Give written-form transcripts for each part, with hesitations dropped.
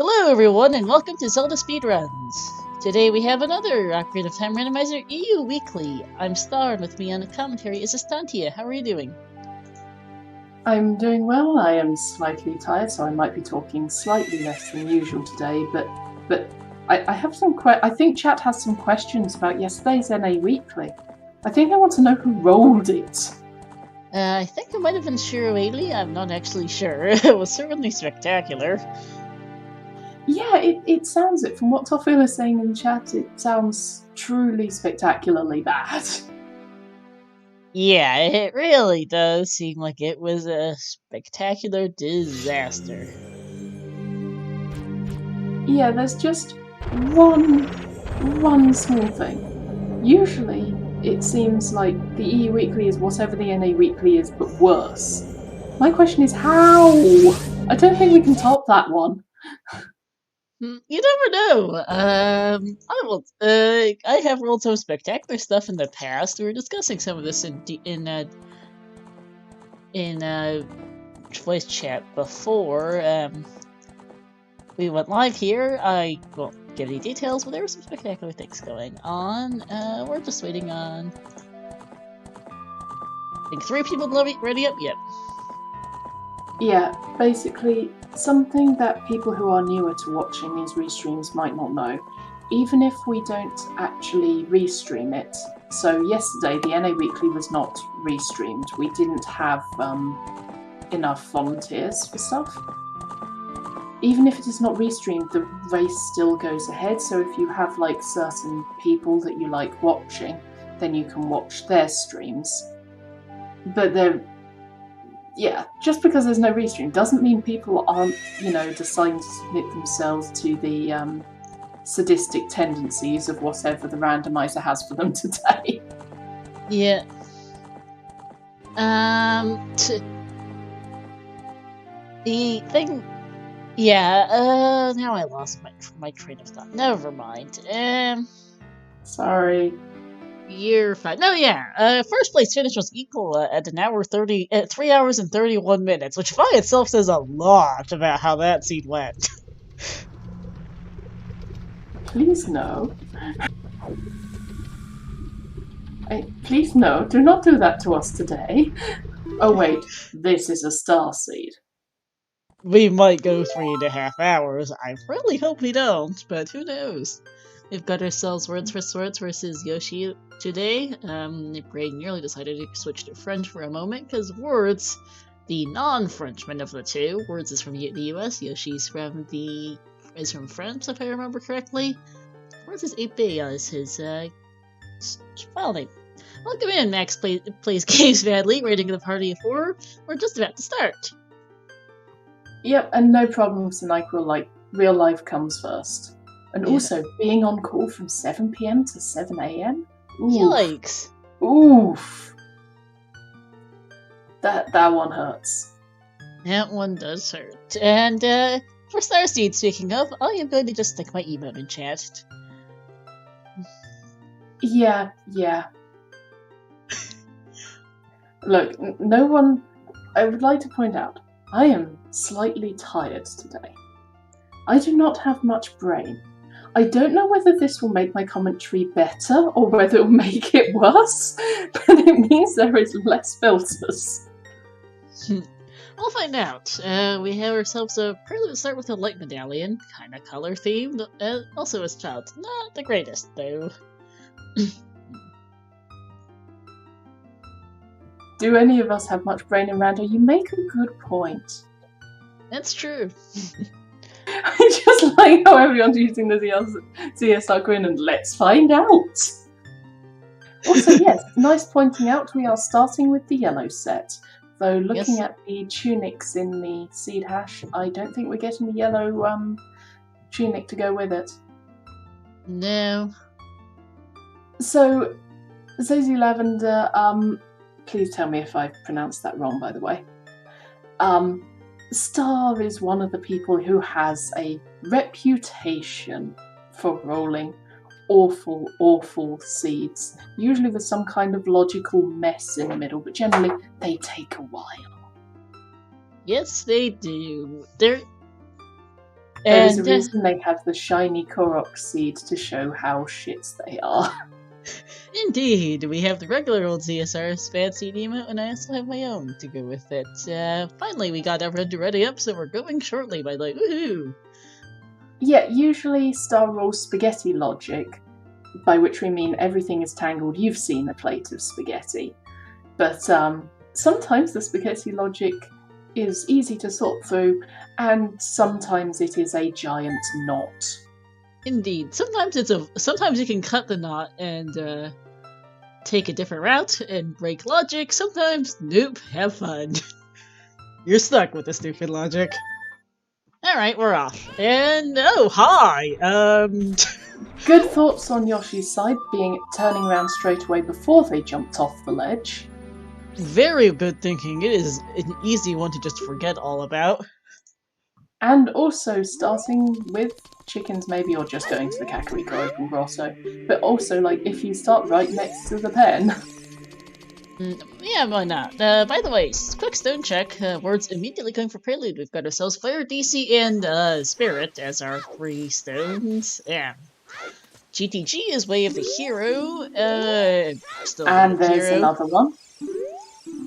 Hello everyone and welcome to ZeldaSpeedRuns! Today we have another Ocarina of Time Randomizer EU Weekly. I'm Star and with me on the commentary is Estantia. How are you doing? I'm doing well. I am slightly tired, so I might be talking slightly less than usual today, but I have some I think chat has some questions about yesterday's NA Weekly. I think they want to know who rolled it. I think it might have been Shiroeli, I'm not actually sure. It was certainly spectacular. Yeah, it sounds it. From what Toffil is saying in the chat, it sounds truly spectacularly bad. Yeah, it really does seem like it was a spectacular disaster. Yeah, there's just one small thing. Usually, it seems like the EU Weekly is whatever the NA Weekly is, but worse. My question is how? I don't think we can top that one. You never know. I have rolled some spectacular stuff in the past. We were discussing some of this in voice chat before. We went live here. I won't give any details, but there were some spectacular things going on. We're just waiting on. I think 3 people ready up yet. Yeah, basically, something that people who are newer to watching these restreams might not know. Even if we don't actually restream it, so yesterday the NA Weekly was not restreamed. We didn't have enough volunteers for stuff. Even if it is not restreamed, the race still goes ahead, so if you have like certain people that you like watching, then you can watch their streams. But yeah, just because there's no restream doesn't mean people aren't, deciding to submit themselves to the sadistic tendencies of whatever the randomizer has for them today. Yeah. The thing. Yeah. Now I lost my train of thought. Never mind. Sorry. You're fine. No, yeah. First place finish was equal at 3 hours and 31 minutes, which by itself says a lot about how that scene went. Please no. Please no, do not do that to us today. Oh wait, this is a star seed. We might go 3.5 hours. I really hope we don't, but who knows? We've got ourselves Words for Swords versus Yoshi today. Brain nearly decided to switch to French for a moment, because Words, the non-Frenchman of the two, Words is from the US, Yoshi's from France, if I remember correctly. Words is 8B as his file name. Welcome in, Max plays games badly, rating the party of 4. We're just about to start. Yep, and no problems tonight. Real life comes first. And also, being on call from 7 PM to 7 AM? Yikes. Oof. That one hurts. That one does hurt. And, for Starseed, speaking of, I am going to just stick my emote in chat. Yeah. Look, I would like to point out, I am slightly tired today. I do not have much brain. I don't know whether this will make my commentary better or whether it will make it worse, but it means there is less filters. We'll find out. We have ourselves a prelude to start with a light medallion, kinda color themed, also as child. Not the greatest, though. Do any of us have much brain in Rando? You make a good point. That's true. I just like how everyone's using the ZSR grin and let's find out. Also, yes, nice pointing out we are starting with the yellow set. Though looking at the tunics in the seed hash, I don't think we're getting the yellow tunic to go with it. No. So, Zazie Lavender, please tell me if I've pronounced that wrong, by the way. Star is one of the people who has a reputation for rolling awful seeds, usually with some kind of logical mess in the middle, but generally they take a while. Yes, they do. There is a And reason they have the shiny Korok seed to show how shits they are. indeed, we have the regular old ZSR's fancy emote, and I also have my own to go with it. Finally, we got everyone to ready up, so we're going shortly by like, woohoo! Yeah, usually Star Rules spaghetti logic, by which we mean everything is tangled, you've seen a plate of spaghetti. But sometimes the spaghetti logic is easy to sort through, and sometimes it is a giant knot. Indeed, sometimes you can cut the knot and take a different route and break logic. Sometimes, nope, have fun. You're stuck with the stupid logic. Alright, we're off. And, oh, hi! Good thoughts on Yoshi's side, turning around straight away before they jumped off the ledge. Very good thinking. It is an easy one to just forget all about. And also starting with chickens maybe, or just going to the Kakariko Open Grotto. But also, like, if you start right next to the pen. Yeah, why not? By the way, quick stone check. Words immediately going for Prelude. We've got ourselves Fire, DC, and Spirit as our 3 stones. Yeah. GTG is Way of the Hero. Still And there's another one.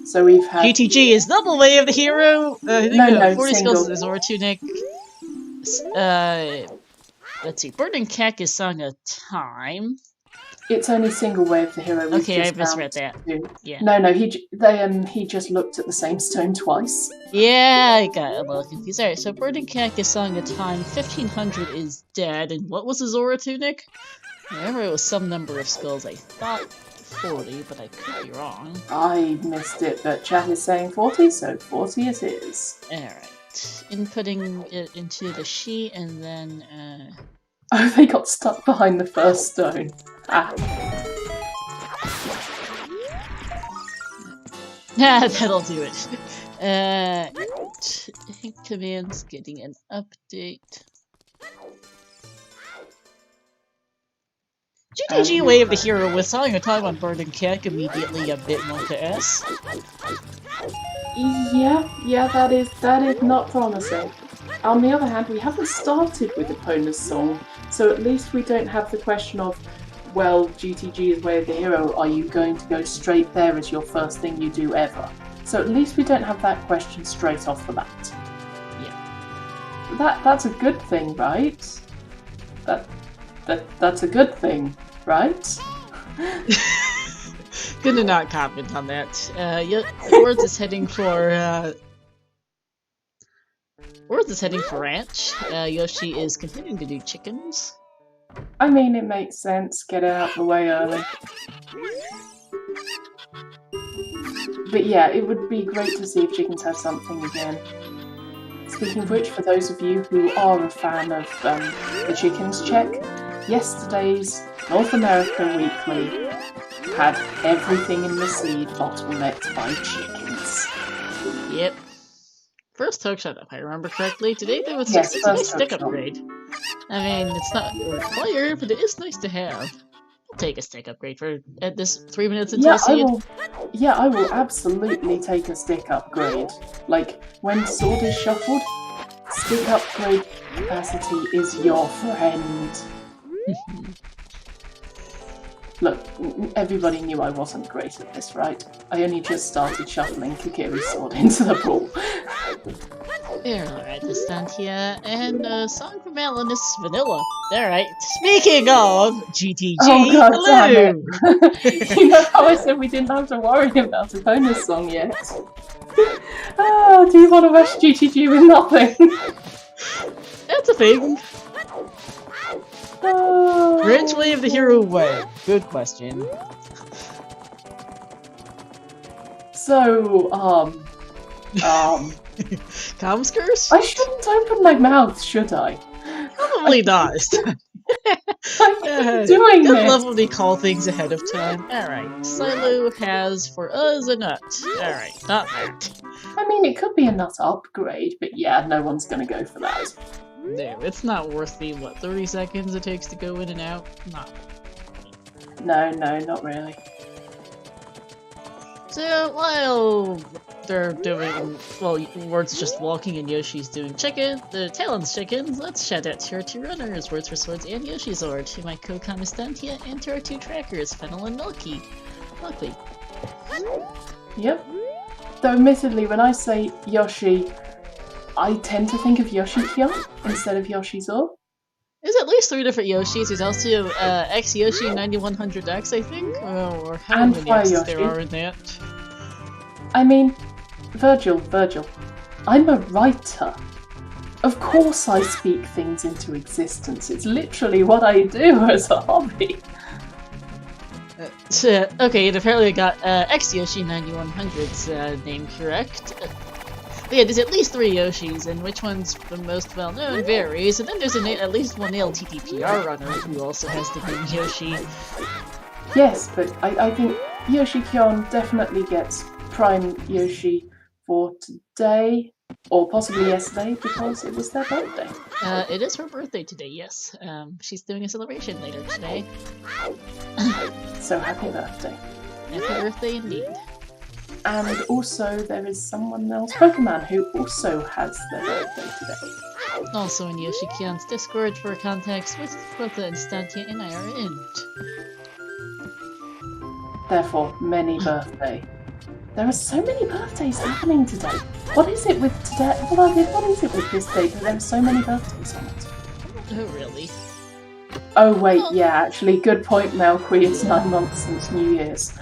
So we've had... GTG is double Way of the Hero! I think no, 40 single. skills is Zora Tunic. Let's see. Burning Cack is Song of Time. It's only single Way of the Hero. Okay, I misread that. Yeah. No, he just looked at the same stone twice. Yeah, I got a little confused. Alright, so Burning Cack is Song of Time, 1500 is dead, and what was the Zora Tunic? I remember it was some number of skulls. I thought 40, but I could be wrong. I missed it, but chat is saying 40, so 40 it is. Alright. Inputting it into the sheet, and then, Oh, they got stuck behind the first stone. Ah. That'll do it. I think Command's getting an update. GTG Way of the Hero with Song of Time on Burning Cack immediately a bit more to S. Yeah, that is not promising. On the other hand, we haven't started with Epona's song, so at least we don't have the question of, well, GTG is Way of the Hero, are you going to go straight there as your first thing you do ever? So at least we don't have that question straight off the bat. Yeah. That's a good thing, right? That's a good thing, right? Gonna not comment on that. Words is heading for ranch. Yoshi is continuing to do chickens. I mean, it makes sense. Get it out of the way early. But yeah, it would be great to see if chickens have something again. Speaking of which, for those of you who are a fan of the chickens check, yesterday's North America Weekly had everything in the seed bottlenecked by chickens. Yep. First hookshot, if I remember correctly. Today there was Yes, a nice stick hookshot. upgrade. I mean, it's not required, but it is nice to have. I'll take a stick upgrade for at this 3 minutes into the seed. I will absolutely take a stick upgrade. Like, when sword is shuffled, stick upgrade capacity is your friend. Look, everybody knew I wasn't great at this, right? I only just started shuffling Kokiri's sword into the pool. Alright, this stand here, and song from Alan is Vanilla. Alright, speaking of GTG, oh god hello! damn it! You know how I said we didn't have to worry about a bonus song yet? Do you want to rush GTG with nothing? That's a thing. Ranch Way of the Hero way? Good question. So, Comms curse? I shouldn't open my mouth, should I? Probably not. I'm doing Good this. level to call things ahead of time. Alright, Silo has for us a nut. Alright, not that. I mean, it could be a nut upgrade, but yeah, no one's gonna go for that. No, it's not worth the, 30 seconds it takes to go in and out? Not. No, not really. So while they're doing, well, Ward's just walking and Yoshi's doing the Talon's chickens, let's shout out to our two runners, Words for Swords and Yoshizord, to my co-commestantia, and to our two trackers, Fennel and Milky. Yep. Though admittedly, when I say Yoshi, I tend to think of Yoshi-Kyon instead of Yoshizor. There's at least 3 different Yoshis. There's also X-Yoshi 9100X, I think? Or how and many Fire X's Yoshi. there are in that? I mean, Virgil, I'm a writer. Of course I speak things into existence. It's literally what I do as a hobby. Okay, and apparently I got X-Yoshi 9100's name correct. But yeah, there's at least 3 Yoshis, and which one's the most well-known varies. And then there's at least one LTTPR runner who also has the name Yoshi. Yes, but I think Yoshi-Kyon definitely gets Prime Yoshi for today, or possibly yesterday, because it was their birthday. It is her birthday today, yes. She's doing a celebration later today. So happy birthday. Happy birthday indeed. And also there is someone else, Pokemon, who also has their birthday today. Also in Yoshi-Kyon's Discord for context with both the Instantia and I are in. Therefore, many birthday. There are so many birthdays happening today. What is it with today? What is it with this day that there are so many birthdays on it? Oh, really? Oh wait, yeah, actually, good point, Melqui. It's 9 months since New Year's.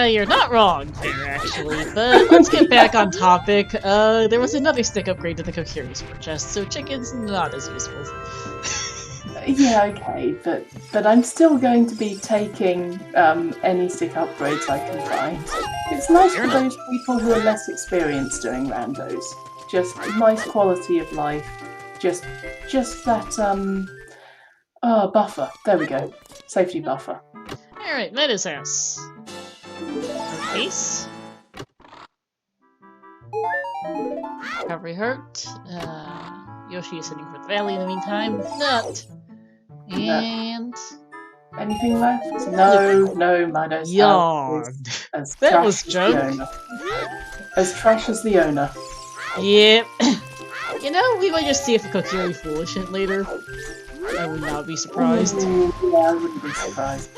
You're not wrong there, actually, but let's get back on topic. There was another stick upgrade to the Kokiri Super Chest, so chicken's not as useful. Yeah, okay, but I'm still going to be taking any stick upgrades I can find. It's nice for those people who are less experienced doing randos. Just nice quality of life. Just that, buffer. There we go. Safety buffer. Alright, Meta's house. Ace. Recovery hurt. Yoshi is heading for the valley in the meantime. Nut. And... anything left? No, Mido's Yawn. as that trash was as joke. the owner. As trash as the owner. Yep. You know, we might just see if the Kokiri Foolish hint later. I would not be surprised. Ooh, yeah, I wouldn't be surprised.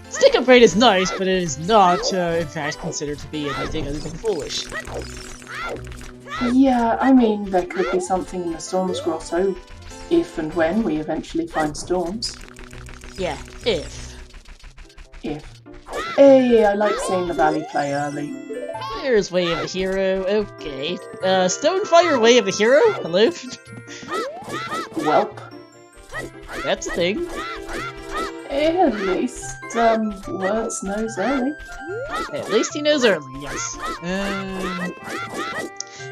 Stick upgrade is nice, but it is not, in fact, considered to be anything other than foolish. Yeah, I mean, there could be something in the Storm's Grotto, if and when we eventually find storms. Yeah, if. If. Hey, I like seeing the Valley play early. There's Way of the Hero, okay. Stonefire Way of the Hero? Hello? Welp. That's a thing. At least, Words knows early. At least he knows early, yes.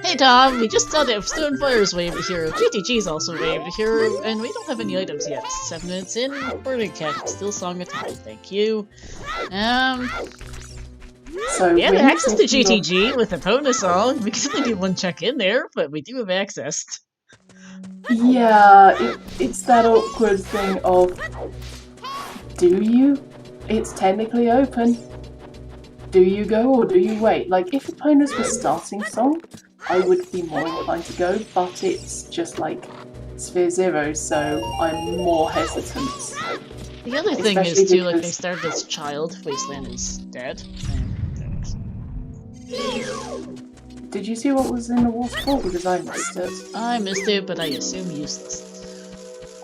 Hey Tom, we just saw that Stonefire's Way of the Hero. GTG's also Way of the Hero, and we don't have any items yet. 7 minutes in, Burning Cat, still song of time, thank you. So we have access to GTG with a bonus song. We can only do 1 check in there, but we do have access. Yeah, it's that awkward thing of, do you? It's technically open. Do you go or do you wait? Like, if opponents were starting song, I would be more inclined to go, but it's just like Sphere Zero, so I'm more hesitant. The other thing is, too, like, they started as Child, Wasteland is dead. Did you see what was in the waterfall? Because I missed it. I missed it, but I assume useless.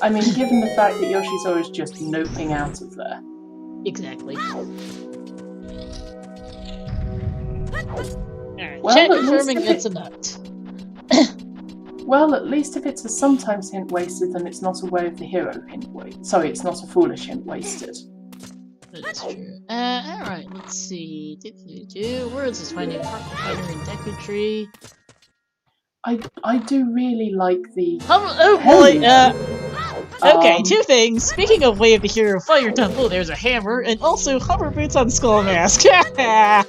I mean, given the fact that Yoshizor is just noping out of there. Exactly. Alright, Well, chat confirming it's a nut. Well, at least if it's a sometimes hint wasted, then it's not a Way of the Hero hint wasted. Sorry, it's not a foolish hint wasted. That is true. Alright, let's see. Words is finding Heart Fighter and Deku Tree. I do really like the... Oh boy, okay, 2 things. Speaking of Way of the Hero Fire Temple, there's a hammer, and also hover boots on Skull Mask. Yeah,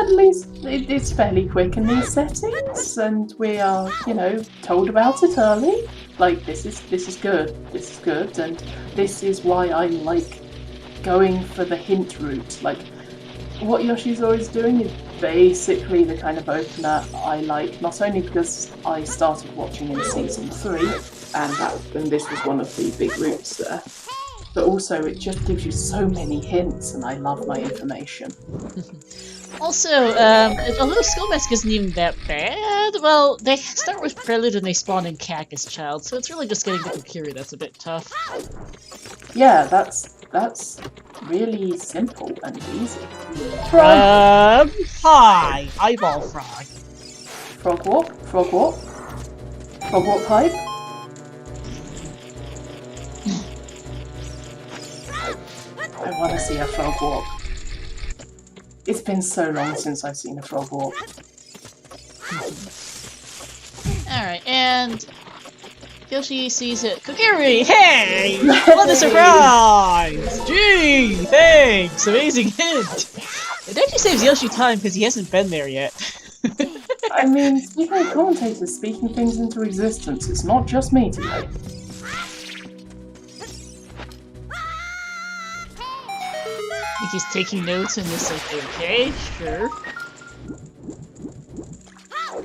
at least it's fairly quick in these settings, and we are, you know, told about it early. Like, this is good, and this is why I like going for the hint route. Like, what Yoshi's always doing is basically the kind of opener I like, not only because I started watching in season 3, and this was one of the big routes there, but also it just gives you so many hints, and I love my information. Also, although Skullmask isn't even that bad, well, they start with Prelude and they spawn in Cactus Child, so it's really just getting the Kokiri that's a bit tough. Yeah, that's really simple and easy. Frog! Hi! Eyeball Frog. Frog walk, frog walk. Frog walk pipe. I want to see a frog walk. It's been so long since I've seen a frog walk. Alright, and Yoshi sees it. Kokiri! Hey! What a surprise! Gee! Thanks! Amazing hint! It actually saves Yoshi time because he hasn't been there yet. I mean, speaking of commentators speaking things into existence, it's not just me today. I think he's taking notes and just like, okay, sure.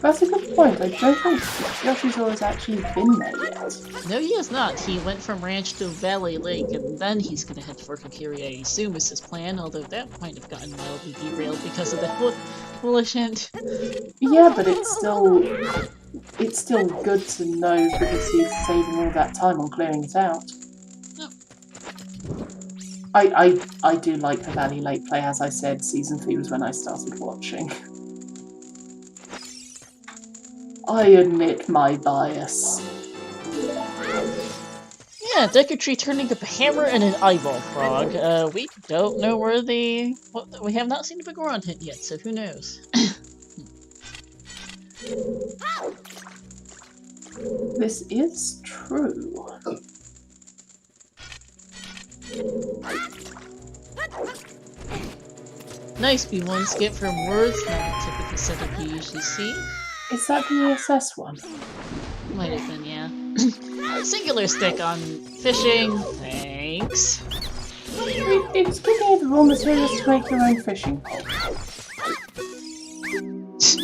That's a good point. I don't think Yoshi's always actually been there yet. No, he has not. He went from Ranch to Valley Lake, and then he's gonna head for Kokiri, I assume is his plan, although that might have gotten mildly derailed because of the foolish hint. Yeah, but it's still good to know because he's saving all that time on clearing it out. No. I do like the Valley Lake play, as I said, season 3 was when I started watching. I admit my bias. Yeah, Deku Tree turning up a hammer and an eyeball frog. We don't know where we have not seen the big Goron hint yet, so who knows? This is true. Nice B1 skip from words, not the typical setup you usually see. Is that the ESS one? Might have been, yeah. Singular stick on fishing, thanks. It's giving you the raw materials to make your own fishing pole.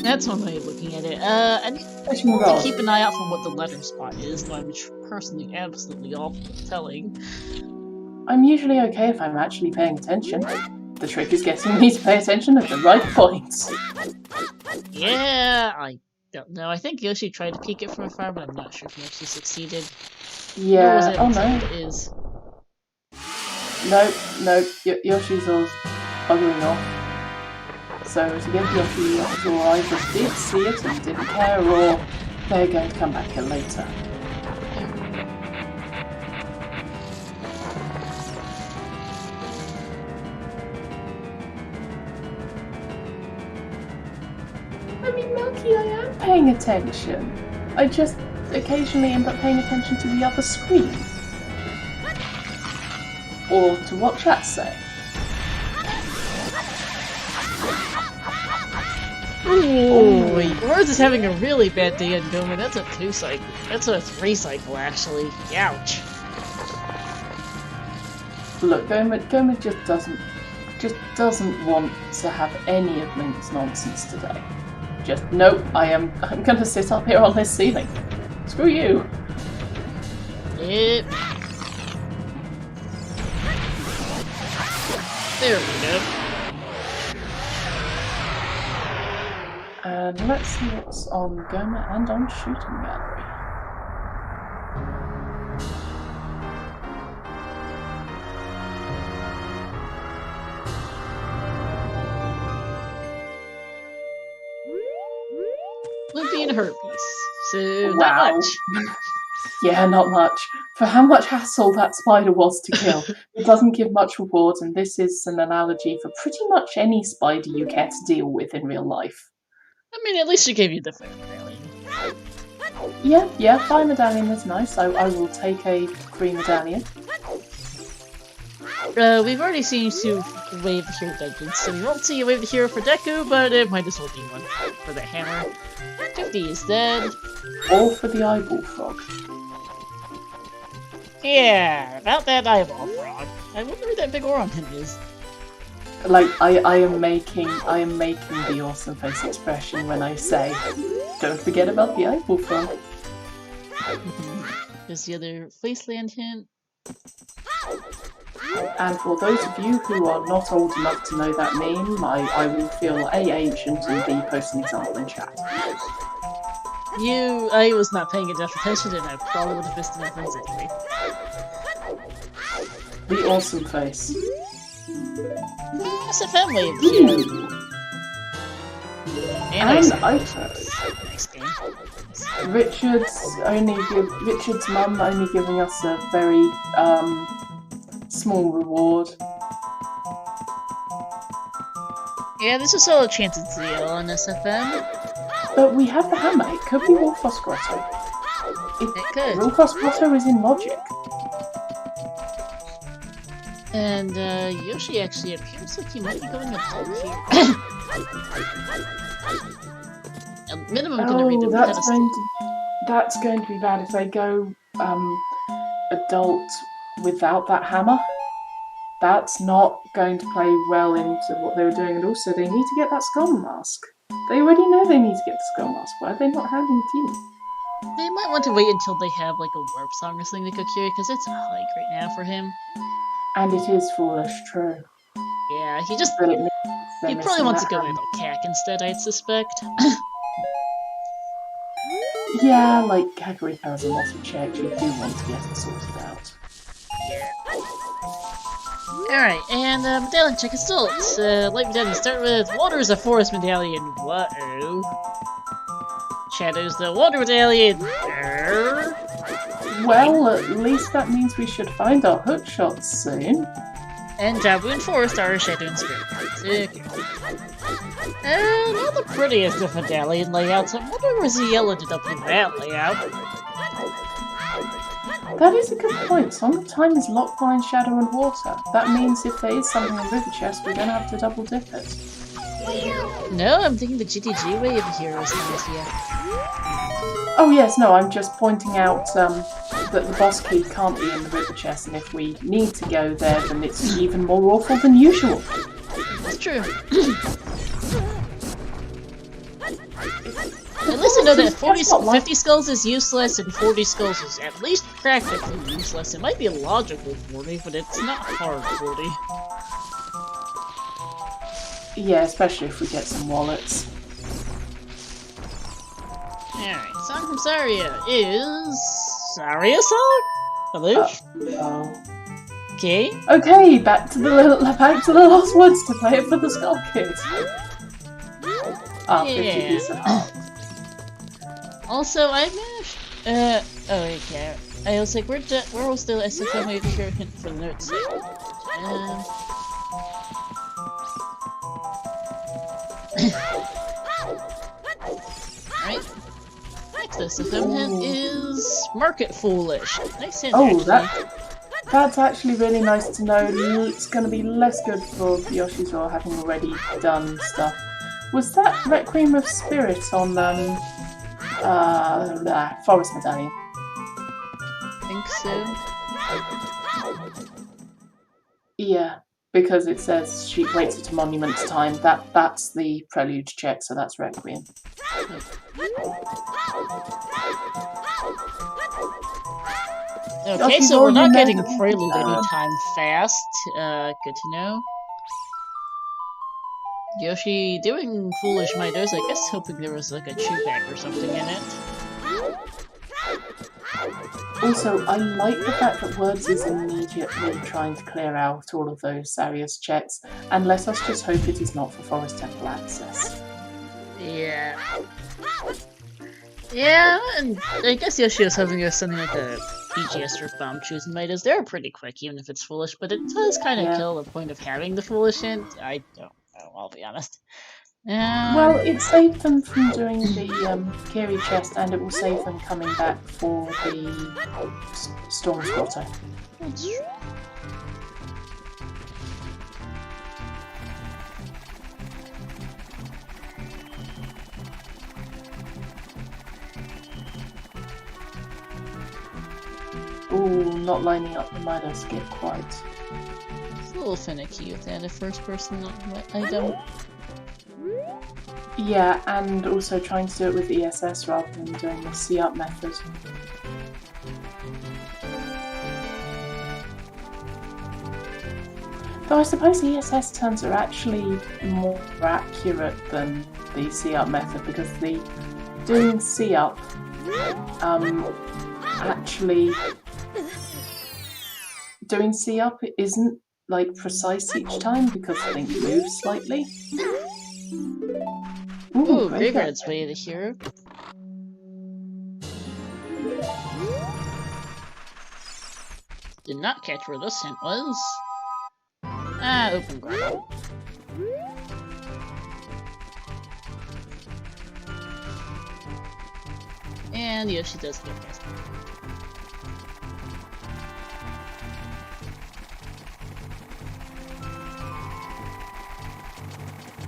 That's one way of looking at it. I need to keep an eye out for what the letter spot is, though I'm personally absolutely awful at telling. I'm usually okay if I'm actually paying attention. The trick is getting me to pay attention at the right points. Yeah, I don't know. I think Yoshi tried to peek it from afar, but I'm not sure if he actually succeeded. Yeah, oh no. It is. Nope, Yoshi's all buggering off. So to give Yoshi or either did see it and didn't care, or they're going to come back here later. I mean, Milky, I am paying attention. I just occasionally end up paying attention to the other screen. Or to what chat's saying. Ooh, Words is having a really bad day at Goma. That's a 2 cycle. That's a 3 cycle, actually. Ouch. Look, Goma just doesn't want to have any of Link's nonsense today. Just nope. I'm gonna sit up here on this ceiling. Screw you. Yep. There we go. And let's see what's on Goma and on Shooting Gallery. Loopy and herpes. So, Wow. not much. Yeah, not much. For how much hassle that spider was to kill, it doesn't give much reward, and this is an analogy for pretty much any spider you care to deal with in real life. I mean, at least she gave you the fire medallion. Yeah, fire medallion is nice. I will take a free medallion. We've already seen 2 Wave the Hero dungeons, so we won't see a Wave the Hero for Deku, but it might as well be one for the hammer. 50 is dead. Or for the eyeball frog. Yeah, about that eyeball frog. I wonder where that big ore on him is. Like, I am making the awesome face expression when I say, don't forget about the Eiffel front. There's the other Wasteland hint. And for those of you who are not old enough to know that meme, I will feel A, ancient, and B, post an example in chat. I was not paying enough attention and I probably would have missed my friends anyway. The awesome face. SFM wave here. And And nice game. Richard's mum only giving us a very small reward. Yeah, there's a solid chance it's Zeal on SFM. But we have the hammer. It could be Wolfos Grotto. It could. Wolfos Grotto is in logic. And Yoshi actually appears like he might be going adult here. At minimum, I'm gonna read the that's going to be bad if they go adult without that hammer. That's not going to play well into what they were doing, and also they need to get that skull mask. They already know they need to get the skull mask. Why are they not having it in? They might want to wait until they have like a warp song or something to go carry, because it's a hike right now for him. And it is foolish, true. Yeah, he probably wants to go with a CAC instead, I'd suspect. Yeah, like Kakariko has a lot of checks, you do want to get it sorted out. Alright, and medallion check is still light medallion. Start with water is a forest medallion. Whoa. Shadows the water medallion. Well, at least that means we should find our hook shots soon. And Jabu and Forest are Shadow and Spirit cards. Okay. Not the prettiest of medallion layouts. I wonder where Ziel ended up in that layout. That is a good point. Song of Time is Lockvine, Shadow and Water. That means if there is something on River Chest, we're going to have to double dip it. No, I'm thinking the GTG wave here is nice, yeah. Oh yes, no, I'm just pointing out that the boss key can't be in the River Chest, and if we need to go there, then it's even more awful than usual. That's true. At least I know that 50 skulls is useless and 40 skulls is at least practically useless. It might be a logical 40, but it's not hard 40. Yeah, especially if we get some wallets. Alright, song from Saria is... Saria song? Hello? Okay. Okay, back to the Lost Woods to play it for the Skull Kid. Ah, 50 pieces of heart. Also, I managed. Oh, okay. I was like, where was the SFM over here hint for the notes? Alright. Next SFM hint is Market Foolish. Nice hint, actually. That's actually really nice to know. It's going to be less good for Yoshi's Roll having already done stuff. Was that Requiem of Spirit on Forest Medallion? I think so. Yeah, because it says she waits at a monument's time. That's the prelude check, so that's Requiem. Okay, so we're not getting prelude anytime fast. Good to know. Yoshi doing foolish Midos, I guess hoping there was like a chew-back or something in it. Also, I like the fact that Words is immediately trying to clear out all of those Sarius checks, and let us just hope it is not for Forest Temple access. Yeah. Yeah, and I guess Yoshi was hoping there's something like a BGS or Bomb Chews and Midos. They're pretty quick, even if it's foolish, but it does kind of kill the point of having the foolish hint. I don't know, I'll be honest. Well, it saved them from doing the Kiri chest, and it will save them coming back for the Storm Grotto. That's true. Ooh, not lining up the Midas skip quite. It's a little finicky with that, a first-person item. Yeah, and also trying to do it with ESS rather than doing the see-up method. Though I suppose ESS turns are actually more accurate than the see-up method, because the doing see-up actually doing see-up isn't like precise each time because things move slightly. Ooh, Graveyard's way to hero. Did not catch where this hint was. Ah, open grotto. And Yoshi does get past.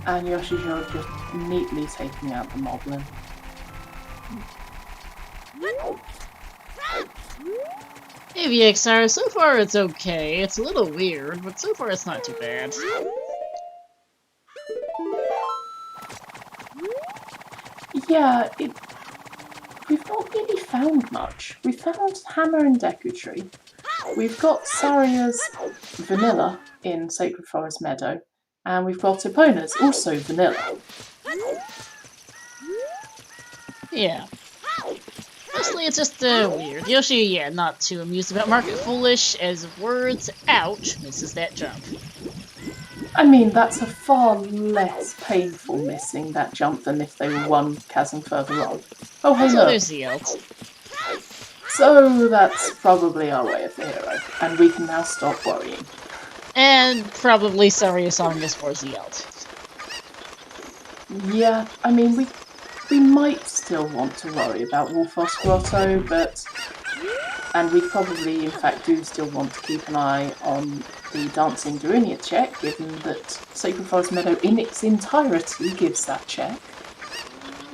And Yoshi's just neatly taking out the moblin. Hey VXR, so far it's okay. It's a little weird, but so far it's not too bad. Yeah, we've not really found much. We found Hammer and Deku Tree. We've got Saria's Vanilla in Sacred Forest Meadow, and we've got Epona's also Vanilla. Yeah. Mostly it's just weird. Yoshi, yeah, not too amused about Market Foolish, as words, ouch, misses that jump. I mean, that's a far less painful missing that jump than if they were one chasm further on. Oh, hey, So look. there's the ult. So that's probably our way of the hero, and we can now stop worrying. And probably Saria song this for the ult. Yeah, I mean, we might still want to worry about Wolfos Grotto, but... And we probably, in fact, do still want to keep an eye on the Dancing Darunia check, given that Sacred Forest Meadow in its entirety gives that check.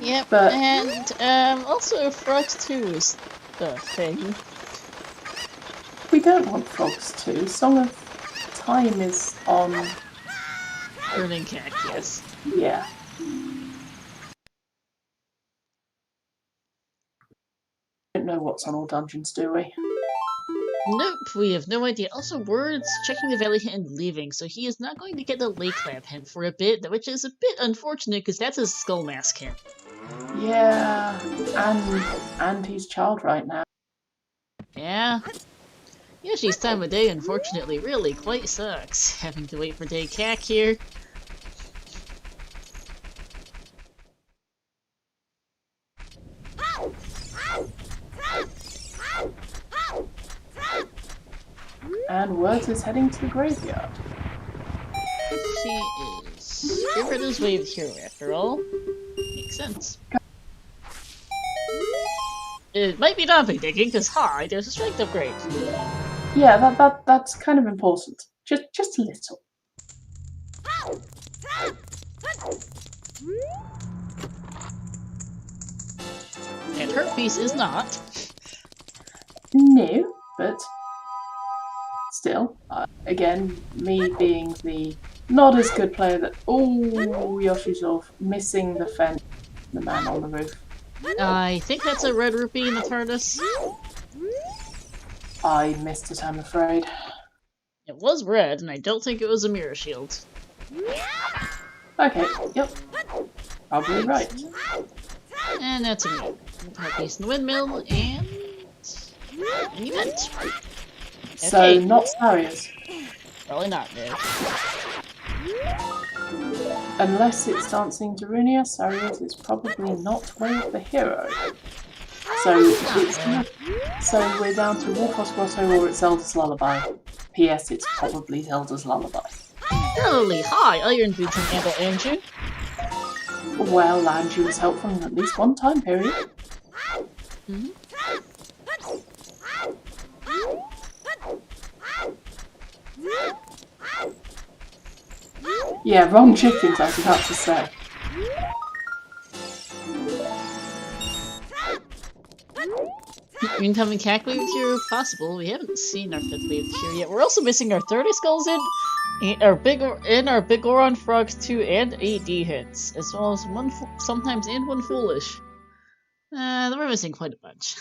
Yep, but, and also Frogs 2 is the thing. We don't want Frogs 2. Song of Time is on... Burning Cack, yes. Yeah. Don't know what's on all dungeons, do we? Nope, we have no idea. Also, Word's checking the Valley hint and leaving, so he is not going to get the Lake Lab hint for a bit, which is a bit unfortunate because that's his Skull Mask hint. Yeah, and he's child right now. Yeah. Yoshi's time of day, unfortunately, really quite sucks. Having to wait for Day Cack here. And Words is heading to the graveyard. She is. Graveyard wave hero, after all. Makes sense. It might be dumping digging, because hi, there's a strength upgrade. Yeah, that's kind of important. Just a little. And her piece is not. No, but still, again, me being the not as good player that... Oh, Yoshi's off, missing the fence, the man on the roof. I think that's a red rupee in the TARDIS. I missed it, I'm afraid. It was red, and I don't think it was a mirror shield. Okay, yep. Probably right. And that's a me. Power piece in the windmill, and... an event. So, Okay. not Saria's. Probably not, though. Unless it's Dancing Darunia, Saria's is probably not Way of the Hero. So we're down to Wolfos Grotto or it's Zelda's Lullaby. P.S. It's probably Zelda's Lullaby. Holy hi, Iron Boots and Amber Anju. Well, Anju was helpful in at least one time period. Mm-hmm. Yeah, wrong chickens, I was about to say. Incoming CAC wave tier possible. We haven't seen our 5th wave tier yet. We're also missing our 30 skulls in our big Oron frogs 2 and 8D hits, as well as sometimes one foolish. We're missing quite a bunch.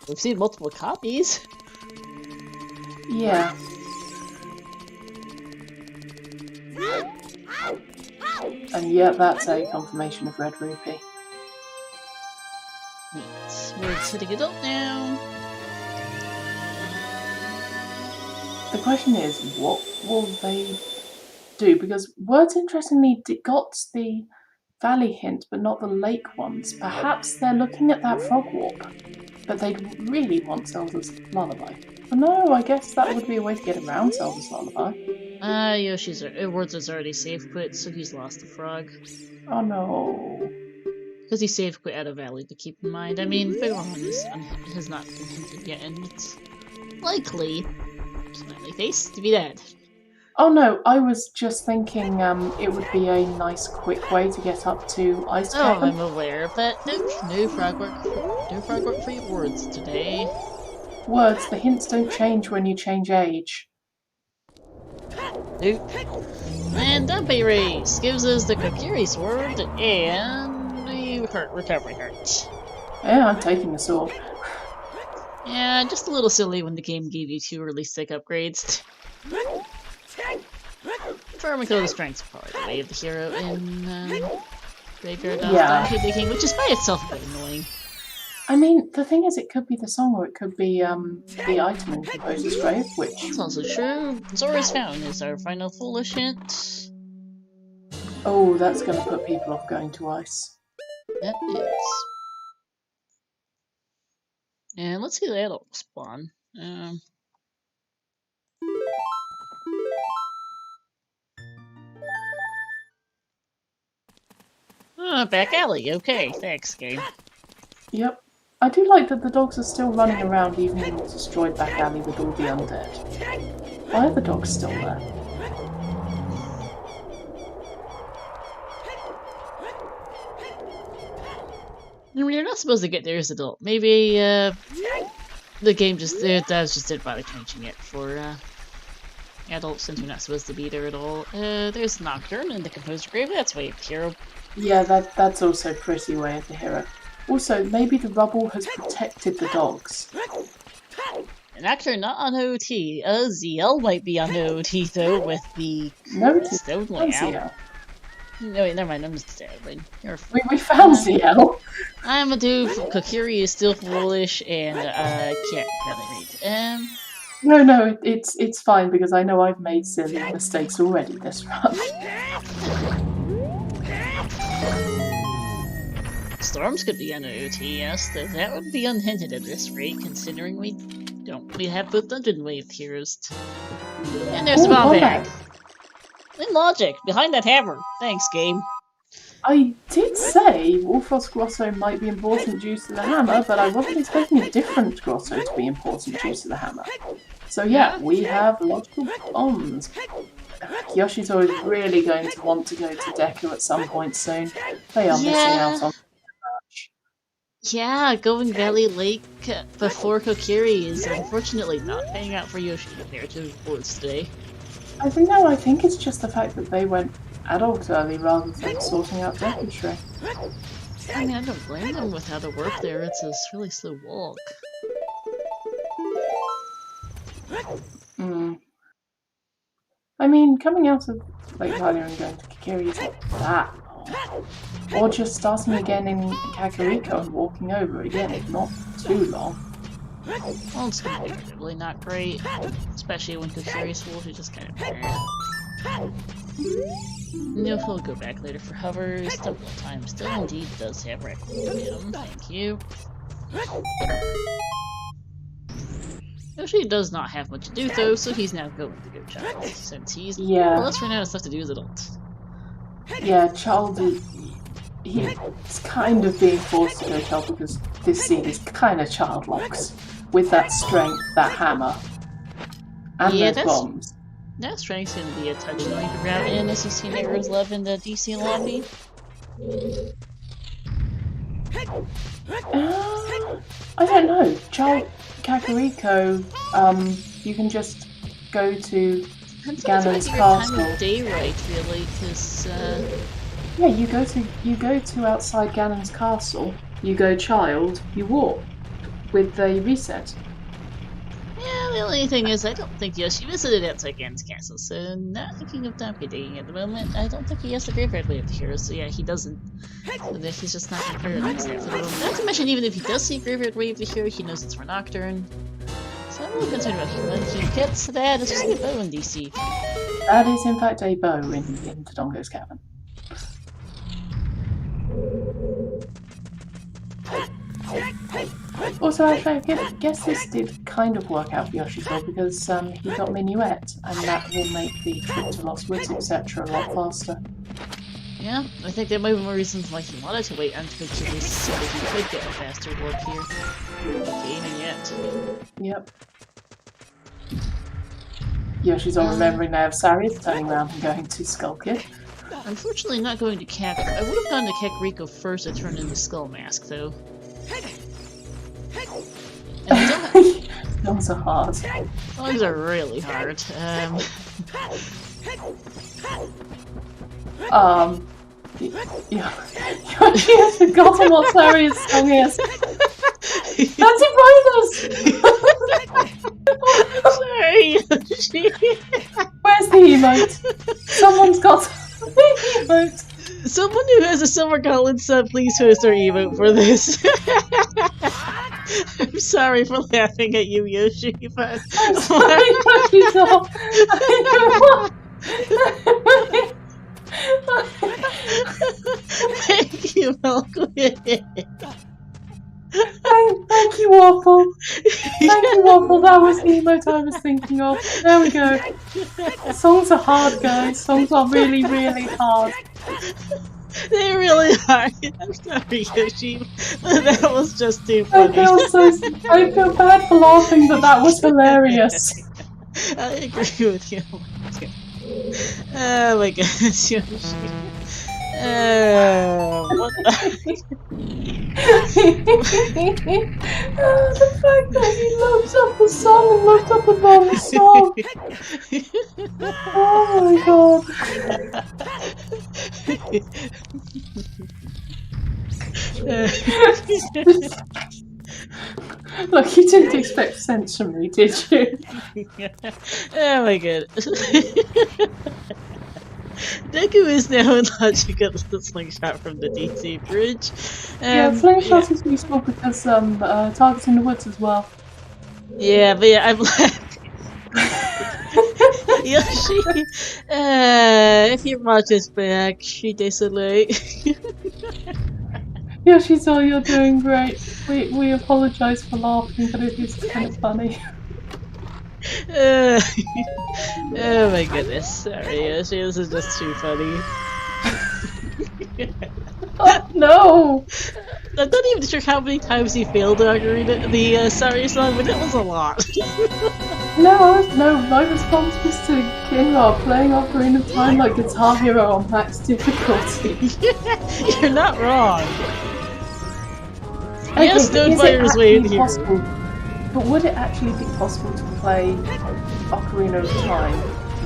We've seen multiple copies. Yeah. And yeah, that's a confirmation of Red Rupee. Neat. We're hitting adult now. The question is, what will they do? Because Words interestingly got the valley hint, but not the lake ones. Perhaps they're looking at that frog warp, but they'd really want Zelda's lullaby. But no, I guess that would be a way to get around Zelda's lullaby. Yoshi's Words is already safe quit, so he's lost the frog. Oh no. Because he safe quit out of Valley, to keep in mind. I mean, Big One has not been hinted yet, and it's likely, smiley face, to be dead. Oh no, I was just thinking it would be a nice quick way to get up to Ice Cavern. Oh, I'm aware, but no frog work for your Words today. Words, the hints don't change when you change age. Nope. And Dumpy Race gives us the Kokiri sword and the recovery heart. Yeah, I'm taking the sword. Yeah, just a little silly when the game gave you 2 really sick upgrades. Confirming the strengths are probably the way of the hero in Graveyard of the King, which is by itself a bit annoying. I mean, the thing is, it could be the song or it could be the item in Composer's Grave, which... It's also true. Zora's Fountain is our final foolish hint. Oh, that's going to put people off going to Ice. That is. And let's see the adult spawn. Back alley. Okay, thanks, game. Yep. I do like that the dogs are still running around even in the destroyed back alley with all the undead. Why are the dogs still there? I mean, you're not supposed to get there as adult. Maybe the game just didn't bother changing it for adults since you're not supposed to be there at all. There's Nocturne in the Composer Grave. That's way of the hero. Yeah, that's also pretty way of the hero. Also, maybe the rubble has protected the dogs. And actually not on OT. ZL might be on OT though with the stone layout. No, wait, never mind, I'm just stabbing. We found ZL! I'm a dude, Kokiri is still foolish, and can't really read. No, it's fine, because I know I've made silly mistakes already this run. Storms could be on OT, yes, though that would be unhinted at this rate, considering we have both Dungeon Wave heroes. And there's a bomb bag! In logic, behind that hammer. Thanks, game. I did say Wolfrost Grotto might be important due to the hammer, but I wasn't expecting a different grotto to be important due to the hammer. So yeah, we have logical bombs. Yoshito is really going to want to go to Deku at some point soon. They are missing out on much. Yeah, going Valley Lake before Kokiri is unfortunately not paying out for Yoshi compared to Words today. I think it's just the fact that they went adult early rather than sorting out Deku Tree. I mean, I don't blame them with how to work there, it's a really slow walk. I mean, coming out of Lake Hylia and going to Kokiri isn't that long. Or just starting again in Kakariko and walking over again, it's not too long. Well, it's comparatively not great, especially when Kokiri's full, she just kind of he'll go back later for hovers. Double time still indeed does have Requiem, thank you. Yoshi does not have much to do though, so he's now going to go child, since he's well, let's run out of stuff to do as adults. Yeah, child he's kind of being forced to go child because this scene is kind of childlocks. With that strength, that hammer, and those bombs. That strength's gonna be a touch annoying to route in, as you've seen Arrows Love in the DC lobby. I don't know. Child Kakariko, you can just go to Ganon's castle. Time of day right, really, because yeah, you go to outside Ganon's castle. You go child. You walk with the reset. Yeah, the only thing is, I don't think Yoshi visited outside Ganon's castle, so not thinking of Donkey Dating at the moment. I don't think he has the Graveyard Way of the Heroes, so yeah, he doesn't. So that he's just not prepared for the moment. Not to mention, even if he does see Graveyard Way of the Hero, he knows it's for Nocturne. So I'm a little concerned about him. When he gets that, it's just a bow in DC. That is, in fact, a bow in Dodongo's Cavern. Also, actually, I guess this did kind of work out for Yoshi though, because he got Minuet, and that will make the trip to Lost Woods, etc. a lot faster. Yeah, I think there might be more reasons why he wanted to wait until Achilles so that he could get a faster warp here. Okay, even yet. Yep. Yoshi's on remembering now of Sarius turning around and going to Skull Kid. Unfortunately, not going to Kak. I would have gone to Kakariko first to turn in the Skull Mask, though. Those are hard. Those are really hard. Yeah. Yoshi has forgotten what Sarius' song is. Dancing Brothers! Sorry, Yoshi. Where's the emote? Someone's got the emote. Someone who has a Silver Gauntlet sub, please post our emote for this. I'm sorry for laughing at you, Yoshi, but... I'm sorry, Yoshi's off. Thank you, Milkweed. Thank you, Waffle. Thank you, Waffle. That was the emote I was thinking of. There we go. Songs are hard, guys. Songs are really, really hard. They really are. I'm sorry, Yoshi. That was just too funny. I feel bad for laughing, but that was hilarious. I agree with you. Oh my goodness, Yoshi. What the the fact that he looked up the song and looked up the wrong song. Oh my god. Look, you didn't expect sense from me, did you? Oh my god. Deku is now in logic at the slingshot from the DC bridge. Yeah, slingshot is useful because targets in the woods as well. Yeah, but yeah, I'm laughing. Yoshi, if your watch is back, she désolé. Yoshi's all, you're doing great. We apologise for laughing, but it is kind of funny. Oh my goodness, sorry Yoshi, this is just too funny. Oh, no! I'm not even sure how many times he failed to agree the sorry song, but it was a lot. No, my response was to Kinra playing Ocarina of Time like Guitar Hero on max difficulty. You're not wrong. Okay, Yes, don't fire his way in here. Possible? But would it actually be possible to play Ocarina of Time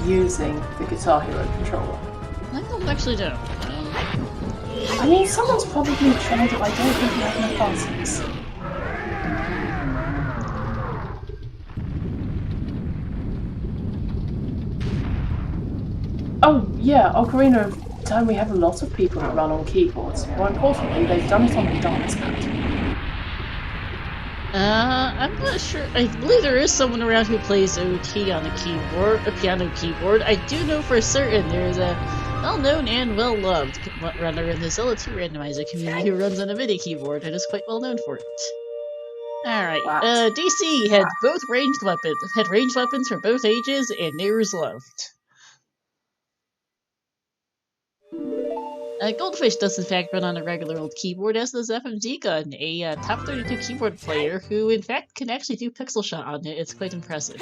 using the Guitar Hero controller? I don't actually know. I mean, someone's probably tried it, but I don't think we have enough answers. Oh, yeah, Ocarina of Time, we have a lot of people that run on keyboards. More importantly, they've done it on the dance pad. I'm not sure. I believe there is someone around who plays OoT on a keyboard, a piano keyboard. I do know for certain there is a well-known and well-loved runner in the Zelda 2 Randomizer community who runs on a MIDI keyboard and is quite well known for it. Alright, DC had ranged weapons for both ages, and neighbors loved. Goldfish does in fact run on a regular old keyboard, as does FMG Gun, a top 32 keyboard player who in fact can actually do pixel shot on it. It's quite impressive.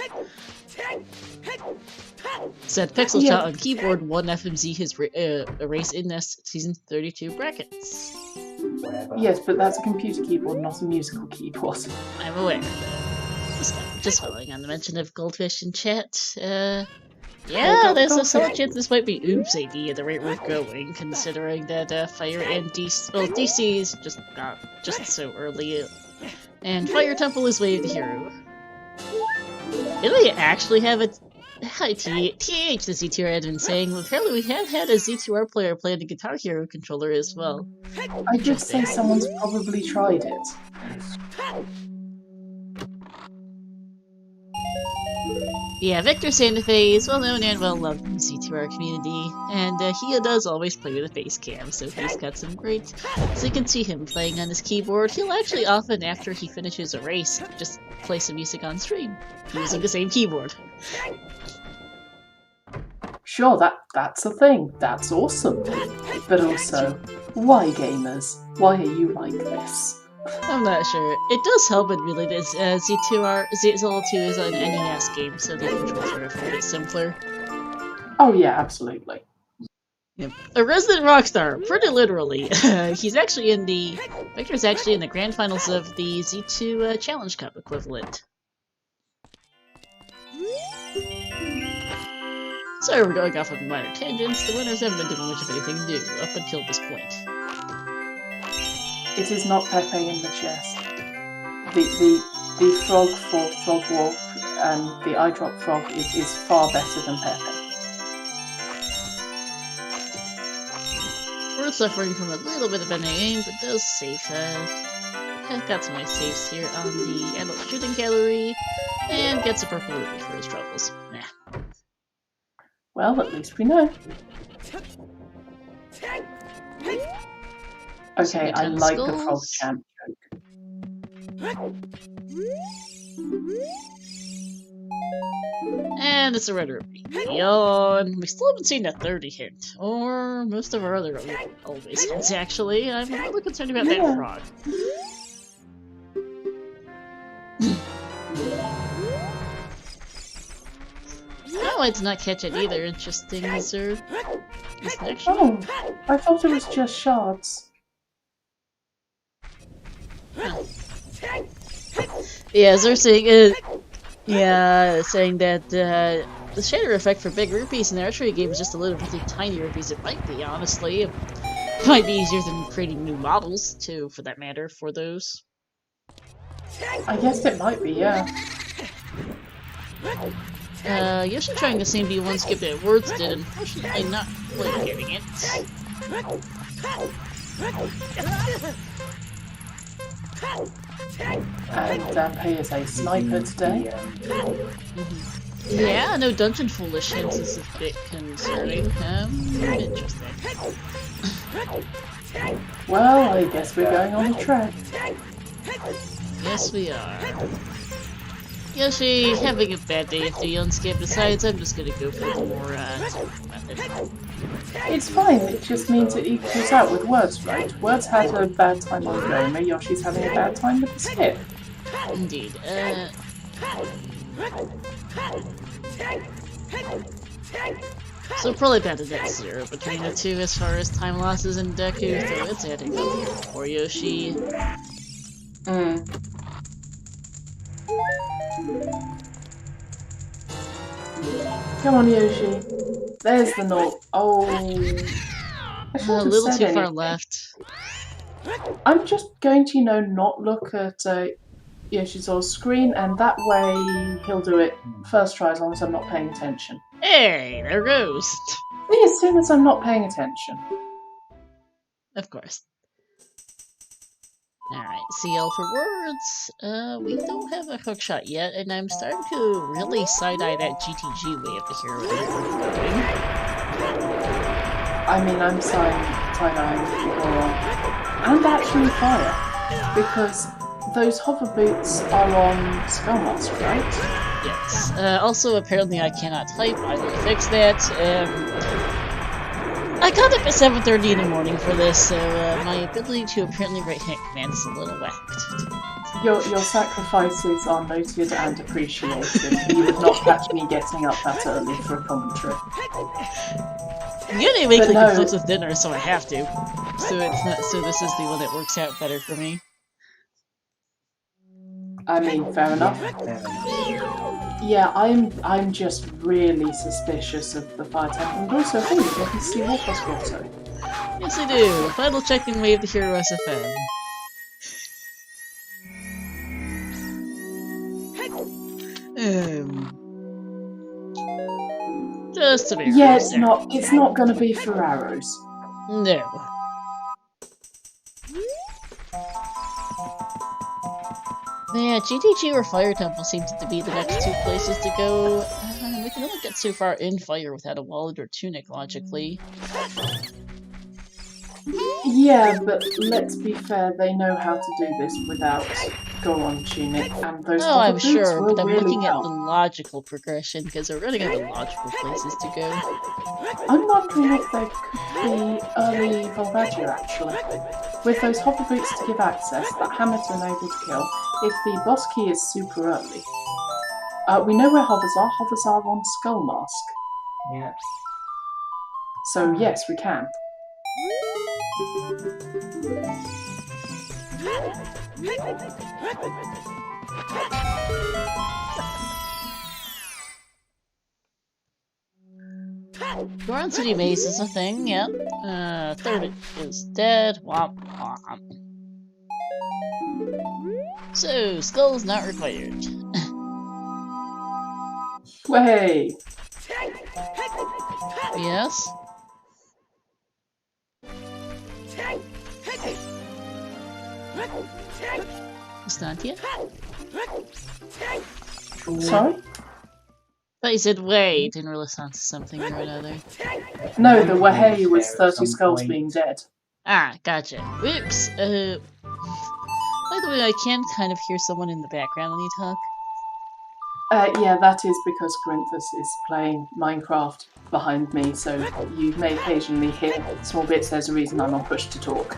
Said pixel shot on keyboard won FMZ his race in this season 32 brackets. Yes, but that's a computer keyboard, not a musical keyboard. I'm aware. Just following on the mention of goldfish in chat. Yeah, there's a solid chance this might be Oop's idea at the rate we're going, considering that Fire and DC, well, DC's just got just so early, and Fire Temple is Wave the Hero. Did we actually have a... Hi, TH, the Z2R admin saying, apparently we have had a Z2R player play the Guitar Hero controller as well. I just say someone's probably tried it. Yeah, Victor Santa Fe is well known and well loved in the Z2R community, and he does always play with a face cam, so he's got some great... So you can see him playing on his keyboard. He'll actually often, after he finishes a race, just play some music on stream, using the same keyboard. Sure, that's a thing. That's awesome. But also, why gamers? Why are you like this? I'm not sure. It does help admittedly that Zelda 2 is an NES game, so the controls are a bit simpler. Oh yeah, absolutely. Yep. A resident rockstar, pretty literally. He's actually in the... Victor's actually in the grand finals of the Z2 Challenge Cup equivalent. Sorry, we're going off on minor tangents. The winners haven't been doing much of anything new up until this point. It is not Pepe in the chest. The frog for Frog Warp and the eyedrop frog is far better than Pepe. We're suffering from a little bit of an aim, but does save. I've got some nice saves here on the adult shooting gallery, and gets a purple ruby for his troubles. Nah. Well, at least we know. Okay, I like the frog champ joke. And it's a red ruby. Yawn. We still haven't seen a 30 hint, or most of our other always hints, actually. I'm really concerned about that frog. Oh, I did not catch it either. Interesting, sir. Oh, I thought it was just shards. Oh. Yeah, as they're saying, saying that the shader effect for big rupees in the archery game is just a little really tiny rupees. It might be, honestly. It might be easier than creating new models, too, for that matter, for those. I guess it might be, yeah. Yoshi trying the same B1 skip that Words did, unfortunately not quite getting it. And Dampe is a sniper today. Yeah, no dungeon foolish hints is a bit concerning. Interesting. Well, I guess we're going on the track. Yes, we are. Yoshi, having a bad day if the unskip decides I'm just gonna go for the more, method. It's fine, it just means it equals out with Words, right? Words had a bad time on Goma, Yoshi's having a bad time with the skip. Indeed, so probably about a net 0 between the two as far as time losses in Deku, so it's adding up for Yoshi. Come on, Yoshi. There's the note. Oh. A little too far left. I'm just going to, not look at Yoshi's old screen, and that way he'll do it first try as long as I'm not paying attention. Hey, there goes. See, as soon as I'm not paying attention. Of course. Alright, CL for Words. We don't have a hookshot yet, and I'm starting to really side-eye that GTG way of the hero that we're going. I mean, I'm side-eyeing people and actually Fire, because those hover boots are on Skullmask, right? Yes. Also, apparently I cannot type. I will fix that. I got up at 7:30 in the morning for this, so my ability to apparently write hit commands is a little whacked. Your sacrifices are noted and appreciated. You would not catch me getting up that early for a commentary. I'm getting weekly conflicts with dinner, so I have to. So it's not. So this is the one that works out better for me. I mean, fair enough. Yeah, I'm just really suspicious of the fire temple, and also, hey, you can see Warpa's grotto. Yes, I do. Final checking wave the hero SFM. Just to be Yeah, honest, it's not gonna be for arrows. No. Yeah, GTG or Fire Temple seem to be the next two places to go. We can only get so far in Fire without a wallet or tunic, logically. Yeah, but let's be fair, they know how to do this without Goron tunic, and those Oh, hover I'm boots sure, will but I'm really looking at help. the logical progression, because we're running out of logical places to go. I'm wondering if there could be early Volvagia, actually. With those hover boots to give access, that hammer to enable to kill, if the boss key is super early. We know where hovers are. Hovers are on Skull Mask. Yeah. So yes, we can. Goron City Maze is a thing, yep. Third is dead. Womp womp. So, skull's not required. Way. Yes? It's not yet? Sorry? But you said wait in response to something or another. No, the Wahey was 30 skulls being dead. Ah, gotcha. Whoops. By the way, I can kind of hear someone in the background when you talk. Yeah, that is because Corinthus is playing Minecraft behind me, so you may occasionally hear small bits. There's a reason I'm on push to talk.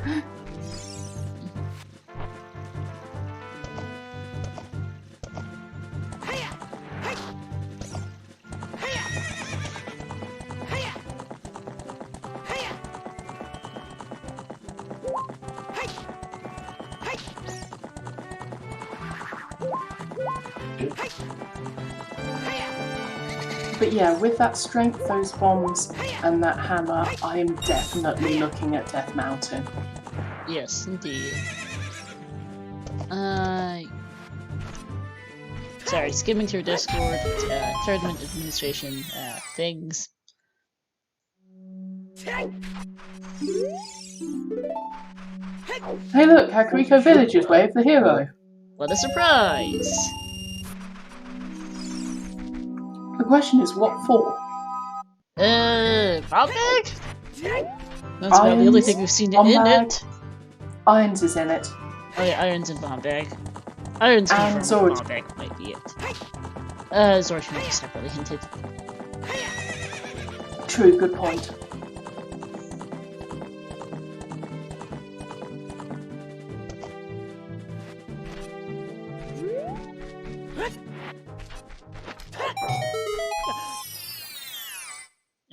But yeah, with that strength, those bombs, and that hammer, I'm definitely looking at Death Mountain. Yes, indeed. Sorry, skimming through Discord, tournament administration, things. Hey look, Kakariko Village is Way of the Hero. What a surprise! The question is, what for? Bomb bag? That's about the only thing we've seen in it. Irons is in it. Oh yeah, Irons and bomb bag. Irons and Zord. Bomb bag might be it. Zord might be separately hinted. True, good point.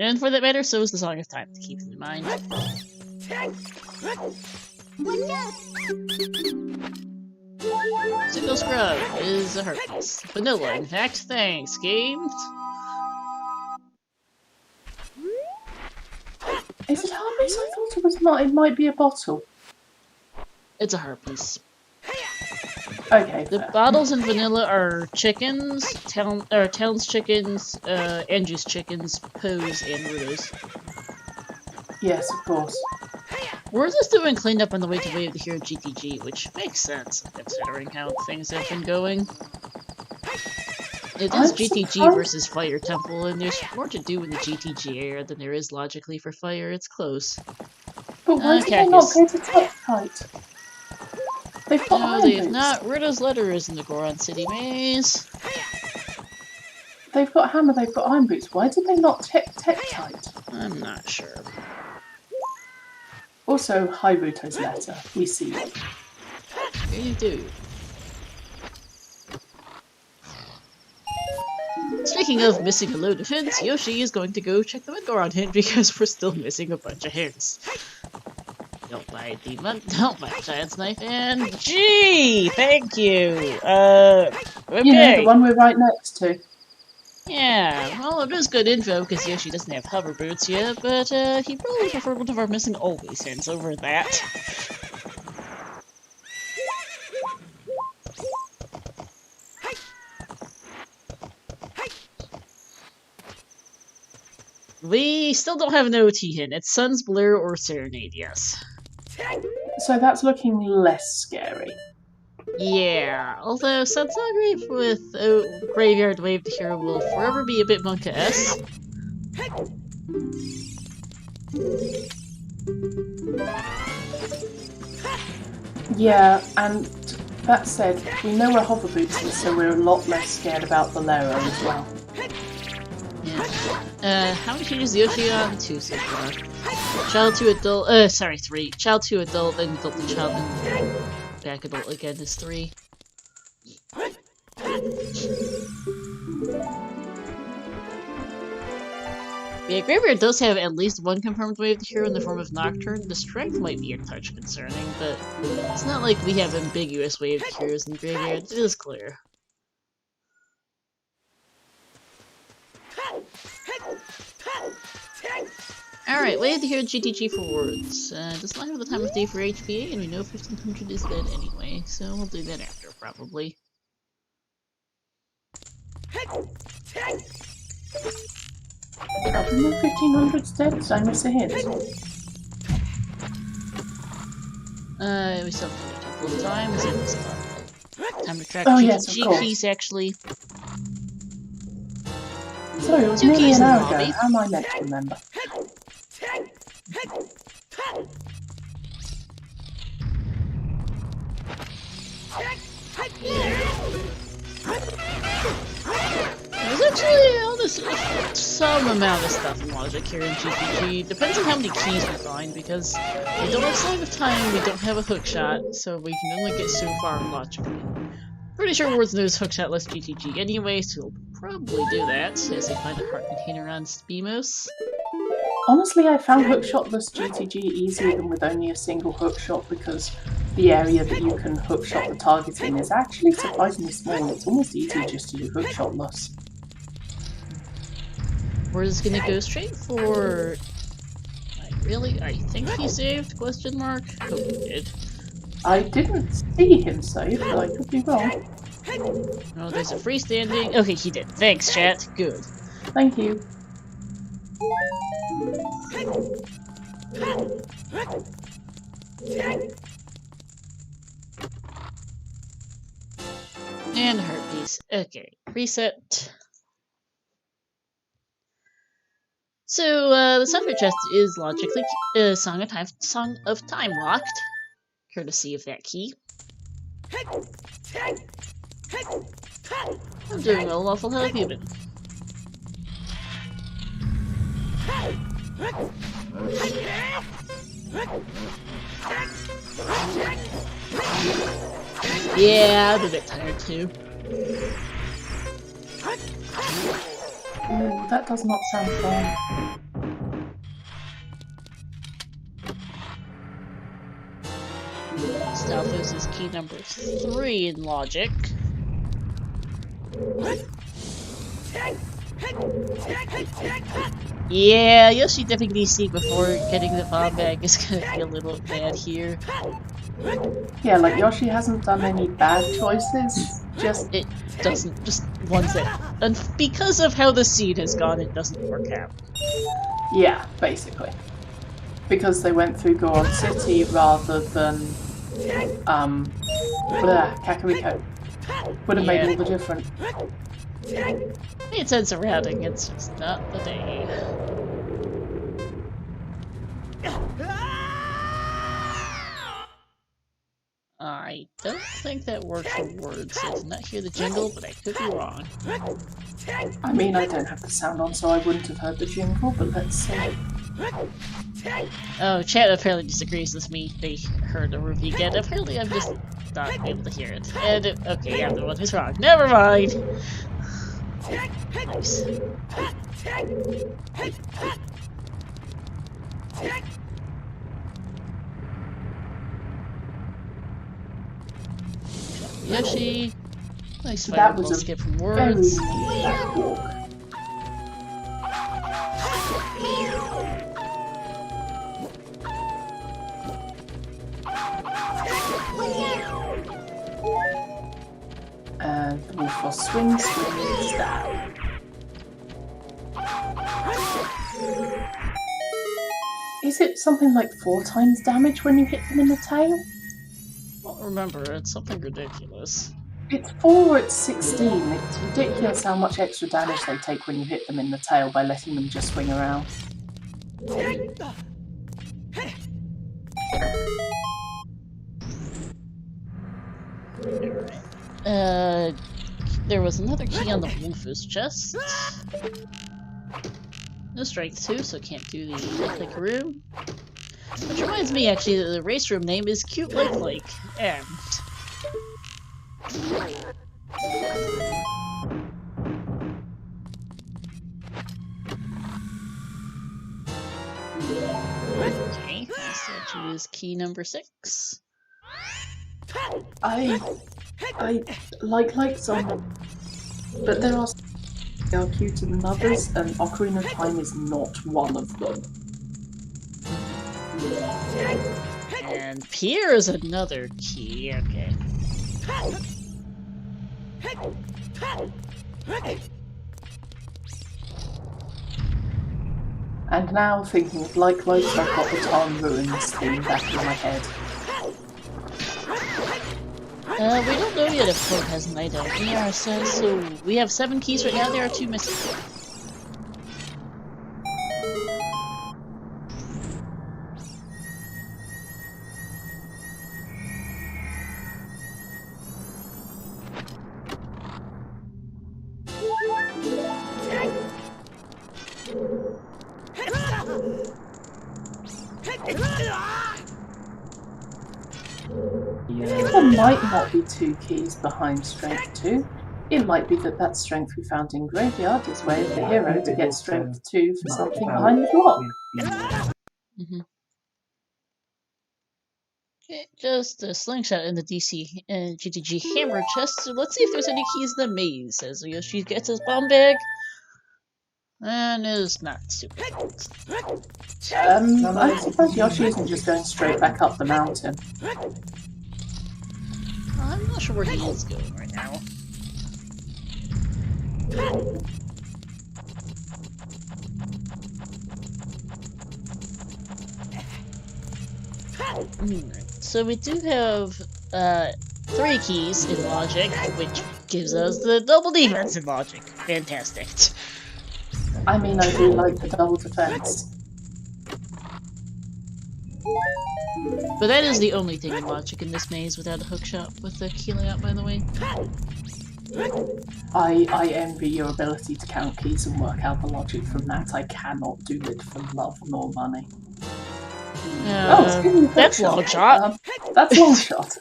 And for that matter, so is the Song of Time, to keep in mind. Single Scrub is a herpes. Vanilla, in fact. Thanks, game. Is it herpes? I thought it was not. It might be a bottle. It's a herpes. Okay. The fair. bottles in vanilla are chickens, Town's chickens, Andrew's chickens, Poe's, and Rudo's. Yes, of course. We're just doing cleanup on the way to Way of the Hero GTG, which makes sense considering how things have been going. It is GTG versus Fire Temple, and there's more to do in the GTG area than there is logically for Fire. It's close. But why did they not go to Tektite? They've got No, iron they've boots. not. Rudo's letter is in the Goron City Maze. They've got hammer, they've got iron boots. Why did they not Tektite? I'm not sure. Also, Hiruto's letter. We see it. Here you do. Speaking of missing a load of hints, Yoshi is going to go check the Goron hint because we're still missing a bunch of hints. Nope. Alright, the my giant's knife, and G! Thank you! Okay. You know, the one we're right next to. Yeah, well, it is good info because Yoshi doesn't have hover boots yet, but he probably preferred one of our missing always hints over that. We still don't have an OT hint. It's Sun's Blur or Serenade, yes. So that's looking less scary. Yeah, although Sun's Great with Graveyard Wave to Hero will forever be a bit Monka-esque. Yeah, and that said, we know where hover boots is, so we're a lot less scared about Bolero as well. Yeah. How many changes Yoshi on? 2 so far. Child to adult, sorry, 3. Child to adult, then adult to child, then back adult again is 3. Yeah, Graveyard does have at least one confirmed wave to hero in the form of Nocturne. The strength might be a touch concerning, but it's not like we have ambiguous wave heroes in Graveyard. It is clear. Alright, wave to hero GTG for words. Does not have the time of day for HPA, and we know 1500 is dead anyway, so we'll do that after, probably. I don't know 1500's dead, so I miss a hint. We still have a couple of times. Time to track G keys, actually. Sorry, it was nearly an hour ago. How am I meant to remember? There's actually some amount of stuff in logic here in GPG. Depends on how many keys we find, because we don't have Sleight of Time, we don't have a hookshot, so we can only get so far logically. Pretty sure Words knows hookshot less GTG anyway, so we'll probably do that, as they find a heart container on Speemos. Honestly, I found hookshotless GTG easier than with only a single hookshot, because the area that you can hookshot the target in is actually surprisingly small. It's almost easier just to do hookshotless. We're just gonna go straight for... I think he saved? Question mark? Hope he did. I didn't see him save, but I could be wrong. Oh, there's a freestanding... Okay, he did. Thanks, chat. Good. Thank you. And heart piece. Okay, reset. So, the secret chest is logically Song of Time locked, courtesy of that key. I'm doing well, Lawful. How have you been? Yeah, I'm a bit tired too. Ooh, that does not sound fun. Stalfos is key number 3 in logic. Yeah, Yoshi dipping DC before getting the bomb bag is gonna be a little bad here. Yeah, like Yoshi hasn't done any bad choices, just... It doesn't, just ones that... And because of how the seed has gone, it doesn't work out. Yeah, basically. Because they went through Goron City rather than, Kakariko. Would have made all the difference. Made sense of routing, it's just not the day. I don't think that worked for words. I did not hear the jingle, but I could be wrong. I mean, I don't have the sound on, so I wouldn't have heard the jingle, but let's see. Oh, chat apparently disagrees with me. They heard a review again. Apparently I'm just not able to hear it. And okay, I'm the one who's wrong. Never mind! Nice. Yoshi. Nice That fireball was a skip from very words. neat catwalk. And the wolf was swing, stab. Is it something like 4 times damage when you hit them in the tail? I don't remember, it's something ridiculous. It's 4 or it's 16. It's ridiculous how much extra damage they take when you hit them in the tail by letting them just swing around. There was another key on the wolf's chest. No strength 2, so can't do the click-a-roo. Which reminds me, actually, that the race room name is Cute Like. And... Okay, so choose key number 6. I like some, but there are cuter than others, and Ocarina of Time is not one of them. And Pier is another key, okay. And now, thinking of likewise, I've got the Tarn Ruins theme back in my head. We don't know yet if Cloak has an item. ER says, so we have 7 keys right now, there are 2 missing. There might not be 2 keys behind Strength 2. It might be that strength we found in Graveyard is way of the hero to get Strength 2 for something behind the block. Okay, just a slingshot in the DC and GTG hammer chest, so let's see if there's any keys in the maze. As Yoshi gets his bomb bag. And is not super cold. I suppose Yoshi isn't just going straight back up the mountain. I'm not sure where he is going right now. So we do have 3 keys in logic, which gives us the double defense in logic. Fantastic. I mean, I do like the double defense. But that is the only thing in logic in this maze without a hookshot with the key layout, by the way. I envy your ability to count keys and work out the logic from that. I cannot do it for love nor money. That's long shot. That's long shot.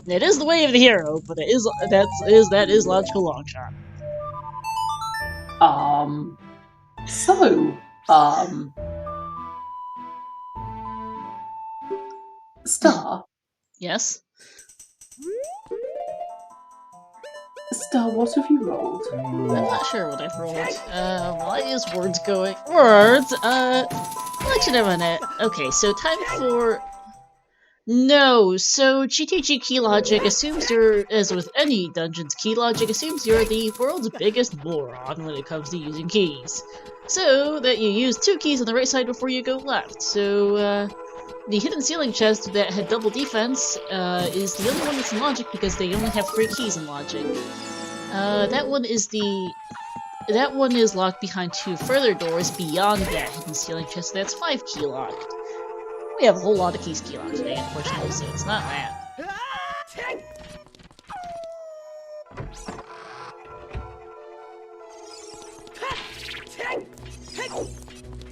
It is the way of the hero, but that is logical long shot. Star. Yes? Star, what have you rolled? I'm not sure what I've rolled. Why is words going? Words? Election of a minute. Okay, so time for... No, so GTG key logic assumes you're, as with any dungeon's key logic, assumes you're the world's biggest moron when it comes to using keys. So that you use 2 keys on the right side before you go left. So, the hidden ceiling chest that had double defense is the only one that's in logic because they only have 3 keys in logic. That one is locked behind 2 further doors beyond that hidden ceiling chest that's 5 key locked. We have a whole lot of keys key locked today, unfortunately, so it's not that.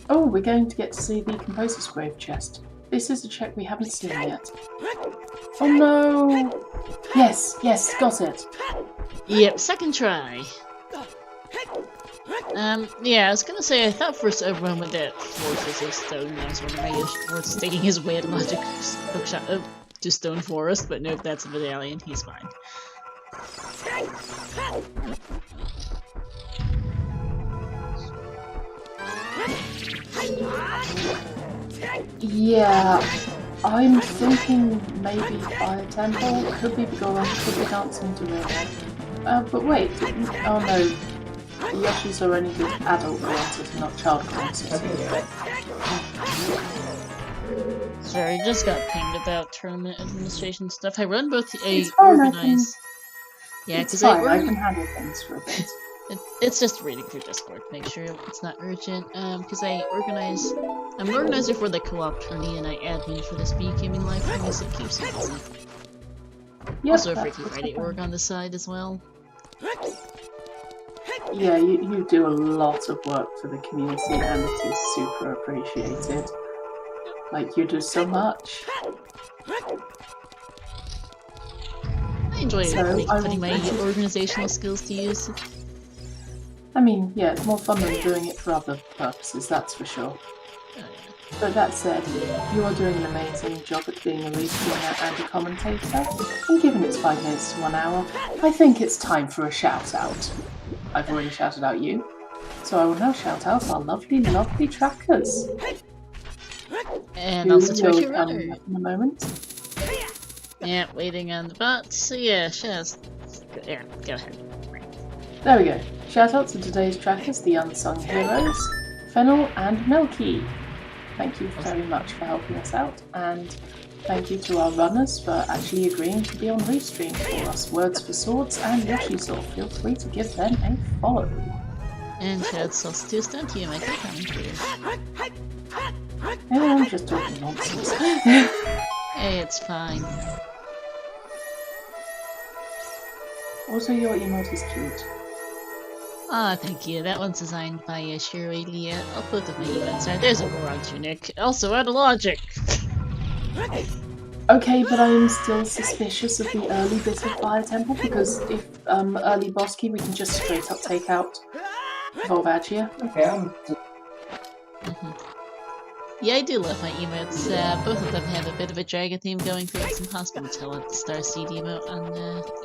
Oh, we're going to get to see the Composer's Grave chest. This is a check we haven't seen yet. Oh no! Yes, got it. Yep, second try. Yeah, I was gonna say, I thought for a moment that Fortress of Stone was worth staking his way at Logic Hookshot to Stone Forest, but no, if that's a medallion, he's fine. Yeah, I'm thinking maybe Fire Temple, could be Goron, could be Dancing Dorito. But wait, oh no, the Yoshis are only good adult oriented, not child oriented. Sorry, just got pinged about tournament administration stuff. I run both It's fine, organize. Yeah, because I can handle things for a bit. It's just reading through Discord, make sure it's not urgent. Because I'm an organizer for the co-op tourney, and I admin for the Speed Gaming live tourney, so it keeps me busy. Yep, Also a Freaky Friday org on the side as well. Yeah, you do a lot of work for the community, and it is super appreciated. Like, you do so much. I enjoy putting my organizational skills to use. I mean, yeah, it's more fun than doing it for other purposes, that's for sure. Oh, yeah. But that said, you are doing an amazing job at being a restreamer and a commentator, and given it's 5 minutes to 1 hour, I think it's time for a shout-out. I've already shouted out you, so I will now shout out our lovely, lovely trackers. And also to will your runner. in a moment. Yeah, waiting on the bot. So yeah, Shaz. Yeah, go ahead. There we go. Shout out to today's trackers, the unsung heroes, Fennel and Melky. Thank you very much for helping us out, and thank you to our runners for actually agreeing to be on Restream for us. Words for Swords and Yoshisaw. Feel free to give them a follow. And Shaz sauce to stunt you, my commentator. Yeah, I'm just talking nonsense. Hey, it's fine. Also, your emote is cute. Ah, thank you. That one's designed by Shiro Leah. I'll put the my events there. There's a Goron tunic. Also out of logic. Okay, but I am still suspicious of the early bit of Fire Temple, because if early boss key, we can just straight up take out Volvagia. Okay, Yeah, I do love my emotes. Both of them have a bit of a dragon theme going through some hospital talent. The Starseed emote on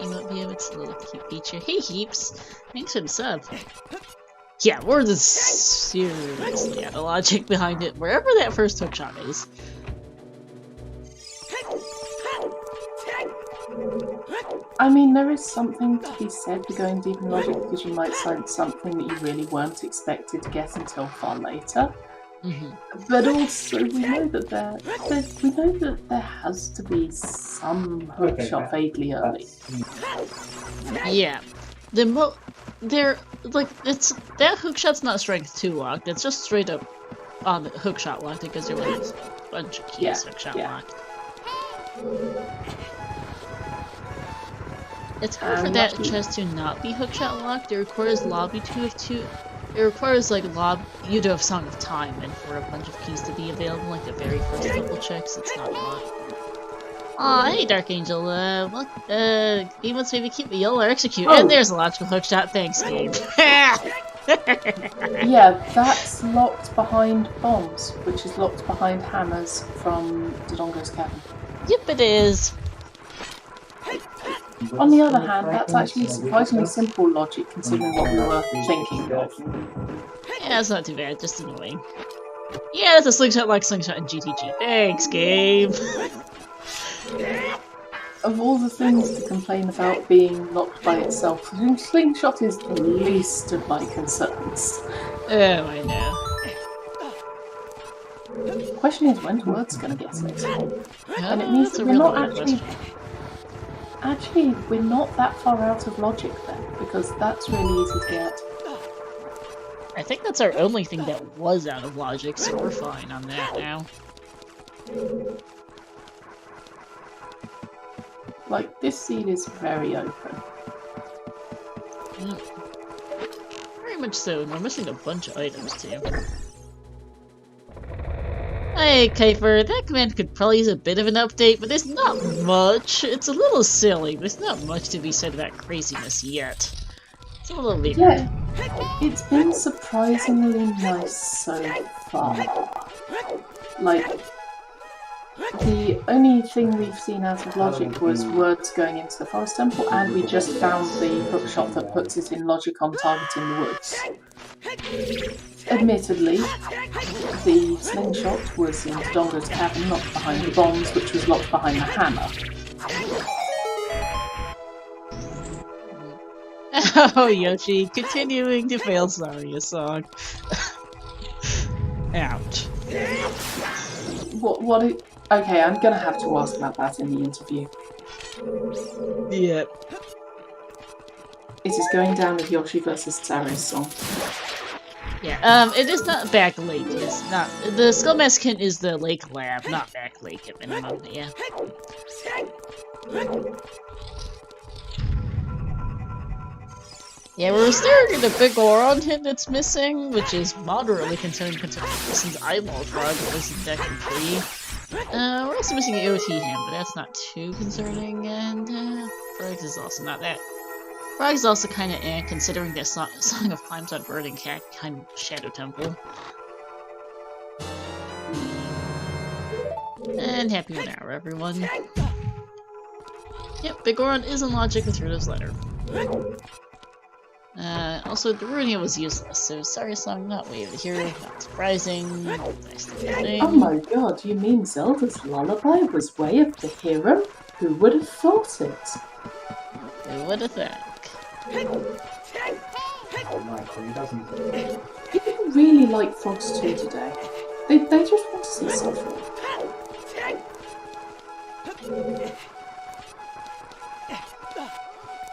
Emote View. It's a little cute feature. Hey Heaps! Thanks for the sub. Yeah, we're the seriously out of logic behind it, wherever that first hookshot is. I mean, there is something to be said for going deep in logic, because you might find something that you really weren't expected to get until far later. But also, we know that there has to be some hookshot vaguely early. Yeah, it's that hookshot's not strength 2 locked. It's just straight up on the hookshot locked because there was a bunch of keys hookshot locked. It's hard for that chest to not be hookshot locked. It requires lobby 2 of 2. It requires like you to have Song of Time and for a bunch of keys to be available, like the very first couple checks. It's not locked. Aw, hey Dark Angel. He wants maybe keep yell or execute. And there's a logical hookshot. Thanks, game. Yeah, that's locked behind bombs, which is locked behind hammers from Dodongo's Cabin. Yep, it is. On the other hand, that's actually surprisingly simple logic considering what we were thinking of. Yeah, it's not too bad, just annoying. Yeah, that's a slingshot like slingshot in GTG. Thanks, game. Of all the things to complain about being locked by itself, slingshot is the least of my concerns. Oh, I know. The question is, when's Words gonna get it? And it means that we're not actually, we're not that far out of logic then, because that's really easy to get. I think that's our only thing that was out of logic, so we're fine on that now. Like, this seed is very open. Yep. Very much so, and we're missing a bunch of items too. Hey, Kuiper, that command could probably use a bit of an update, but there's not much. It's a little silly, but there's not much to be said about craziness yet. It's a little weird. Yeah, It's been surprisingly nice so far. Like, the only thing we've seen out of logic was words going into the forest temple, and we just found the bookshop that puts it in logic on targeting the woods. Admittedly, the slingshot was in Dodongo's cabin, locked behind the bombs, which was locked behind the hammer. Oh, Yoshi, continuing to fail Saria song. Ouch. Okay, I'm gonna have to ask about that in the interview. Yep. It is going down with Yoshi versus Saria's song. Yeah, it is not Back Lake. It's not. The Skull Mask is the Lake Lab, not Back Lake at minimum, yeah. Yeah, we're staring at a big Goron hint that's missing, which is moderately concerning considering since Eyeball Frog wasn't deck complete. We're also missing an OoT hint, but that's not too concerning, and Frogs is also not that. Frogs is also kind of considering that Song of Climbs on Bird and Cat kind of Shadow Temple. And happy 1 hour, everyone. Yep, Big Goron is in logic with Rudo's letter. Also, Darunia was useless, so sorry song not way over here, not surprising. Nice Oh my god, you mean Zelda's lullaby was way of the hero? Who would have thought it? Who would have thought? People really like Frogs 2 today. They just want to see suffering.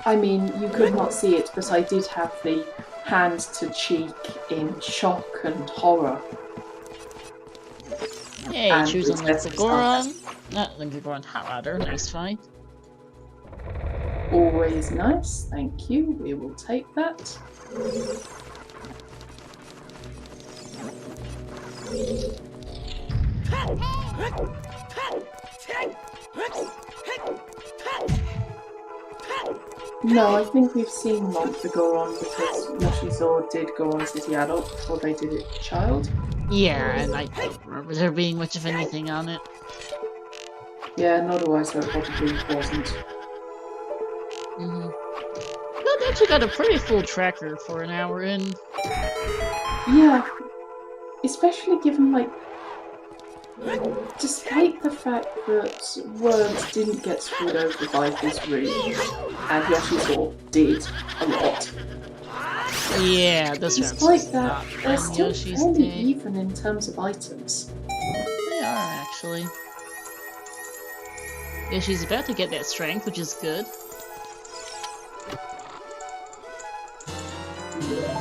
I mean, you could not see it, but I did have the hand to cheek in shock and horror. Hey, choose on like the Goron. Not like the Goron, hot ladder, nice fight. Always nice, thank you. We will take that. No, I think we've seen Monk the Goron because Yoshizor did Goron City Adult before they did it Child. Yeah, and I don't remember there being much of anything on it. Yeah, nor do I, so it probably wasn't. But actually got a pretty full tracker for an hour in. Yeah, especially given, like, despite the fact that words didn't get screwed over by his room, and Yoshizor did a lot. Yeah, this despite that, they're still fairly even in terms of items. They are, actually. Yeah, she's about to get that strength, which is good.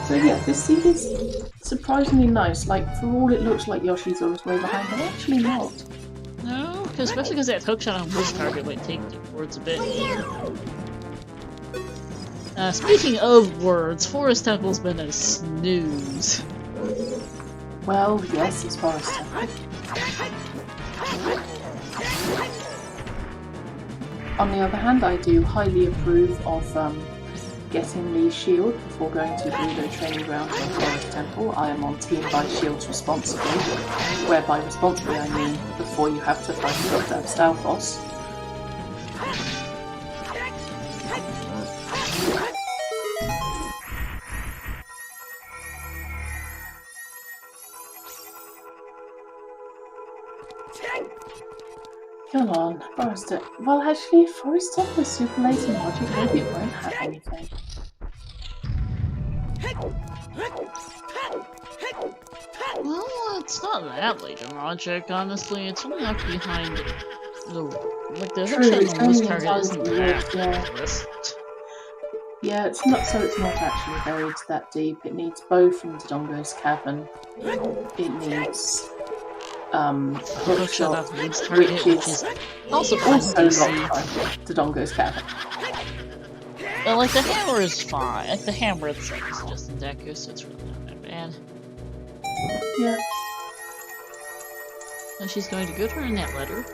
So yeah, this scene is surprisingly nice. Like, for all it looks like Yoshizor is way behind, but actually not. No, especially because that hookshot on Blizz target might take you forwards a bit. Speaking of words, Forest Temple's been a snooze. Well, yes, it's Forest Temple. On the other hand, I do highly approve of getting the shield before going to Rudo Training Ground and Forest Temple. I am on team buy shields responsibly, where by responsibly I mean before you have to fight the goddamn Stalfos. Come on, Forest Temple. Well, actually, Forest Temple is super late in logic, maybe it won't have anything. Well, it's not that late in logic, honestly. It's only up behind the hookshot on this target isn't that Yeah, it's not actually buried that deep. It needs bow from Dodongo's cavern. It needs hookshot, which is also locked by Dodongo's cavern. But like the hammer is fine. Like the hammer itself is just in Deku, so it's really not that bad. Yeah. And she's going to go to her in that letter.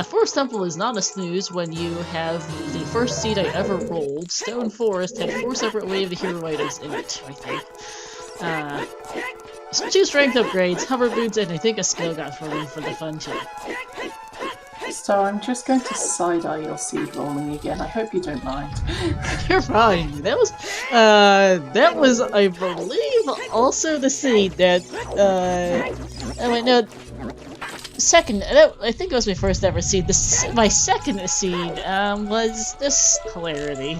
Forest Temple is not a snooze when you have the first seed I ever rolled. Stone Forest had 4 separate Way of the Hero items in it, I think. 2 strength upgrades, hover boots, and I think a skill got thrown in for the fun too. So I'm just going to side-eye your seed rolling again. I hope you don't mind. You're fine. That was, I believe, also the seed that, oh wait, no, second, I think it was my first ever seed. My second seed, was this hilarity.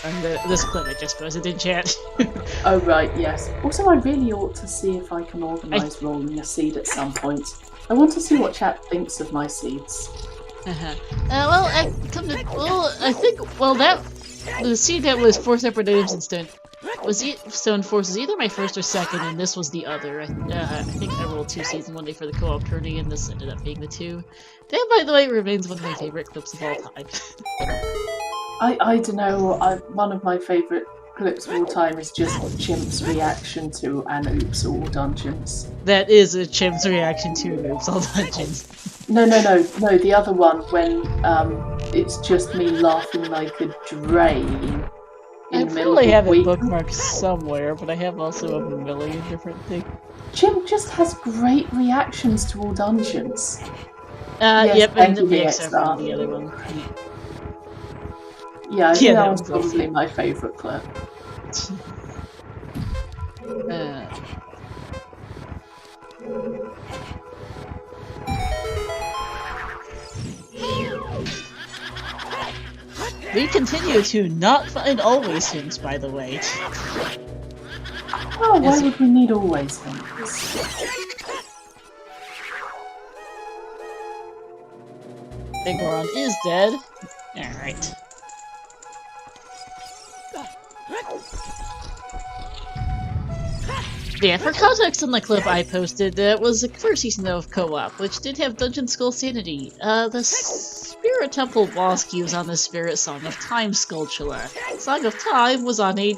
And this clip I just posted in chat. Oh right, yes. Also, I really ought to see if I can organise rolling a seed at some point. I want to see what chat thinks of my seeds. Well, I think the seed that was 4 separate items in Stone Force is either my first or second, and this was the other. I think I rolled 2 seeds in one day for the co-op tourney, and this ended up being the 2. That, by the way, remains one of my favorite clips of all time. I don't know, one of my favourite clips of all time is just Chimp's reaction to an Oops All Dungeons. That is a Chimp's reaction to an Oops All Dungeons. No, the other one when it's just me laughing like a drain. I probably have it bookmarked somewhere, but I have also a million different things. Chimp just has great reactions to all dungeons. Yes, yep, and except for the other one. Yeah, I think that was probably my favourite clip. We continue to not find always hints, by the way. Oh, why would we need always hints? Big Goron is dead. Alright. Yeah, for context on the clip I posted, that was the first season of co-op, which did have Dungeon Skull Sanity. The Spirit Temple boss key was on the Spirit Song of Time Skulltula. Song of Time was on AD.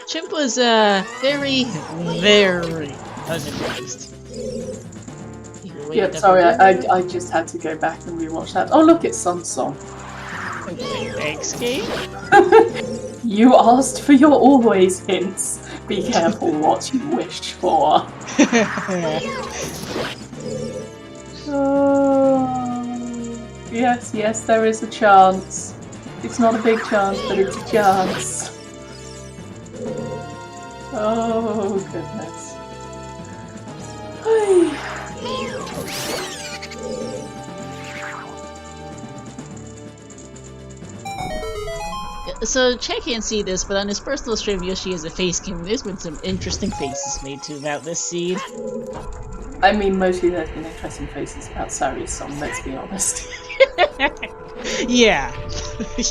Chimp was, very, very dungeon-based. Yeah, sorry, I just had to go back and rewatch that. Oh look, it's Sun Song. Okay, thanks, game. You asked for your always hints. Be careful what you wish for. Yes, there is a chance. It's not a big chance, but it's a chance. Oh, goodness. So, Chet can't see this, but on his personal stream, Yoshi has a face cam. There's been some interesting faces made to about this seed. I mean, mostly there's been interesting faces about Sari's song, let's be honest. Yeah.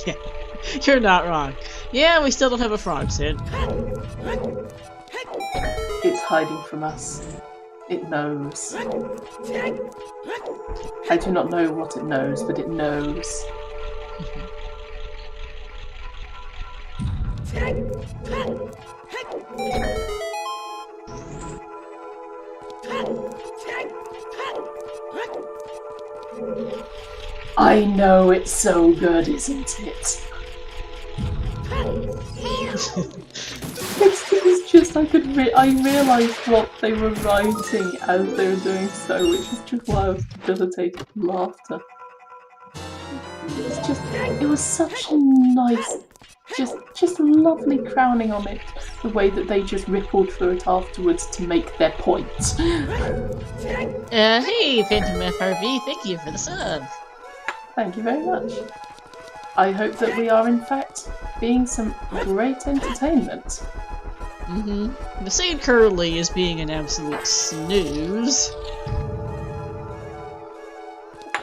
Yeah. You're not wrong. Yeah, we still don't have a frog, Sid. It's hiding from us. It knows. I do not know what it knows, but it knows. I know, it's so good, isn't it? It's just I realised what they were writing as they were doing so, which is just why I was debilitated with laughter. It was such a nice, just lovely crowning on it, the way that they just rippled through it afterwards to make their point. Hey, Phantom FRV, thank you for the sub. Thank you very much. I hope that we are in fact being some great entertainment. The scene currently is being an absolute snooze.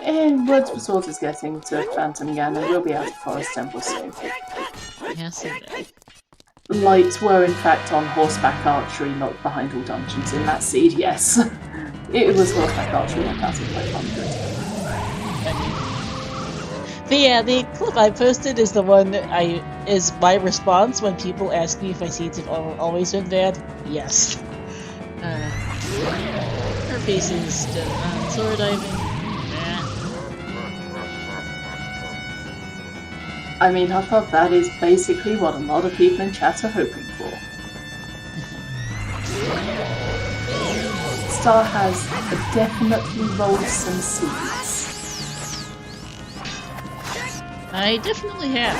And Words for Sword is getting to Phantom Gan and we'll be out of Forest Temple soon. Yes, it is. Lights were in fact on horseback archery, not behind all dungeons in that seed, yes. It was horseback archery 1500. But yeah, the clip I posted is the one that is my response when people ask me if my seeds have always been bad. Yes. Her piece is sword diving. I mean, I thought that is basically what a lot of people in chat are hoping for. Star has definitely rolled some seeds. I definitely have.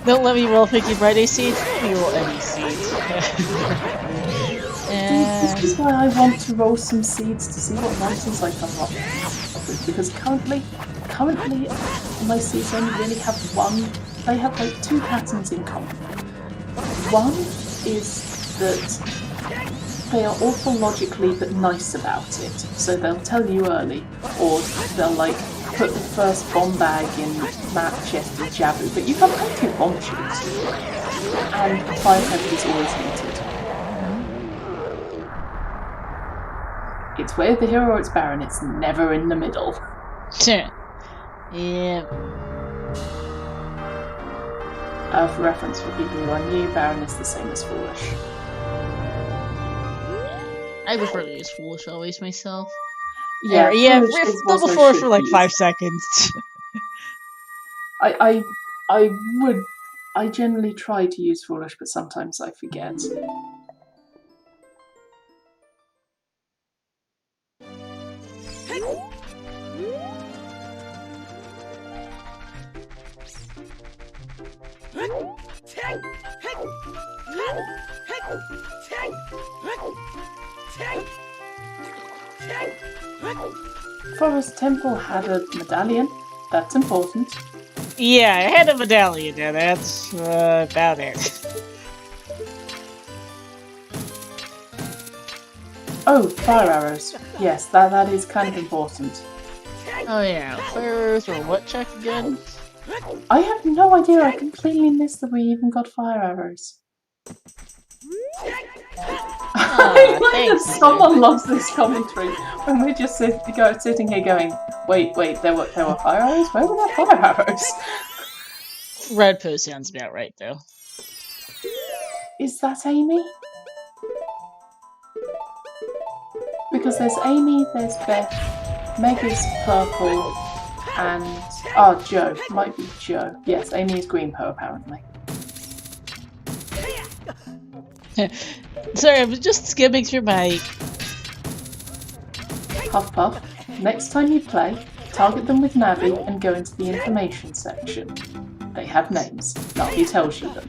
Don't let me roll Picky Friday seeds. Let me roll any seeds. This is why I want to roll some seeds to see what nonsense I come up with. Because currently, my seeds only really have one. They have like two patterns in common. One is that they are awful logically but nice about it. So they'll tell you early, or they'll like put the first bomb bag in map chest and Jabu, but you have plenty of bomb shoots. And fire pepper is always needed. It's where the hero or its Baron, it's never in the middle. Yeah. For reference for people who are new, Baron is the same as Foolish. I prefer to use Foolish always myself. Yeah, level 4 for like 5 seconds. I generally try to use Foolish, but sometimes I forget. Forest Temple had a medallion. That's important. Yeah, I had a medallion there. That's about it. Oh, fire arrows. Yes, that is kind of important. Oh yeah, fire arrows or what check again? I have no idea. I completely missed that we even got fire arrows. I like that someone loves this commentary when we're just sitting here going, wait, there were fire arrows? Where were there fire arrows? Red post sounds about right though. Is that Amy? Because there's Amy, there's Beth, Meg is purple, and Joe. Might be Joe. Yes, Amy is green po apparently. Sorry, I was just skimming through my... Puff Puff, next time you play, target them with Navi and go into the information section. They have names. Navi tells you them.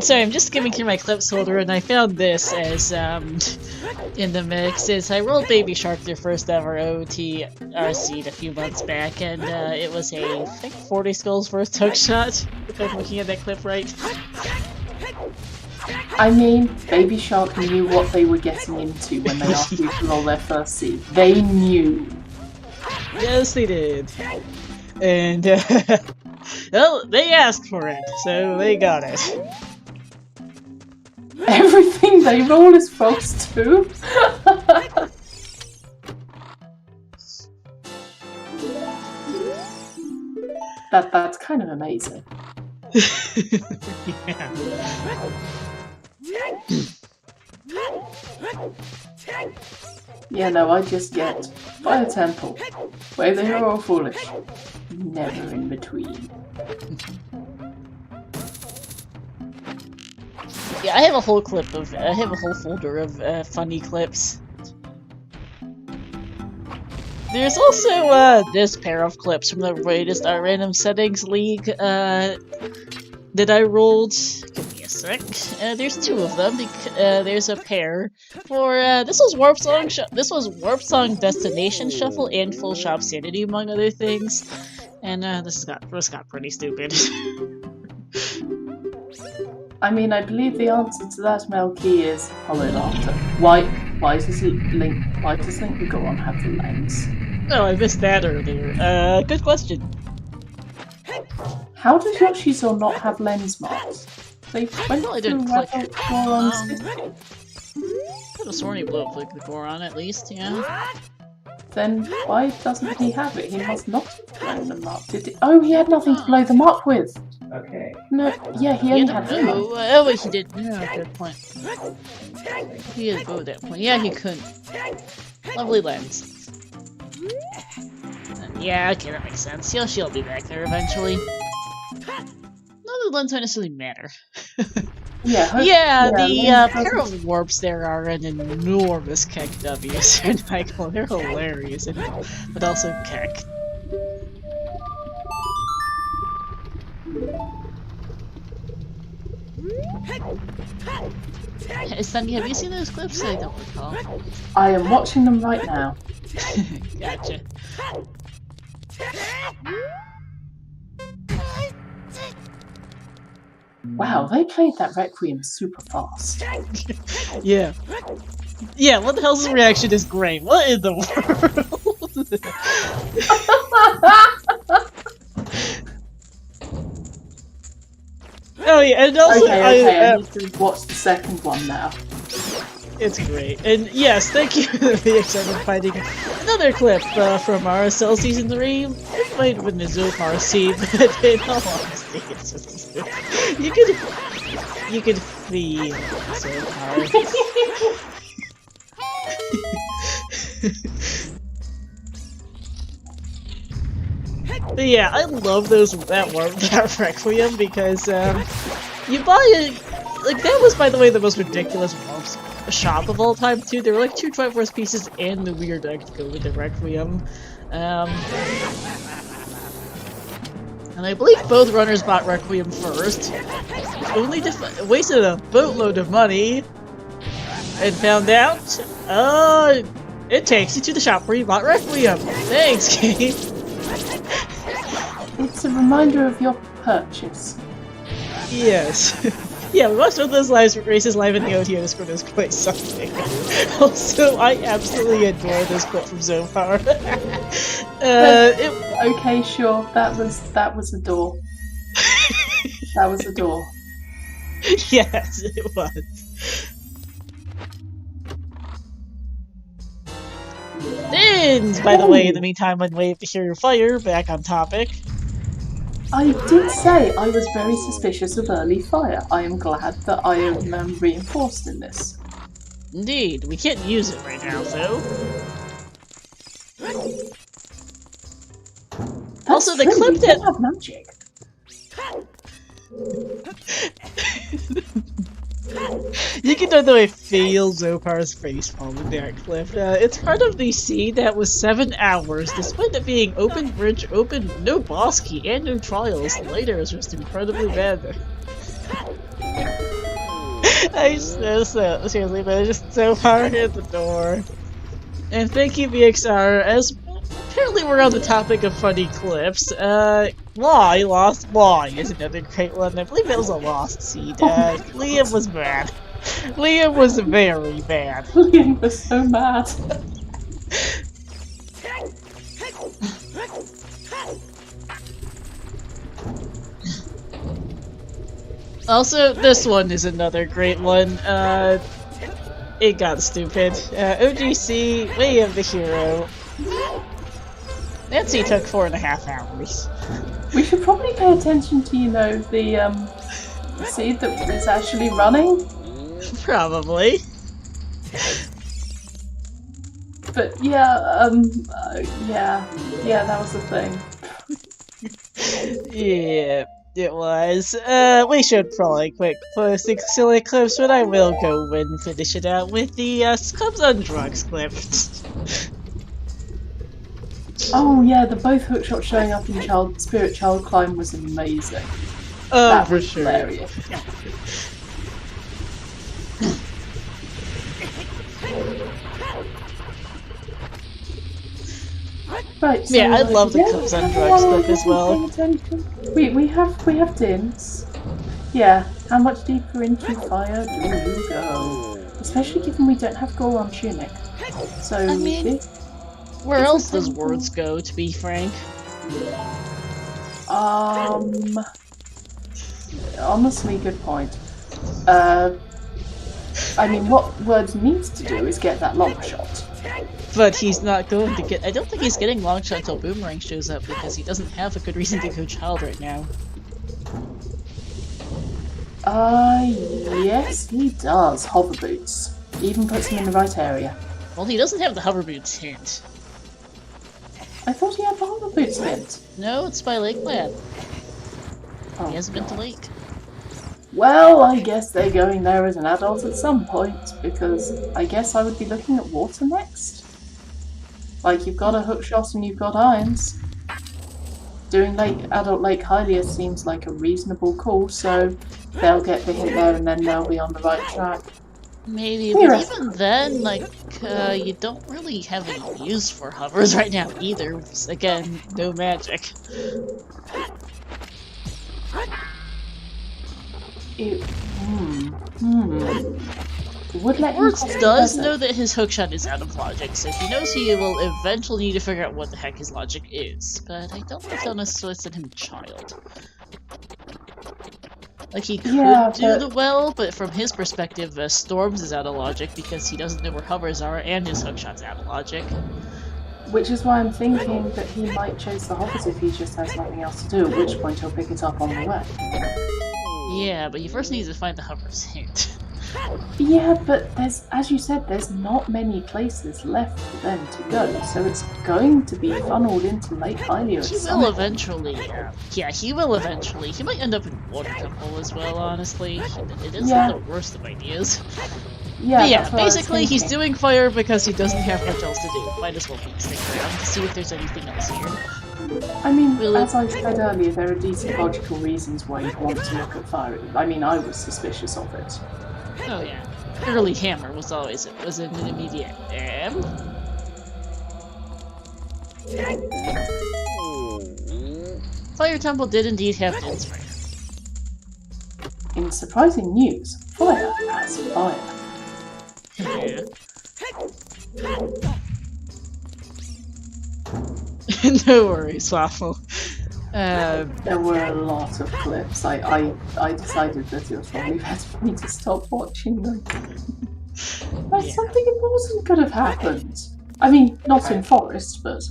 Sorry, I'm just skimming through my clips folder and I found this as, in the mix. I rolled Baby Shark, their first ever OoT seed a few months back, and it was I think 40 skulls first hook shot, if I'm looking at that clip right. I mean, Baby Shark knew what they were getting into when they asked you to roll their first seed. They knew. Yes, they did. And, well, they asked for it, so they got it. Everything they roll is false too? That's kind of amazing. Yeah. Yeah, no, I just get Fire Temple, where the hero or Foolish, never in between. Yeah, I have a whole folder of funny clips. There's also this pair of clips from the latest Random Settings League that I rolled. Give me a sec. There's two of them. There's a pair for this was Warp Song Destination Shuffle and Full Shop Sanity, among other things. And this got pretty stupid. I mean, I believe the answer to that, Melky, is Hollow Laughter. Why does Link go on have the lens? Oh, I missed that earlier. Good question. How does Yoshi's not have lens marks? They went I through didn't click it. Goron's Could have sworn he blew up like the Goron at least, yeah. Then why doesn't he have it? He must not have blown them up. Did he? Oh, he had nothing to blow them up with. Okay. No, yeah, he only had three. Oh, wait, he did. Yeah, good point. He had go at that point. Yeah, he couldn't. Lovely lens. Yeah, okay, that makes sense. She'll be back there eventually. None of the lens don't necessarily matter. Yeah, the pair of warps there are an enormous keck W's, and they're hilarious, but also keck. Sunny, have you seen those clips? I don't recall. I am watching them right now. Gotcha. Wow, they played that Requiem super fast. Yeah. Yeah, what the hell's his reaction is great. What in the world? Oh yeah, and also I need to watch the second one now. It's great. And yes, thank you for finding another clip from RSL Season 3. It might have been the Zopar scene, but in all honesty, it's just you could feel Zopar. But yeah, I love that Requiem because you buy it. Like, that was, by the way, the most ridiculous shop of all time, too. There were like 2 Triforce pieces and the weird deck to go with the Requiem. And I believe both runners bought Requiem first. Only wasted a boatload of money. And found out, it takes you to the shop where you bought Requiem. Thanks, game. It's a reminder of your purchase. Yes. Yeah, we watched both those races live in the OoT Discord play something. Also, I absolutely adore this quote from Zopar. Okay, sure. That was a door. That was a door. Yes, it was. Dins! By the way, in the meantime, on Wave to Hear Your Fire, back on topic. I did say I was very suspicious of early fire. I am glad that I am reinforced in this. Indeed, we can't use it right now, though. Also, the clip that have magic. You can, by the way, feel Zopar's facepalm in that clip. It's part of the scene that was 7 hours, despite it being open bridge, no boss key, and no trials. Later is just incredibly bad. Seriously, but it's just so hard at the door. And thank you, BXR, as apparently we're on the topic of funny clips. Lost Why is another great one. I believe that was a lost seed. Liam was bad. Liam was very bad. Liam was so mad. Also, this one is another great one. It got stupid. OGC, Way of the Hero. Nancy took 4.5 hours. We should probably pay attention to, the seed that is actually running. Probably. But yeah, that was the thing. Yeah, it was. We should probably quick post the silly clips, but I will go and finish it out with the Clubs on Drugs clip. Oh yeah, the both hookshots showing up in Spirit Child Climb was amazing. Oh, that for was sure. Hilarious. Right, so, yeah, I love the Clubs on Drugs clip as well. We have Dins. Yeah, how much deeper into fire do you go? Especially given we don't have Goron Tunic. So I mean, where else does words go, to be frank? Honestly, good point. I mean, what Words needs to do is get that long shot. But he's not going to get. I don't think he's getting long shot until Boomerang shows up because he doesn't have a good reason to go child right now. Yes, he does. Hover boots. Even puts him in the right area. Well, he doesn't have the hover boots hint. I thought he had the hover boots hint. No, it's by Lake Lab. Oh, He hasn't been to Lake. Well, I guess they're going there as an adult at some point, because I guess I would be looking at water next. Like, you've got a hookshot and you've got irons. Doing adult Lake Hylia seems like a reasonable call, so they'll get the hint there and then they'll be on the right track. Maybe, but even then, like, you don't really have any use for hovers right now either. Again, no magic. Words does know that his hookshot is out of logic, so he knows he will eventually need to figure out what the heck his logic is. But I don't know if they'll necessarily send him child. Like, he could do the well, but from his perspective, Storms is out of logic because he doesn't know where hovers are, and his hookshot's out of logic. Which is why I'm thinking that he might chase the hovers if he just has nothing else to do, at which point he'll pick it up on the way. Yeah, but you first need to find the hover's hint. Yeah, but there's, as you said, there's not many places left for them to go, so it's going to be funneled into Lake Hylia. He will eventually. Yeah, he will eventually. He might end up in Water Temple as well, honestly. It isn't the worst of ideas. Yeah, yeah, basically he's doing fire because he doesn't have much else to do. Might as well stick around to see if there's anything else here. I mean, as I said earlier, there are decent logical reasons why you'd want to look at fire. I mean, I was suspicious of it. Oh yeah. Early hammer was always an immediate Fire Temple did indeed have Din's fire. In surprising news, fire has fire. Yeah. No worries, Waffle. There were a lot of clips. I decided that it was probably better for me to stop watching them. But something important could have happened. I mean, not in Forest, but...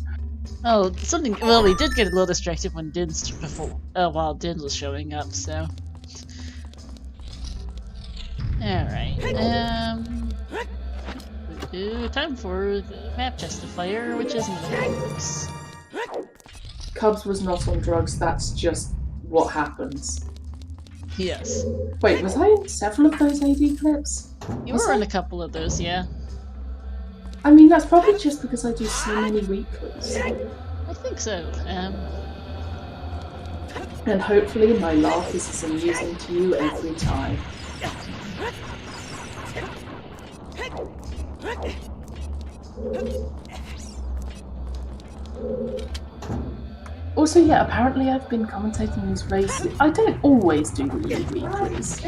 Oh, something... Well, we did get a little distracted when while Din was showing up, so... Alright, time for the map testifier, which is Cubs. Cubs was not on drugs, that's just what happens. Yes. Wait, was I in several of those AD clips? You were in a couple of those, yeah. I mean, that's probably just because I do so many weeklies. I think so, And hopefully my laugh is as amusing to you every time. Also, yeah, apparently I've been commentating these races. I don't always do the weeklies.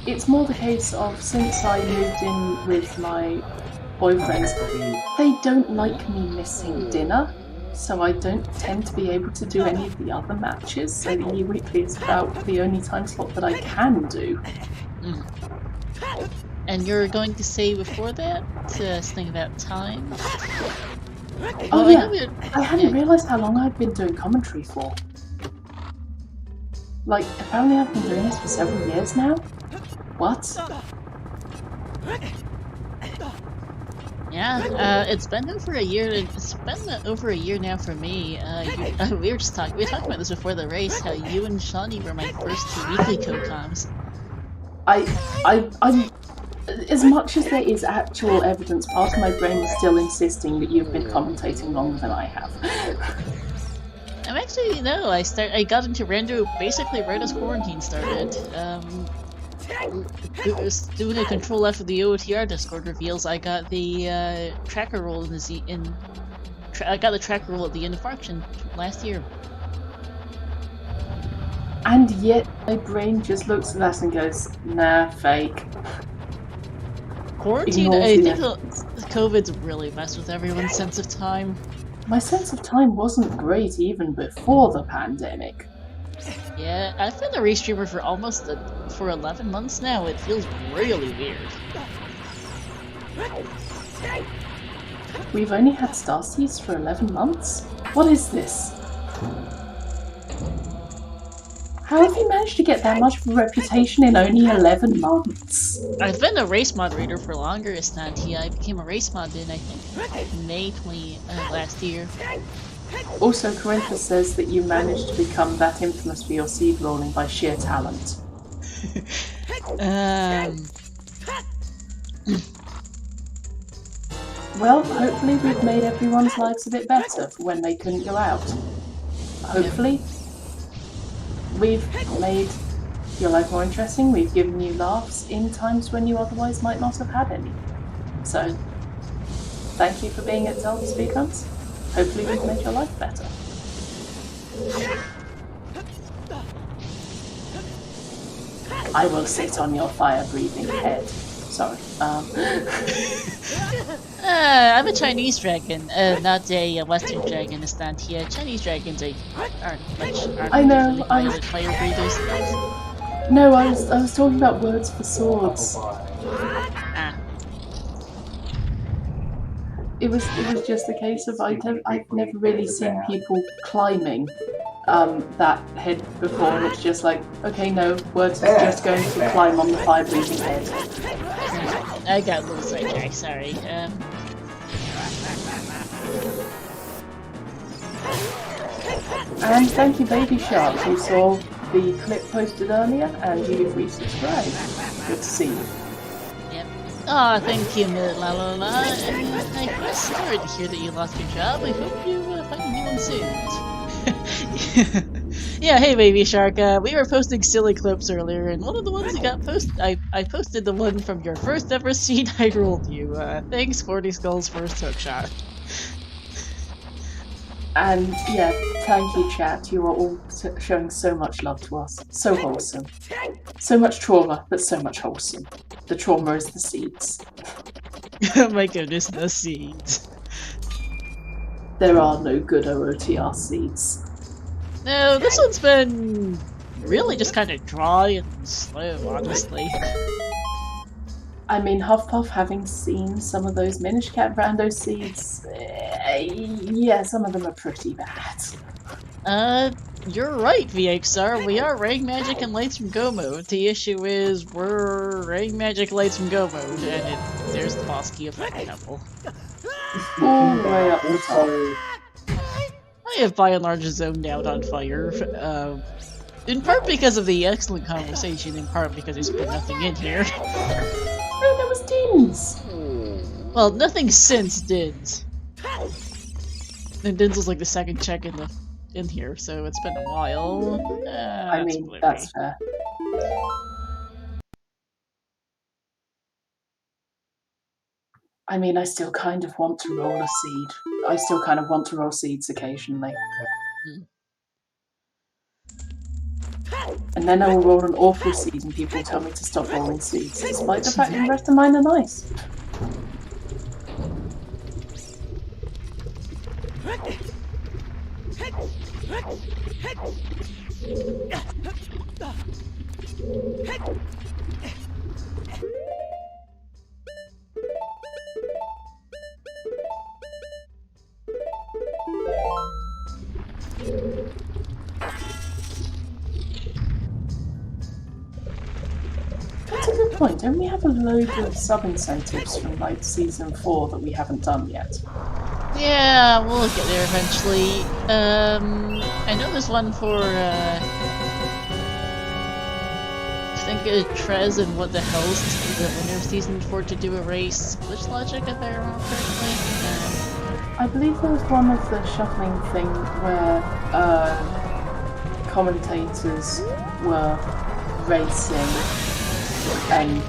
It's more the case of, since I moved in with my boyfriends, they don't like me missing dinner, so I don't tend to be able to do any of the other matches, so the weekly is about the only time slot that I can do. And you're going to say before that, something about time? Oh yeah, I hadn't realised how long I'd been doing commentary for. Like, apparently I've been doing this for several years now? What? Yeah, it's been over a year. It's been over a year now for me. We were talking about this before the race. How you and Shawnee were my first two weekly co-coms. I'm as much as there is actual evidence, part of my brain is still insisting that you've been commentating longer than I have. I'm actually no. I got into Rando basically right as quarantine started. Doing a control F of the OOTR Discord reveals I got the tracker roll I got the tracker roll at the end of Faction last year. And yet my brain just looks at that and goes, nah, fake. Quarantine, I think COVID's really messed with everyone's sense of time. My sense of time wasn't great even before the pandemic. Yeah, I've been a restreamer for 11 months now. It feels really weird. We've only had starseeds for 11 months? What is this? How have you managed to get that much of a reputation in only 11 months? I've been a race moderator for longer, Estantia. I became a race mod in, I think, May 20 last year. Also, Corinthus says that you managed to become that infamous for your seed rolling by sheer talent. Well, hopefully we've made everyone's lives a bit better for when they couldn't go out. Hopefully we've made your life more interesting, we've given you laughs in times when you otherwise might not have had any. So, thank you for being at ZeldaSpeedRuns. Hopefully we've made your life better. I will sit on your fire-breathing head. Sorry. I'm a Chinese dragon, not a Western dragon, Estantia. Chinese dragons aren't really violent fire breathers. No, I was talking about words for swords. It was just a case of I've never really seen people climbing that head before, and it's just like, okay, no, words is just going to climb on the fire-breathing head. I got a little sidetracked, sorry. And thank you, Baby Shark, who saw the clip posted earlier, and you've resubscribed. Good to see you. Yep. Aw, thank you, la la la, and I'm sorry to hear that you lost your job. I hope you find a new one soon. Yeah, hey Baby Shark, we were posting silly clips earlier, and one of the ones that got posted, I posted the one from your first ever scene I rolled you. Thanks, 40 Skulls for his hookshot. And yeah, thank you, chat. You are all showing so much love to us. So wholesome. So much trauma, but so much wholesome. The trauma is the seeds. Oh my goodness, the seeds. There are no good OOTR seeds. No, this one's been really just kind of dry and slow, honestly. I mean, Huffpuff, having seen some of those Minish Cat Rando seeds, yeah, some of them are pretty bad. You're right, VXR. We are Raying Magic and Lights from Go mode. The issue is we're Raying Magic Lights from Go mode, and there's the boss key effect couple. All the way up the top. I have by and large zoned out on fire. In part because of the excellent conversation, in part because there's been nothing in here. Oh, there was Dins! Well, nothing since Dins. And Dins was like the second check in here, so it's been a while. I mean, that's fair. I mean, I still kind of want to roll a seed. I still kind of want to roll seeds occasionally. And then I will roll an awful seed and people tell me to stop rolling seeds, despite the fact that the rest of mine are nice. That's a good point. Don't we have a load of sub-incentives from like Season 4 that we haven't done yet? Yeah, we'll get there eventually. I know there's one for, I think Trez and What the Hell's the winner of Season 4 to do a race. Glitch Logic, if I remember correctly. I believe there was one of the shuffling thing where commentators were racing and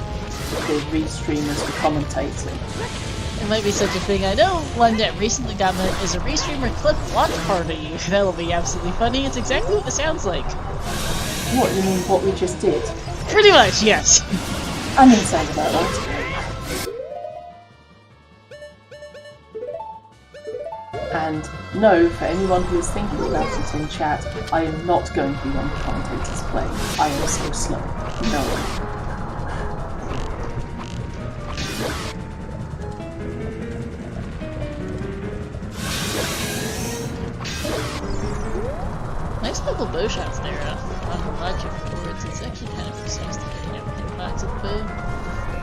the restreamers were commentating. It might be such a thing. I know one that recently got met is a restreamer clip watch party. That'll be absolutely funny. It's exactly what it sounds like. What, you mean what we just did? Pretty much, yes. I'm insane about that. And no, for anyone who is thinking about it in chat, I am not going to be one of the commentators playing. I am so slow. No. bow shots there on the logic boards. It's actually kind of precise to hit everything box with bow.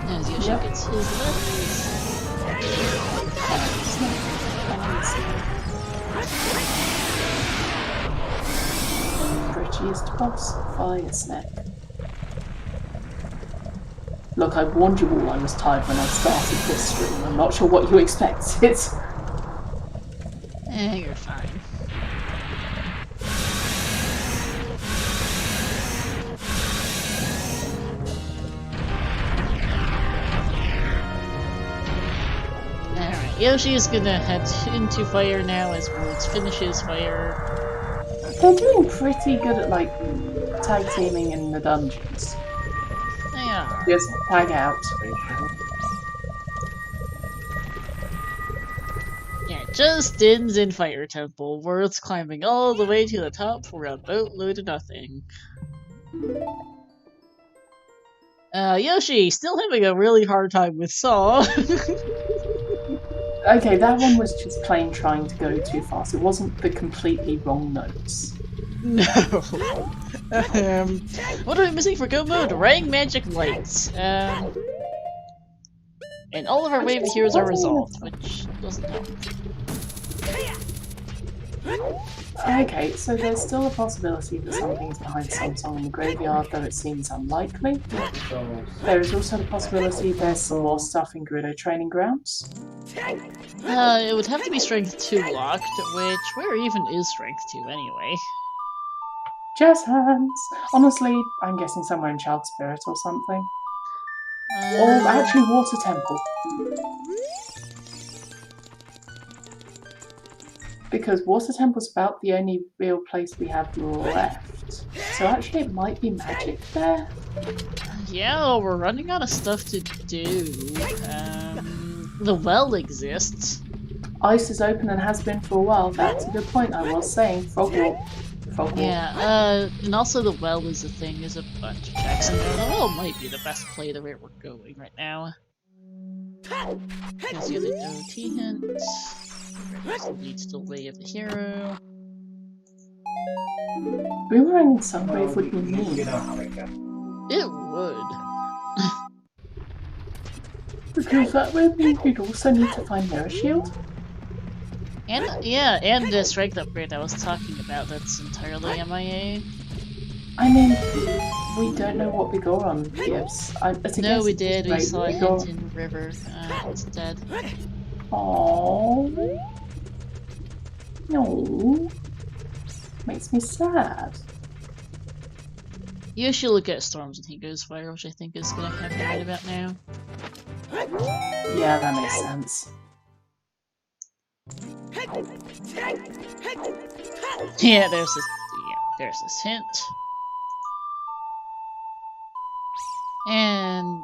As Yoshi gets his levels. Prettiest boss, Fire Snake. Look, I warned you all I was tired when I started this stream. I'm not sure what you expected. You're fine. Alright, Yoshi is gonna head into fire now as Words finishes fire. They're doing pretty good at, like, tag teaming in the dungeons. They are. Just tag out. Yeah, just Din's in Fire Temple. Words climbing all the way to the top for a boatload of nothing. Yoshi, still having a really hard time with Saw. Okay, that one was just plain trying to go too fast. It wasn't the completely wrong notes. No. What are we missing for go mode? Rang magic lights. And all of our wave heroes are resolved, which doesn't help. Okay, so there's still a possibility that something's behind Samsung in the graveyard, though it seems unlikely. There is also the possibility there's some more stuff in Gerudo Training Grounds. It would have to be Strength 2 locked, which, where even is Strength 2 anyway? Jazz hands! Honestly, I'm guessing somewhere in Child Spirit or something. Or actually Water Temple. Because Water Temple's about the only real place we have left. So actually it might be magic there. Yeah, we're running out of stuff to do. The well exists. Ice is open and has been for a while. That's a good point. I was saying Frog Walk. Yeah, and also the well is a thing. There's a bunch of checks in there. The well might be the best play the way we're going right now. Here's the other OoT hints. Leads to the way of the hero. Boomerang in Sungrave would be mean. It would. Because that would mean we'd also need to find Mirror Shield. And yeah, and the strength upgrade I was talking about that's entirely MIA. I mean, we don't know what Vigoron gives. No, we did. We saw a hint in River. It's dead. Aww. No. Makes me sad. Yoshi will get storms when he goes fire, which I think is gonna happen right about now. Yeah, that makes sense. Yeah, there's this hint. And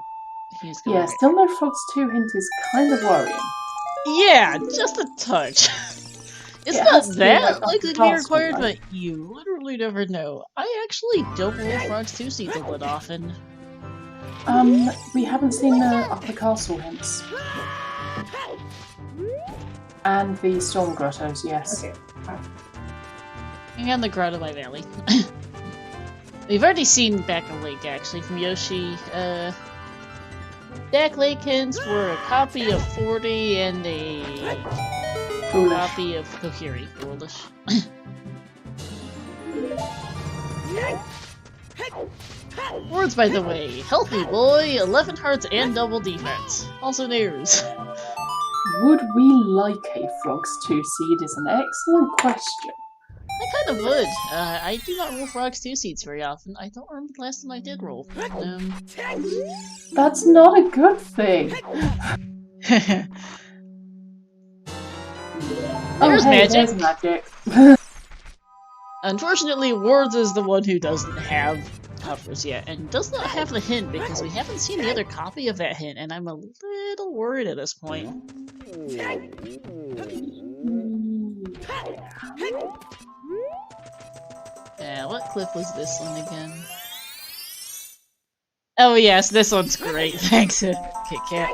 he's going. Yeah, still no Frogs 2 hint is kind of worrying. Yeah, just a touch. It's not that likely to be required, but you literally never know. I actually don't roll Frogs 2 seeds all that often. We haven't seen the Upper Castle hints. And the Storm Grottos, yes. And the Grotto by Valley. We've already seen Back in Lake, actually, from Yoshi. Back Lake hints were a copy of 40 and a copy of Kokiri. Foolish. Words, by the way. Healthy boy, 11 hearts and double defense. Also news. Would we like a Frogs 2 seed is an excellent question. I kind of would. I do not roll Frogs 2 seeds very often. I don't remember the last time I did roll. That's not a good thing. There's magic. There's magic. Unfortunately, Words is the one who doesn't have covers yet, and does not have the hint because we haven't seen the other copy of that hint, and I'm a little worried at this point. What clip was this one again? Oh yes, this one's great. Thanks, Kit Kat.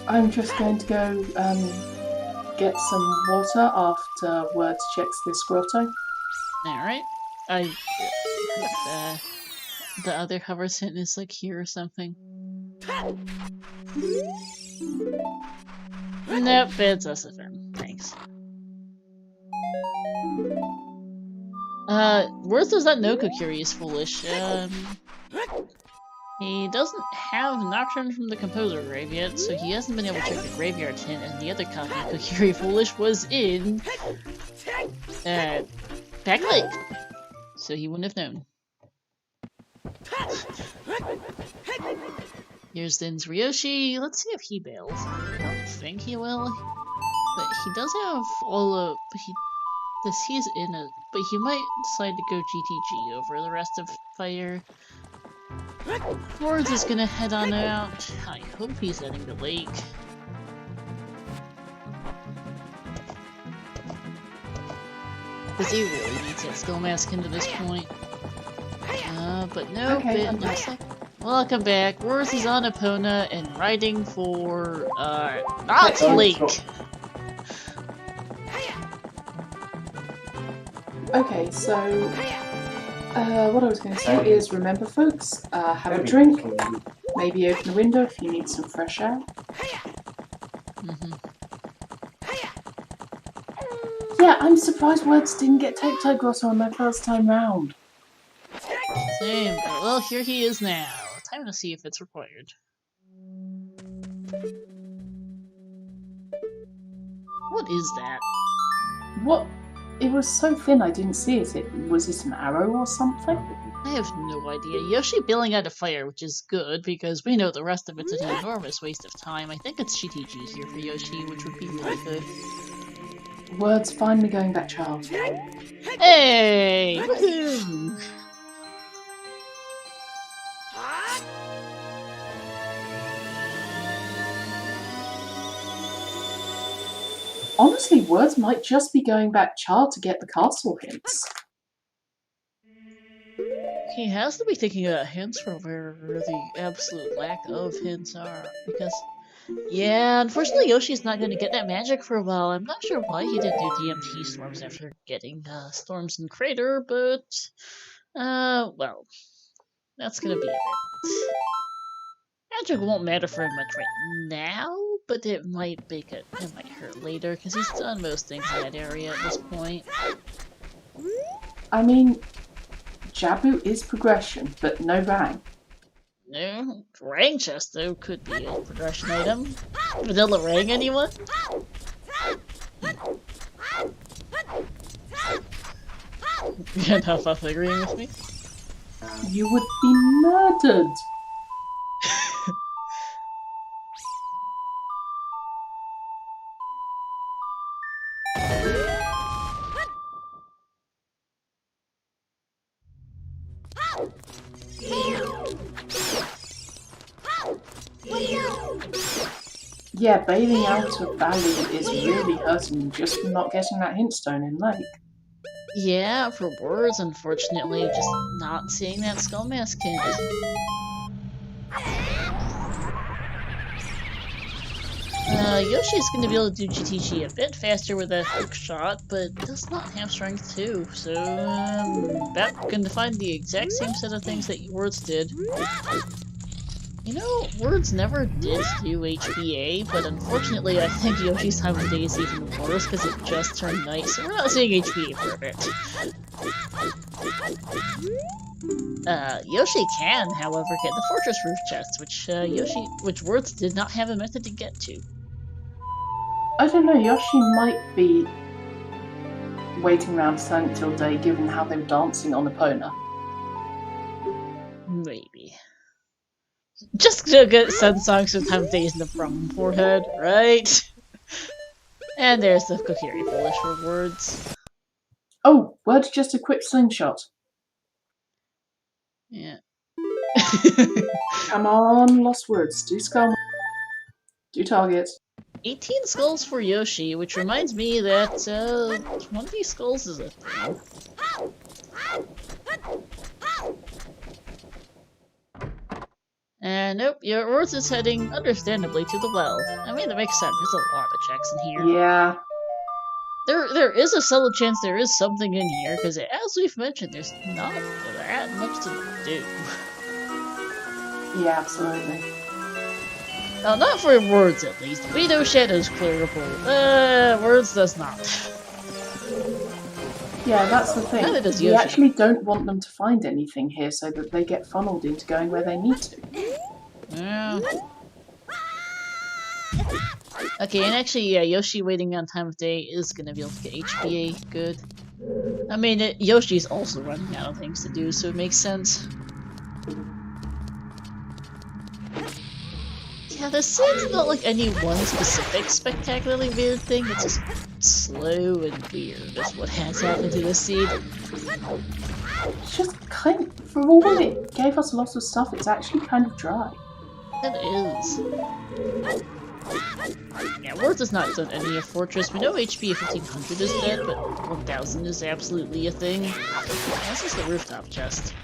I'm just going to go get some water after Words checks this grotto. Alright. I hope the other hover's hint is like here or something. Nope, it's us affirm. Thanks. Worth does not know Kokiri is foolish. He doesn't have Nocturne from the Composer grave yet, so he hasn't been able to check the graveyard hint, and the other copy of Kokiri Foolish was in Back Lake. So he wouldn't have known. Here's Din's Ryoshi. Let's see if he bails. I don't think he will. But he does have all of... He's in it, but he might decide to go GTG over the rest of Fire. Words is gonna head on out. I hope he's heading to Lake. Because he really needs that skill mask into this point. But no, okay, it looks like... Welcome back. Worth is on Epona and riding for, not Lake! Okay, so what I was going to say is, remember folks, have a drink, maybe open the window if you need some fresh air. Yeah, I'm surprised Words didn't get Tectite Grotto on their first time round. Same, but well, here he is now. Time to see if it's required. What is that? What? It was so thin I didn't see it. Was it an arrow or something? I have no idea. Yoshi bailing out of Fire, which is good, because we know the rest of it's an enormous waste of time. I think it's GTG here for Yoshi, which would be really good. Words finally going back child. Hey! Woohoo! Honestly, Words might just be going back child to get the castle hints. He has to be thinking about hints for where the absolute lack of hints are, because... Yeah, unfortunately Yoshi's not going to get that magic for a while. I'm not sure why he didn't do DMT storms after getting storms in Crater, but... well... That's gonna be it. Magic won't matter for him much right now, but it might make it might hurt later, because he's done most things in that area at this point. I mean, Jabu is progression, but no rang. No, Rang chest though could be a progression item. Vanilla Rang, anyone? You're not both agreeing with me? You would be murdered. Yeah, bailing out of Valley is really hurting him just from not getting that hint stone in Lake. Yeah, for Words, unfortunately, just not seeing that skull mask hint. Yoshi's going to be able to do GTG a bit faster with that hook shot, but does not have strength too, so back going to find the exact same set of things that Words did. You know, Words never did do HBA, but unfortunately I think Yoshi's time of day is even worse because it just turned night, so we're not seeing HBA for a bit. Yoshi can, however, get the Fortress Roof Chest, which Words did not have a method to get to. I don't know, Yoshi might be waiting around Silent Till Day given how they were dancing on Epona. Maybe. Just to get Sun songs with Time of Days in the from forehead, right? And there's the Kokiri Foolish for Words. Oh, Word's just a quick slingshot. Yeah. Come on, Lost Words. Do skull. Do targets. 18 skulls for Yoshi, which reminds me that 20 skulls is a thing. And nope, your Words is heading, understandably, to the well. I mean, that makes sense. There's a lot of checks in here. Yeah. there is a solid chance there is something in here, because as we've mentioned, there's not that much to do. Yeah, absolutely. Not for words, at least. We know Shadow's clearable. Words does not. Yeah, that's the thing. Neither does We Yoshi. actually don't want them to find anything here so that they get funneled into going where they need to. Yeah. Okay, and actually, yeah, Yoshi waiting on time of day is gonna be able to get HBA. Good. I mean, Yoshi's also running out of things to do, so it makes sense. Yeah, the scene's not like any one specific spectacularly weird thing, it's just slow and weird is what has happened to this seed. It's just kind of, for all that it gave us lots of stuff, it's actually kind of dry. It is. Yeah, Words has not done any of Fortress. We know HP 1500 is dead, but 1000 is absolutely a thing. This is the rooftop chest.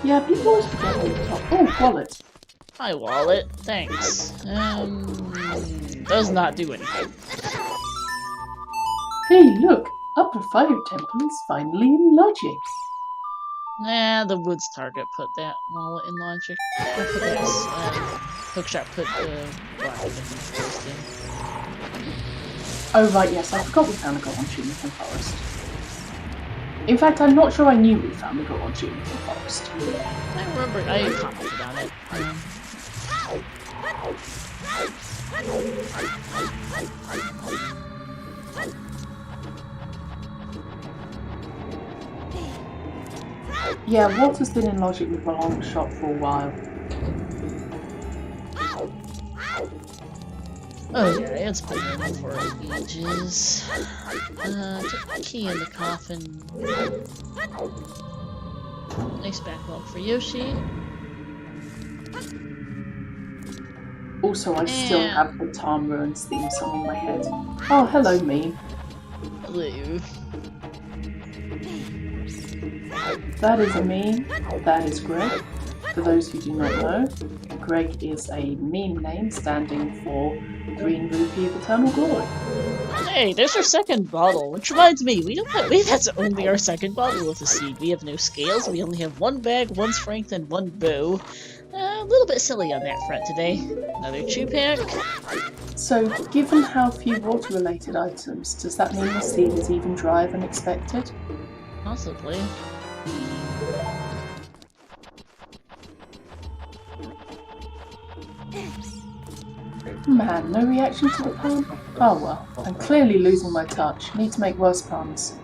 Yeah, people always forget rooftop. Oh, wallet. Hi, wallet. Thanks. Does not do anything. Hey, look! Upper Fire Temple is finally in logic. Nah, the woods target put that wallet in logic. Put that, hookshot put the rocket first in. Oh right, yes, I forgot we found a gold on Shoemaker Forest. In fact, I'm not sure I knew we found a gold on Shoemaker Forest. I remember, I commented on it. Yeah, Walter's been in logic with a long shot for a while. Oh yeah, it's been in for ages. Key in the coffin. Nice backlog for Yoshi. Also, I still have the Tarn Ruins theme song in my head. Oh, hello, meme. Hello. That is a meme. That is Greg. For those who do not know, Greg is a meme name standing for Green Rupee of Eternal Glory. Hey, there's our second bottle, which reminds me, that's only our second bottle of the seed. We have no scales, we only have one bag, one strength, and one bow. A little bit silly on that front today. Another chew pack. So, given how few water-related items, does that mean the seed is even drier than expected? Possibly. Man, no reaction to the pun? Oh well, I'm clearly losing my touch. Need to make worse puns.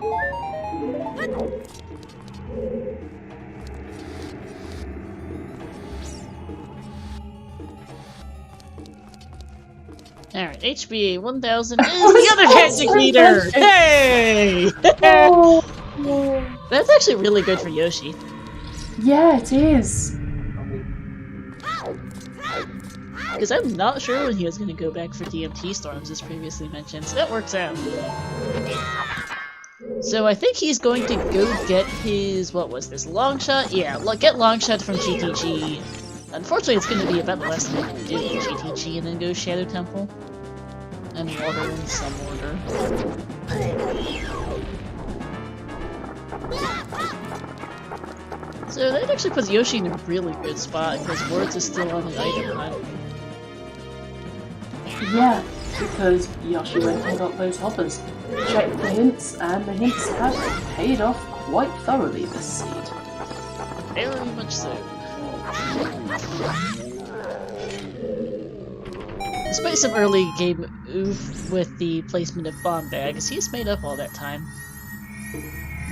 Alright, HBA 1000 is the other magic meter! Hey! That's actually really good for Yoshi. Yeah, it is. Because I'm not sure when he was going to go back for DMT storms, as previously mentioned, so that works out. So I think he's going to go get his, what was this, long shot? Yeah, get long shot from GTG. Unfortunately, it's going to be about the last thing to do with GTG and then go Shadow Temple. And water in some order. So that actually puts Yoshi in a really good spot, because Words is still on the item hunt. Yeah, because Yoshi went and got those hoppers. Checked the hints, and the hints have paid off quite thoroughly this seed. Very much so. Despite some early game oof with the placement of bomb bags, he's made up all that time.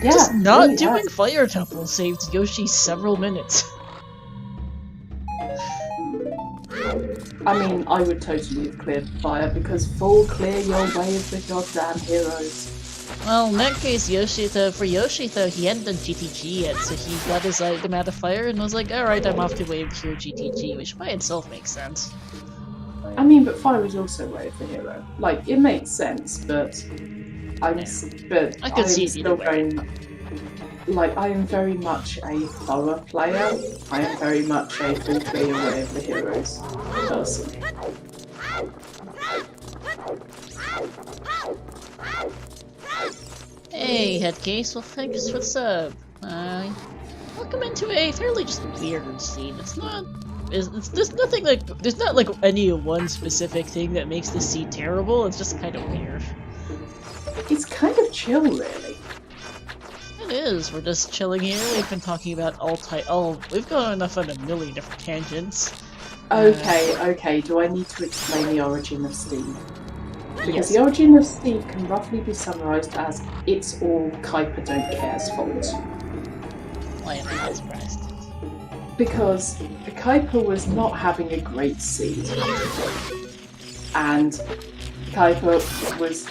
Yeah, just not really doing Fire Temple saved Yoshi several minutes. I mean, I would totally have cleared fire, because full clear your way of the goddamn heroes. Well, in that case, for Yoshi though, he hadn't done GTG yet, so he got his item out of fire and was like, alright, I'm off to way of cure GTG, which by itself makes sense. I mean, but fire is also way of the hero. Like, it makes sense, but I could see it either way. I am very much a thorough player. I am very much a full clear way of the heroes person. Hey, Headcase, well thanks for the sub. Welcome into a fairly just weird scene. It's not... there's nothing like... There's not like any one specific thing that makes this scene terrible, it's just kind of weird. It's kind of chill, really. It is, we're just chilling here, we've been talking about we've gone off on a million different tangents. Okay, do I need to explain the origin of Steve? Because Yes. the origin of Steve can roughly be summarised as it's all Kuiper Don't Care's fault. I am not surprised. Because Kuiper was not having a great seed. And Kuiper was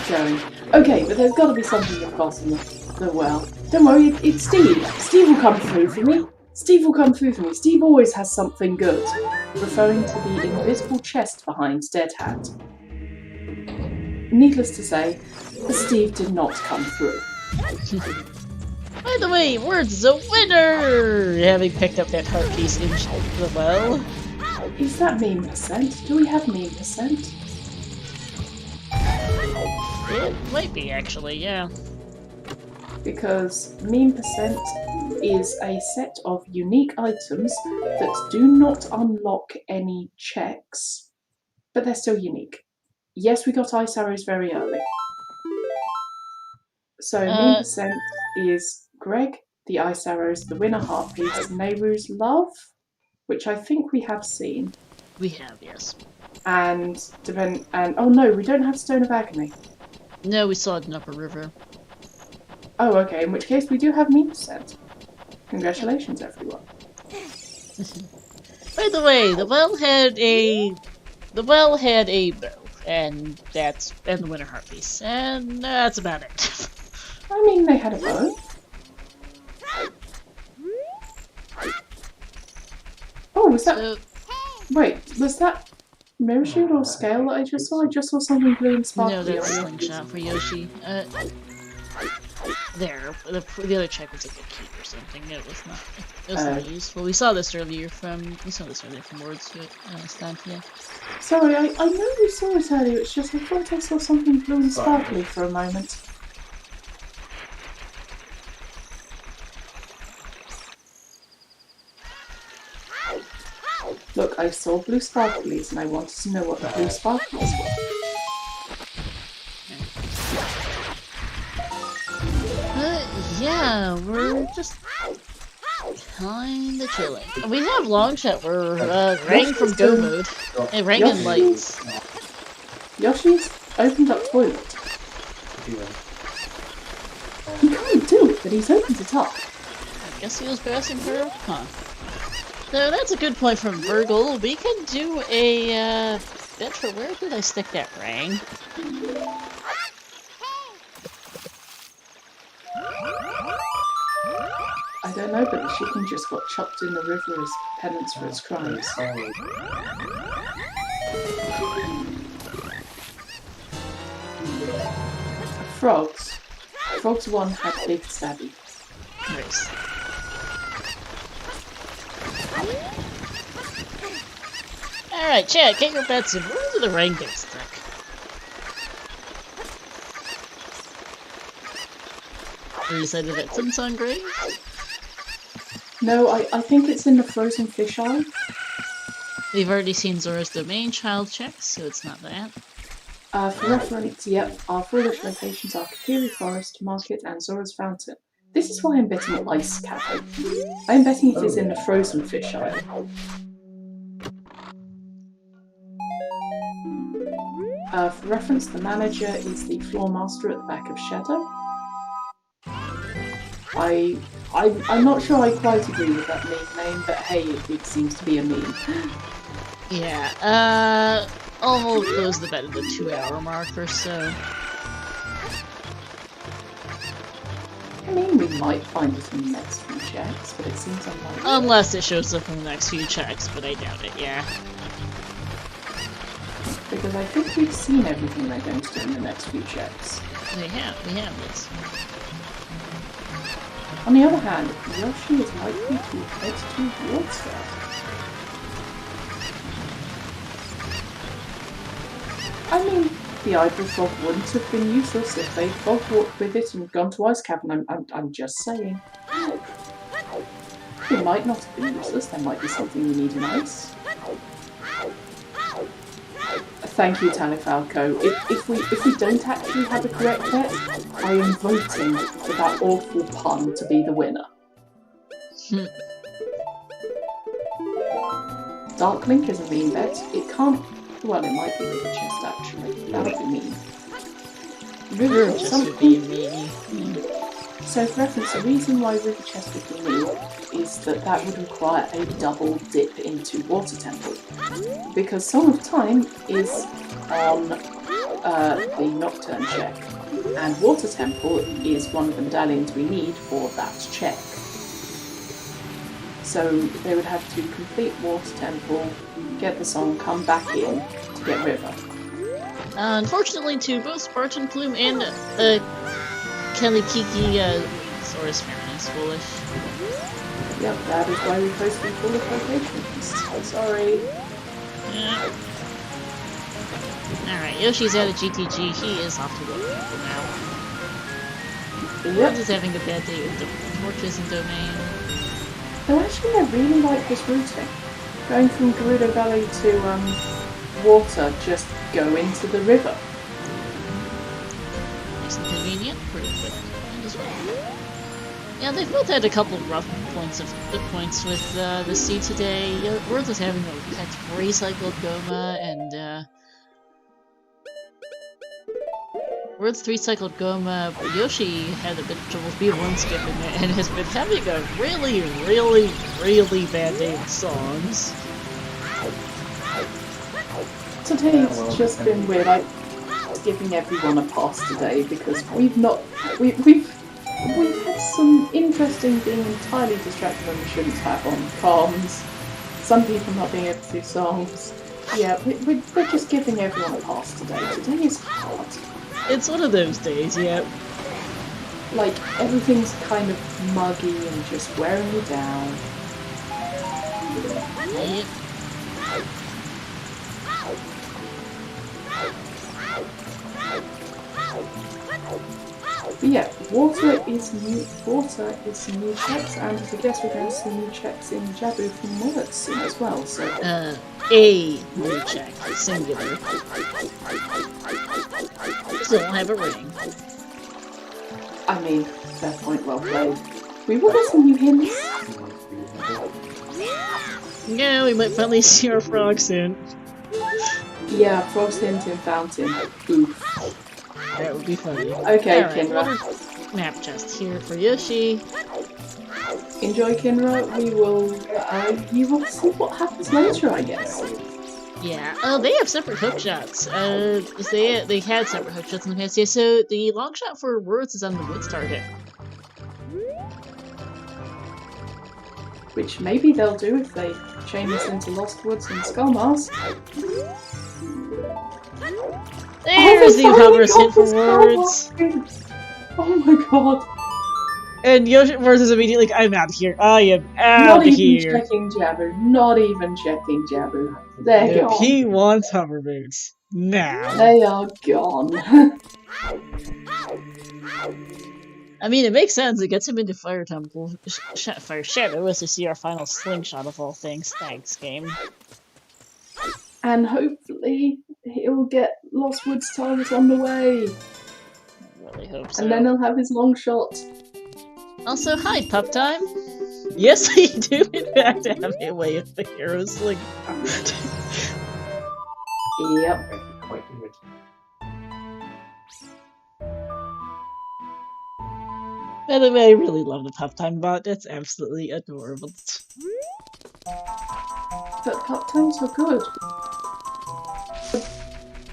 going, okay, but there's got to be something at the bottom of the well. Don't worry, it's Steve. Steve will come through for me. Steve will come through for me. Steve always has something good. Referring to the invisible chest behind Dead Hat. Needless to say, Steve did not come through. By the way, Word's a winner! Having picked up that heart piece in the well. Is that meme percent? Do we have meme percent? It might be, actually, yeah. Because meme percent is a set of unique items that do not unlock any checks, but they're still unique. Yes, we got ice arrows very early. So meme percent is Greg, the ice arrows, the winner heart piece, Nehru's love, which I think we have seen. We have, yes. And oh no, we don't have Stone of Agony. No, we saw it in Upper River. Oh, okay, in which case we do have meme percent. Congratulations, everyone. By the way, the well had a bow, and the winter heart piece, and that's about it. I mean, they had a bow. Oh, was that? So, Wait, was that mirror shield or scale that I just saw? I just saw something blue and sparkly. no, that's a slingshot for Yoshi. There, the other check was like a key or something. It was not. It was not useful. We saw this earlier from Words to Stantia. Sorry, I know we saw it earlier. It's just I thought I saw something blue and sparkly for a moment. Look, I saw blue sparklies and I wanted to know what the blue sparklies were. Yeah, we're just kinda chilling. We have long shot. We're Rang from Go mode. Hey, Rang and lights. Yoshi's opened up toilet. He can't do it, but he's opened it up. I guess he was passing through? Huh. So that's a good point from Virgil. We can do a bet for where did I stick that Rang? I don't know, but the chicken just got chopped in the river as penance for its crimes. Frogs. Frogs 1 had Big Stabby. Nice. Alright, chat, get your bets in. Where do the Rang get stuck? You decided that didn't sound great? No, I think it's in the frozen fish eye. We've already seen Zora's Domain child checks, so it's not that. For reference, yep, our foolish locations are Kakiri Forest, Market, and Zora's Fountain. This is why I'm betting Ice Cafe. I'm betting it is in the frozen fish eye. For reference, the manager is the floor master at the back of Shadow. I'm not sure I quite agree with that meme name, but hey, it seems to be a meme. Yeah, I'll close the bet at the 2-hour mark or so. I mean, we might find it in the next few checks, but it seems unlikely. Unless it shows up in the next few checks, but I doubt it, yeah. Because I think we've seen everything they're going to do in the next few checks. We have this. On the other hand, Yoshi is likely to head towards that. I mean, the idle frog wouldn't have been useless if they'd frog walked with it and gone to Ice Cavern. I'm just saying. It might not have been useless. There might be something you need in ice. Thank you, Talifalco. If we don't actually have a correct bet, I am voting for that awful pun to be the winner. Dark Link is a mean bet. It can't. Well, it might be River Chest actually. That would be mean. River Chest would be mean. So, for reference, the reason why River Chest would be mean is that would require a double dip into Water Temple, because Song of Time is on the Nocturne check, and Water Temple is one of the medallions we need for that check. So they would have to complete Water Temple, get the song, come back in to get River. Unfortunately, to both Spartan Plume and Kalikiki, Saurus Farron is foolish. Yep, that is why we posted foolish locations. Sorry. Yeah. Alright, Yoshi's out of GTG. He is off to the now. Yep. He's having a bad day with the torches and domain. Though actually I really like this routing. Going from Gerudo Valley to water, just go into the river. Nice and convenient, pretty quick as well. Yeah, they've both had a couple of rough points with the sea today. Worth is having a recycled Goma, and Worth's 3-cycled Goma. Yoshi had a bit of trouble B1 skipping it, and has been having a really, really, really bad day with songs. Today's just been weird. I'm giving everyone a pass today because we've had some interesting being entirely distracted when we shouldn't have on comms. Some people not being able to do songs. Yeah, we're just giving everyone a pass today. Today is hard. It's one of those days, yeah. Like, everything's kind of muggy and just wearing you down. Yep. But yeah, water is new checks, and I guess we're going to see new checks in Jabu from Words soon as well, so... A new check, singular. Still don't have a ring. I mean, fair point, well played. We will get some new hints. Yeah, we might finally see our frog soon. Yeah, Frog's Hint in Fountain. Oof. That would be funny. Okay, right, Kinra. Map chest here for Yoshi. Enjoy, Kinra. We will... you will see what happens later, I guess. Yeah. Oh, they have separate hook shots. They had separate hook shots in the past. Yeah, so the long shot for Words is on the Woods target. Which maybe they'll do if they chain this into Lost Woods and Skullmars. There's the Hummer's hit for Words. Oh my god. And Yoshi Words is immediately like, I'm out of here. I am out of here. Not even checking Jabu. Not even checking Jabu. They're gone. He wants hover boots. Now. They are gone. I mean, it makes sense. It gets him into Fire Temple. Fire Shadow is to see our final slingshot of all things. Thanks, game. And hopefully he'll get Lost Woods target on the way. I really hope so. And then he'll have his long shot. Also, hi, Pup Time. Yes, we do in fact have a way of the hero slingshot. Yep. By the way, I really love the Pup Time bot. It's absolutely adorable. But Pup Times were good.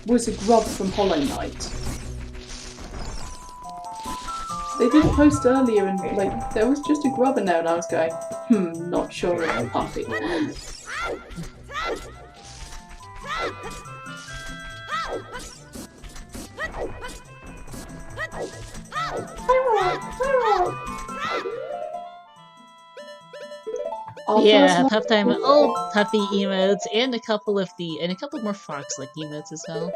Was a grub from Hollow Knight. They did a post earlier and like there was just a grub in there and I was going, not sure it's a puppy. Yeah, Pup Time, old puppy emotes, and a couple more fox-like emotes as well.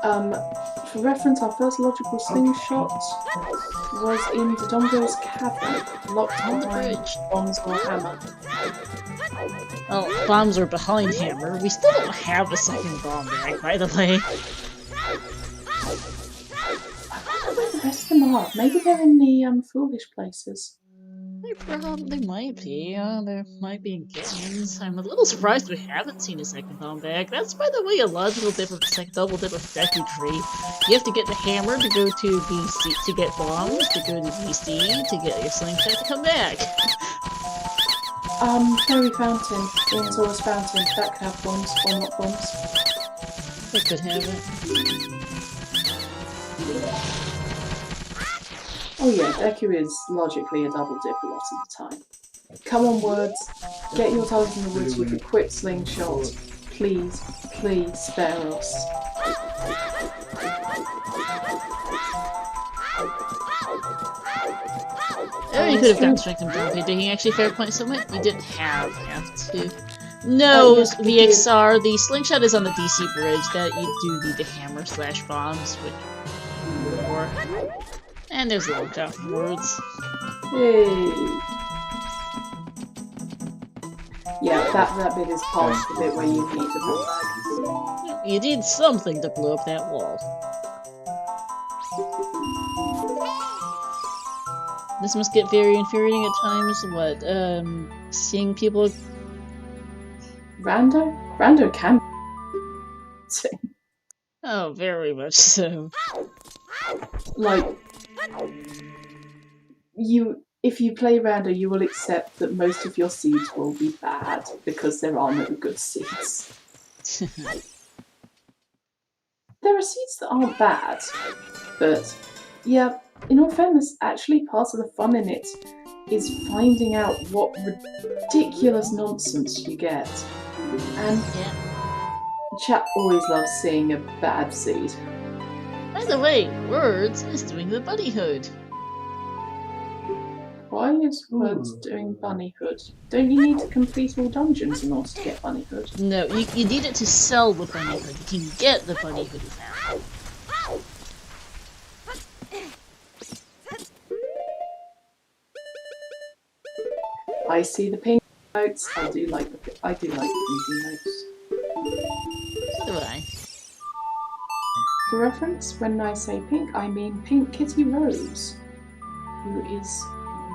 For reference, our first logical slingshot was in Dodongo's cavern, locked On the behind bridge. bombs or hammer. Well, bombs are behind Hammer. We still don't have a second bomb bag, by the way. I wonder where the rest of them are. Maybe they're in the foolish places. There might be. There might be in games. I'm a little surprised we haven't seen a second bomb bag. That's, by the way, a logical dip of double dip of Deku Tree. You have to get the hammer to go to BC to get bombs, to go to BC, to get your slingshot to come back. Fairy fountain, Winter's fountain. That could have bombs or not bombs. That could have it. Oh yeah, Deku is logically a double dip a lot of the time. Come on, words. Get your toes in the woods with a quick slingshot. Please, please spare us. Oh, you could have gotten strength and Bumpy. Did he actually fair point somewhere? You didn't have to. No, yes, VXR, the slingshot is on the DC bridge. That you do need the hammer slash bombs, which more. And there's the look afterwards. Hey. Yeah, that bit is past the bit where you need the bomb bag. You need something to blow up that wall. This must get very infuriating at times. What, seeing people... Rando can sing. Oh, very much so. Like, if you play Rando, you will accept that most of your seeds will be bad, because there are no good seeds. There are seeds that aren't bad, but yeah, in all fairness, actually part of the fun in it is finding out what ridiculous nonsense you get. And Yeah. chat always loves seeing a bad seed. By the way, Words is doing the bunnyhood. Why is Words doing bunnyhood? Don't you need to complete all dungeons in order to get bunnyhood? No, you need it to sell the bunnyhood. You can get the bunnyhood now. I see the pink notes. I do like the pinky notes. So do I. For reference, when I say pink, I mean Pink Kitty Rose, who is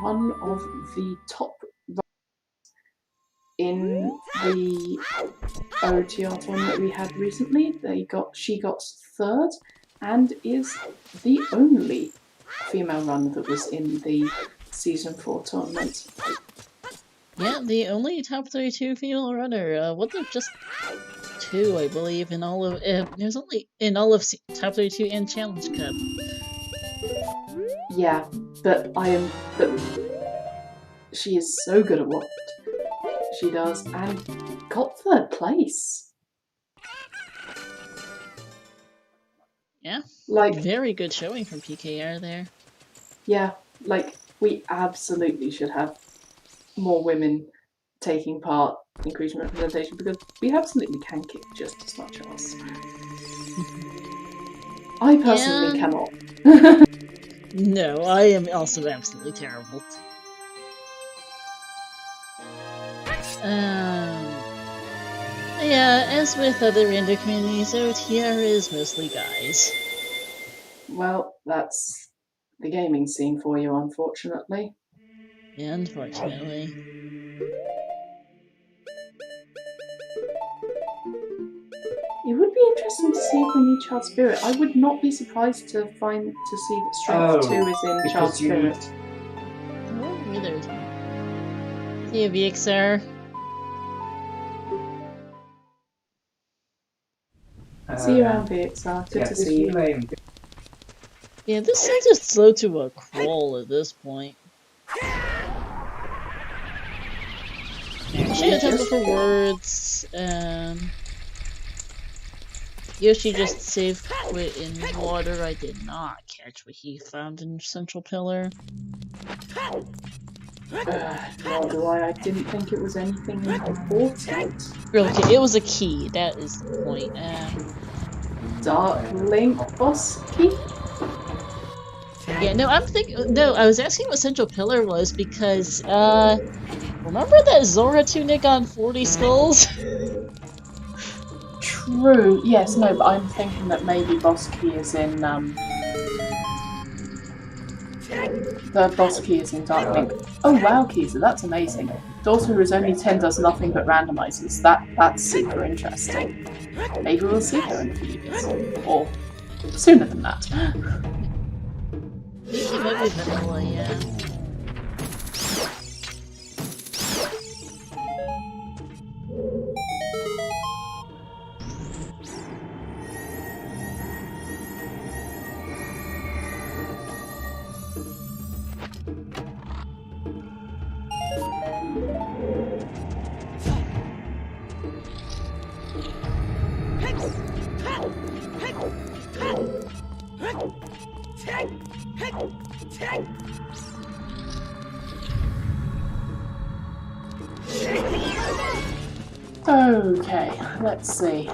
one of the top in the OTR tournament we had recently. She got third and is the only female runner that was in the Season 4 tournament. Yeah, the only top 32 female runner. Wasn't there just two, I believe, in all of... there's only in all of top 32 and Challenge Cup. Yeah, but she is so good at what she does and got third place. Yeah, like very good showing from PKR there. Yeah, like we absolutely should have more women taking part, increasing representation, because we absolutely can kick just as much ass. I personally cannot. No, I am also absolutely terrible. Yeah, as with other random communities, OTR is mostly guys. Well, that's the gaming scene for you, unfortunately. Yeah, unfortunately. It would be interesting to see if we need Child Spirit. I would not be surprised to see that Strength 2 is in Child Spirit. Oh, either. See you, VXR. See you around, VXR. Good to see you. Yeah, this thing's just slow to a crawl at this point. She had a for words. Yoshi just saved quit in water. I did not catch what he found in Central Pillar. Nor do I. I didn't think it was anything important. Okay, it was a key. That is the point. Dark Link boss key? Yeah, no, I'm thinking. No, I was asking what Central Pillar was because, remember that Zora tunic on 40 skulls? True, yes, no, but I'm thinking that maybe boss key is in, the boss key is in Dark Link. Oh wow, Keezer, that's amazing. Daughter who is only 10 does nothing but randomizers. That's super interesting. Maybe we'll see her in a few years. Or sooner than that. Maybe might be vanilla, yeah. Okay, let's see.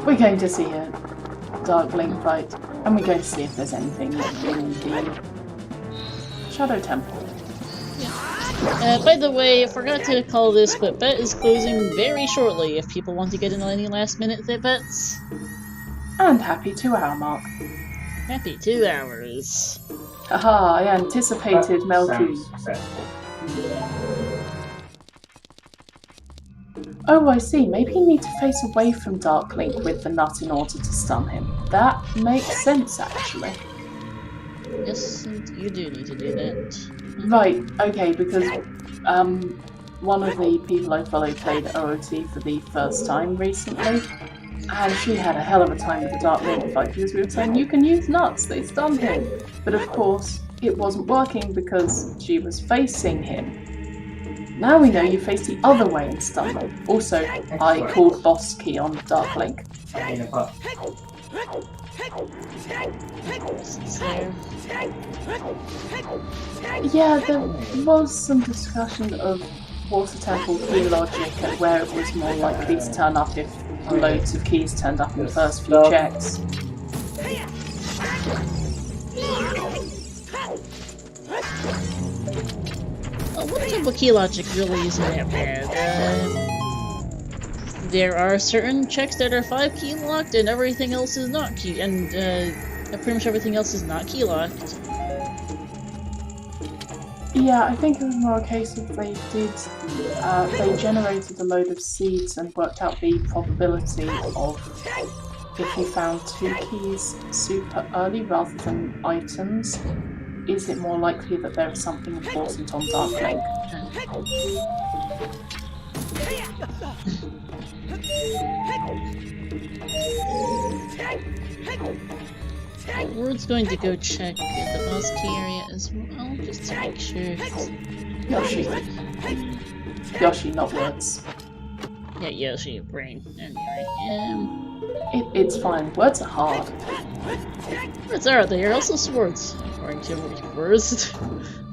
We're going to see a Dark Link fight, and we're going to see if there's anything in the Shadow Temple. By the way, I forgot to call this, but bet is closing very shortly if people want to get in on any last minute bets. And happy 2-hour mark. Happy 2 hours. Haha, I anticipated Melky. Oh, I see. Maybe you need to face away from Dark Link with the nut in order to stun him. That makes sense, actually. Yes, you do need to do that. Right, okay, because one of the people I follow played OoT for the first time recently, and she had a hell of a time with the Dark Link fight because we were saying, you can use nuts, they stun him. But of course, it wasn't working because she was facing him. Now we know you face the other way and stun him. Also, I called boss key on Dark Link. Yeah, there was some discussion of Water Temple key logic and where it was more likely to turn up if loads of keys turned up in the first few checks. Water Temple key logic really isn't that bad. There are certain checks that are 5 key locked and everything else is not key, and pretty much everything else is not key locked. Yeah, I think it was more a case of they generated a load of seeds and worked out the probability of if you found 2 keys super early rather than items, is it more likely that there is something important on Dark Link? We're going to go check the boss key area as well, just to make sure. Yoshi, not words. Yeah, Yoshi, brain. Anyway, It's fine. Words are hard. words are, they are also swords, according to words.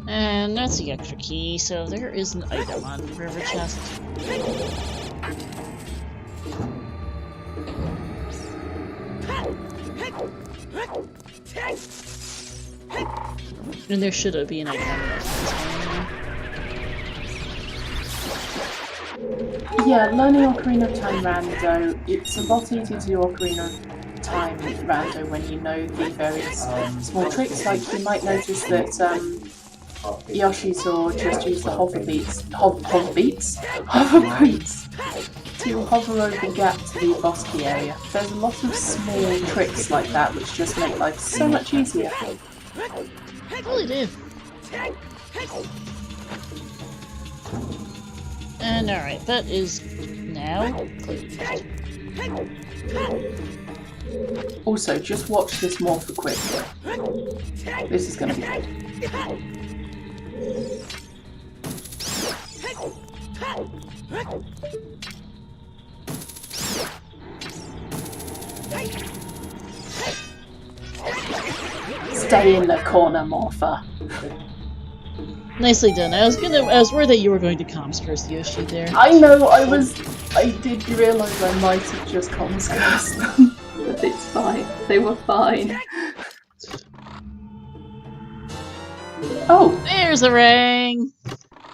And that's the extra key, so there is an item on the river chest. And there should be an item on the Yeah, learning Ocarina of Time Rando, it's a lot easier to do Ocarina of Time Rando when you know the various small tricks, like you might notice that Yoshi's or just use the hover boots to hover over the gap to the boss key area. There's a lot of small tricks like that which just make life so much easier. I really do. And alright, that is now closed. Also, just watch this morph equip. This is going to be good. Stay in the corner, Morpher. Nicely done. I was worried that you were going to comms curse Yoshi there. I know, I did realise I might have just comms cursed them. But It's fine. They were fine. Oh! There's a ring!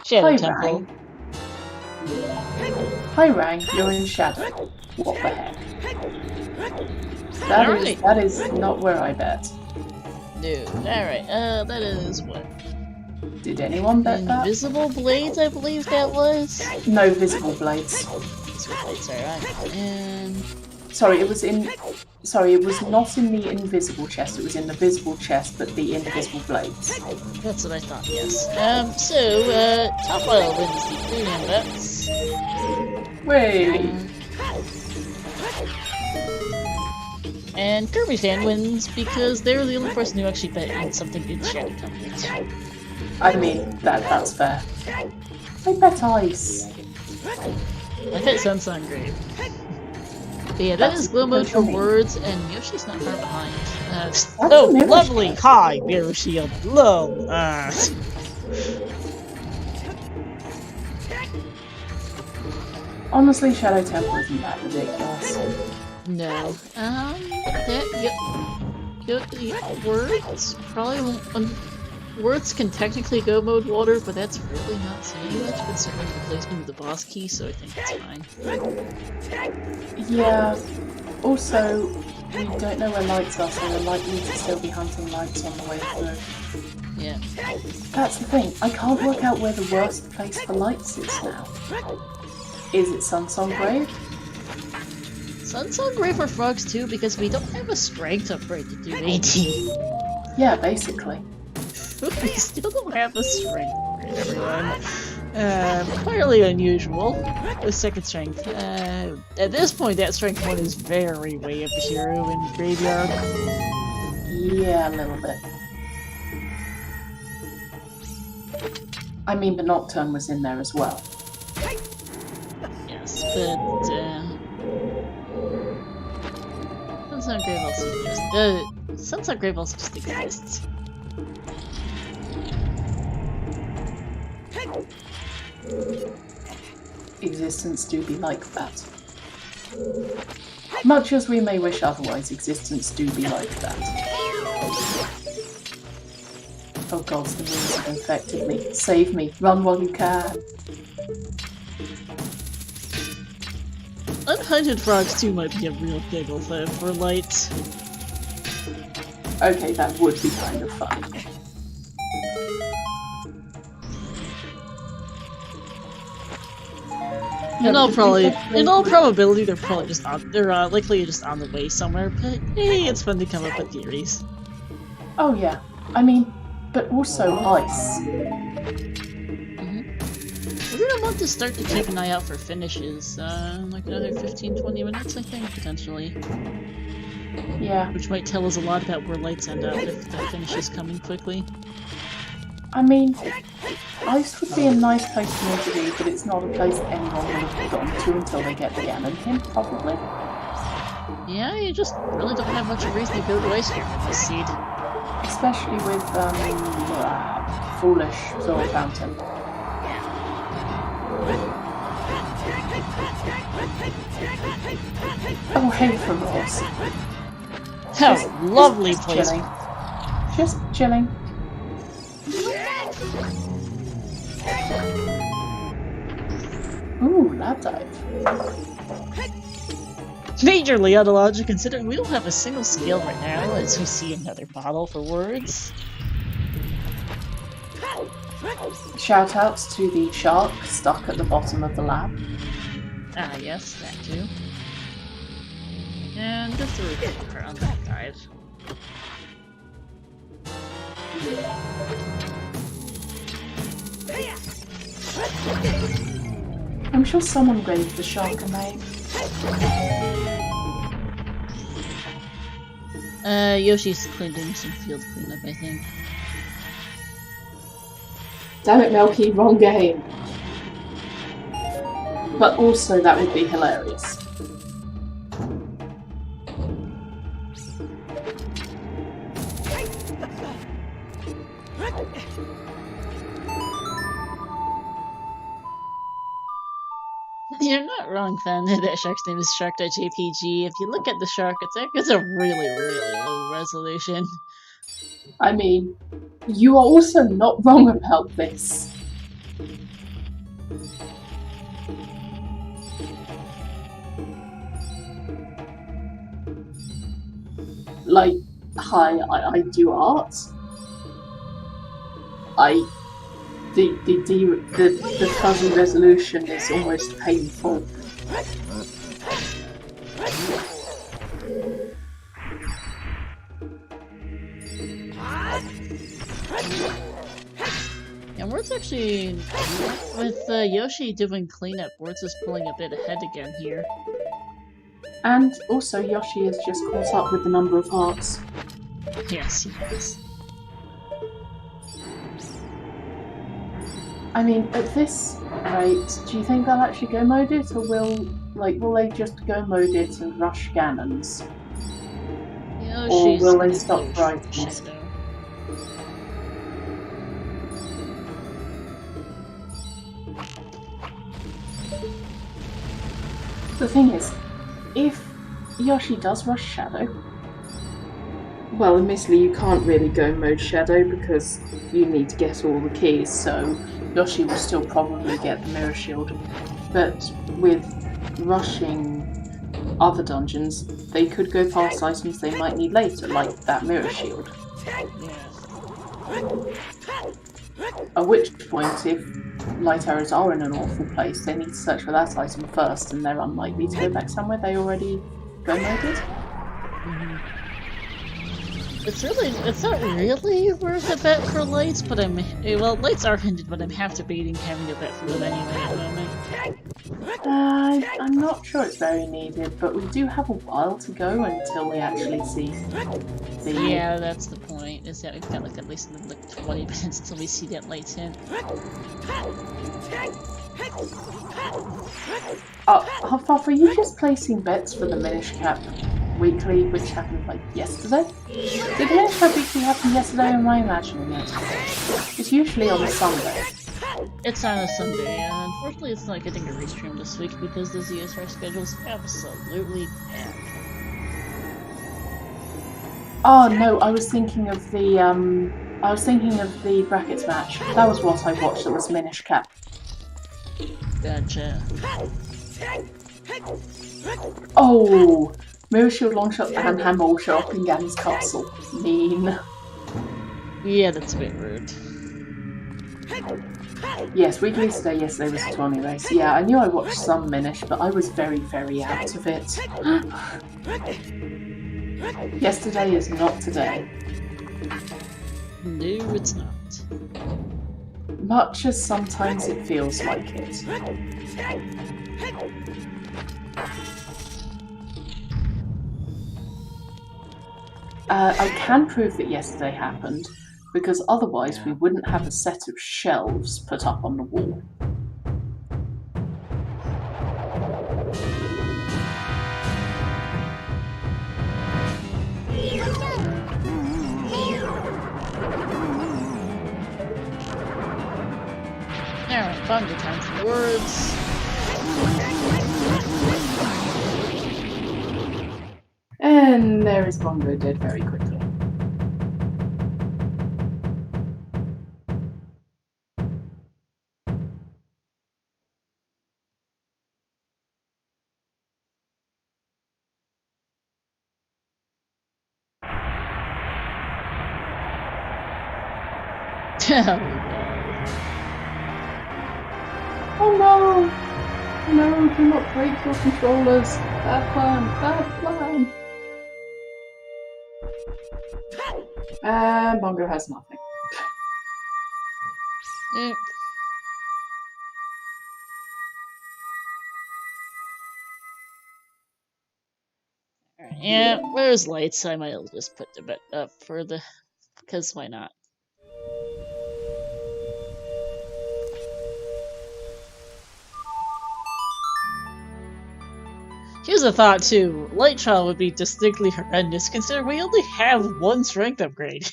Shadow Hi, Temple. Rang. Hi, Rang. You're in Shadow. What the heck? That is not where I bet. No. Alright, that is what? Did anyone bet that? Invisible Blades, I believe that was? No, Visible Blades. Visible Blades, alright. And... Sorry, it was in... Sorry, it was not in the invisible chest, it was in the visible chest, but the invisible blades. That's what I thought, yes. Top Oil wins the premium bets. Wait! And Kirby Fan wins because they were the only person who actually bet on something in Shadow Temple. I mean, that's fair. I bet ice. I bet Sunsun Grave. But yeah, that is glow mode for words, and Yoshi's not far behind. Oh, lovely! Shield. Hi, Mirror Shield. Lol. Honestly, Shadow Temple isn't that ridiculous. No. Words probably won't. Words can technically go mode water, but that's really not saying much considering the placement of the boss key, so I think it's fine. Yeah. Also, we don't know where lights are, so we're likely to still be hunting lights on the way through. Yeah. That's the thing. I can't work out where the worst place for lights is now. Is it Sunsong Grave? Sunsong Grave for frogs too, because we don't have a strength upgrade to do 18. Yeah, basically. We still don't have a strength upgrade, everyone. Clearly unusual. With second strength. At this point, that strength one is very way up the hero in Graveyard. Yeah, a little bit. I mean, the Nocturne was in there as well. Yes, but Sunset Grave also just Sunset Grave also just exists. Existence do be like that. Much as we may wish otherwise, existence do be like that. Oh god, the moons have infected me. Save me. Run while you can. Unhunted frogs too might be a real giggle though for lights. Okay, that would be kind of fun. In all probability, they're probably just they're likely just on the way somewhere. But hey, it's fun to come up with theories. Oh yeah, I mean, but also ice. We're gonna want to start to keep an eye out for finishes. Like another 15-20 minutes, I think, potentially. Yeah. Which might tell us a lot about where lights end up if the finish is coming quickly. I mean, ice would be a nice place for me to be, but it's not a place that anyone would have gone to until they get the Ganon hint, probably. Yeah, you just really don't have much reason to go to Ice Cream with this seed. Especially with, Foolish Soul Fountain. Oh, hey, from Ross. Oh, lovely place. Chilling. Just chilling. Ooh, lab dive. Majorly unlogical considering we don't have a single skill right now, as we see another bottle for words. Shoutouts to the shark stuck at the bottom of the lab. Ah, yes, that too. And just a repair on that dive. I'm sure someone gave the shark a name. Yoshi's doing some field cleanup, I think. Damn it, Melky, wrong game. But also, that would be hilarious. You're not wrong, fan. That shark's name is Shark.jpg. If you look at the shark attack, it's a really, really low resolution. I mean, you are also not wrong about this. Like, hi, I do art. The fuzzy resolution is almost painful. And Ward's actually, with Yoshi doing cleanup, Ward's is pulling a bit ahead again here. And also, Yoshi has just caught up with the number of hearts. Yes, yes. I mean, at this rate, do you think they'll actually go mode it, or will they just go mode it and rush Ganons? Or will they stop writing it? The thing is, if Yoshi does rush Shadow, well, admittedly you can't really go mode Shadow because you need to get all the keys, so Yoshi will still probably get the Mirror Shield. But with rushing other dungeons, they could go past items they might need later, like that Mirror Shield. At which point, if light arrows are in an awful place, they need to search for that item first, and they're unlikely to go back somewhere they already go moded. It's not really worth a bet for lights, but lights are hinted, but I'm half debating having a bet for them anyway at the moment. I'm not sure it's very needed, but we do have a while to go until we actually see the... Yeah, that's the point, is that we've got at least 20 minutes until we see that lights hint. Hufflepuff, are you just placing bets for the Minish Cap Weekly, which happened yesterday? Did Minish Cap Weekly happen yesterday, or am I imagining it? It's usually on a Sunday. It's on a Sunday, and unfortunately it's not getting a restream this week because the ZSR schedule's absolutely packed. Oh no, I was thinking of the brackets match. That was what I watched. It was Minish Cap. Gotcha. Oh, Mirror Shield, Longshot, and Hammer all show up in Ganon's castle. Mean. Yeah, that's a bit rude. Yes, weekly today. Yesterday was the 20 race. Yeah, I knew I watched some Minish, but I was very, very out of it. Yesterday is not today. No, it's not. Much as sometimes it feels like it. I can prove that yesterday happened, because otherwise we wouldn't have a set of shelves put up on the wall. Alright, Bongo time for words. And there is Bongo dead very quickly. Oh no! No, do not break your controllers. Bad plan, bad plan. And Bongo has nothing. Yep. Alright, yeah, where's lights? I might as well just put the bet up for the... because why not? Here's a thought too, Light Trial would be distinctly horrendous considering we only have one strength upgrade.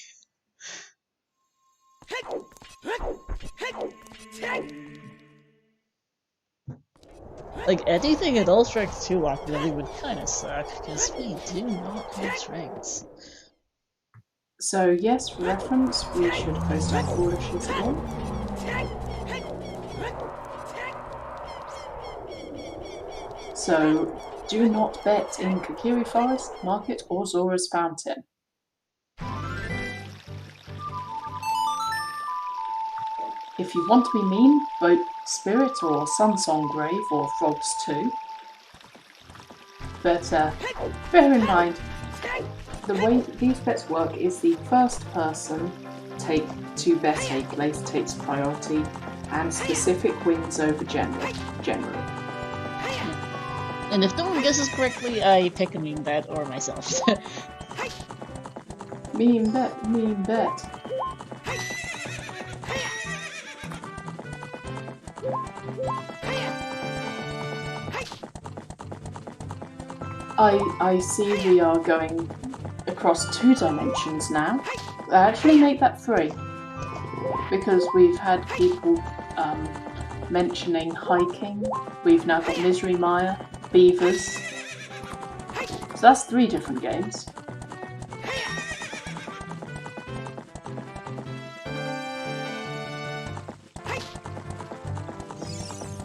Like, anything at all strength 2 lock really would kind of suck, because we do not have strengths. So yes, for reference, we should post our caller sheets again. So do not bet in Kokiri Forest, Market, or Zora's Fountain. If you want to be mean, vote Spirit or Sunsong Grave or Frogs 2. But bear in mind, the way that these bets work is the first person to bet a place takes priority, and specific wins over generally. And if no one guesses correctly, I pick a mean bet or myself. Mean bet, mean bet. I see we are going across 2 dimensions now. Actually make that 3. Because we've had people mentioning hiking. We've now got Misery Mire, Beavers. So that's 3 different games.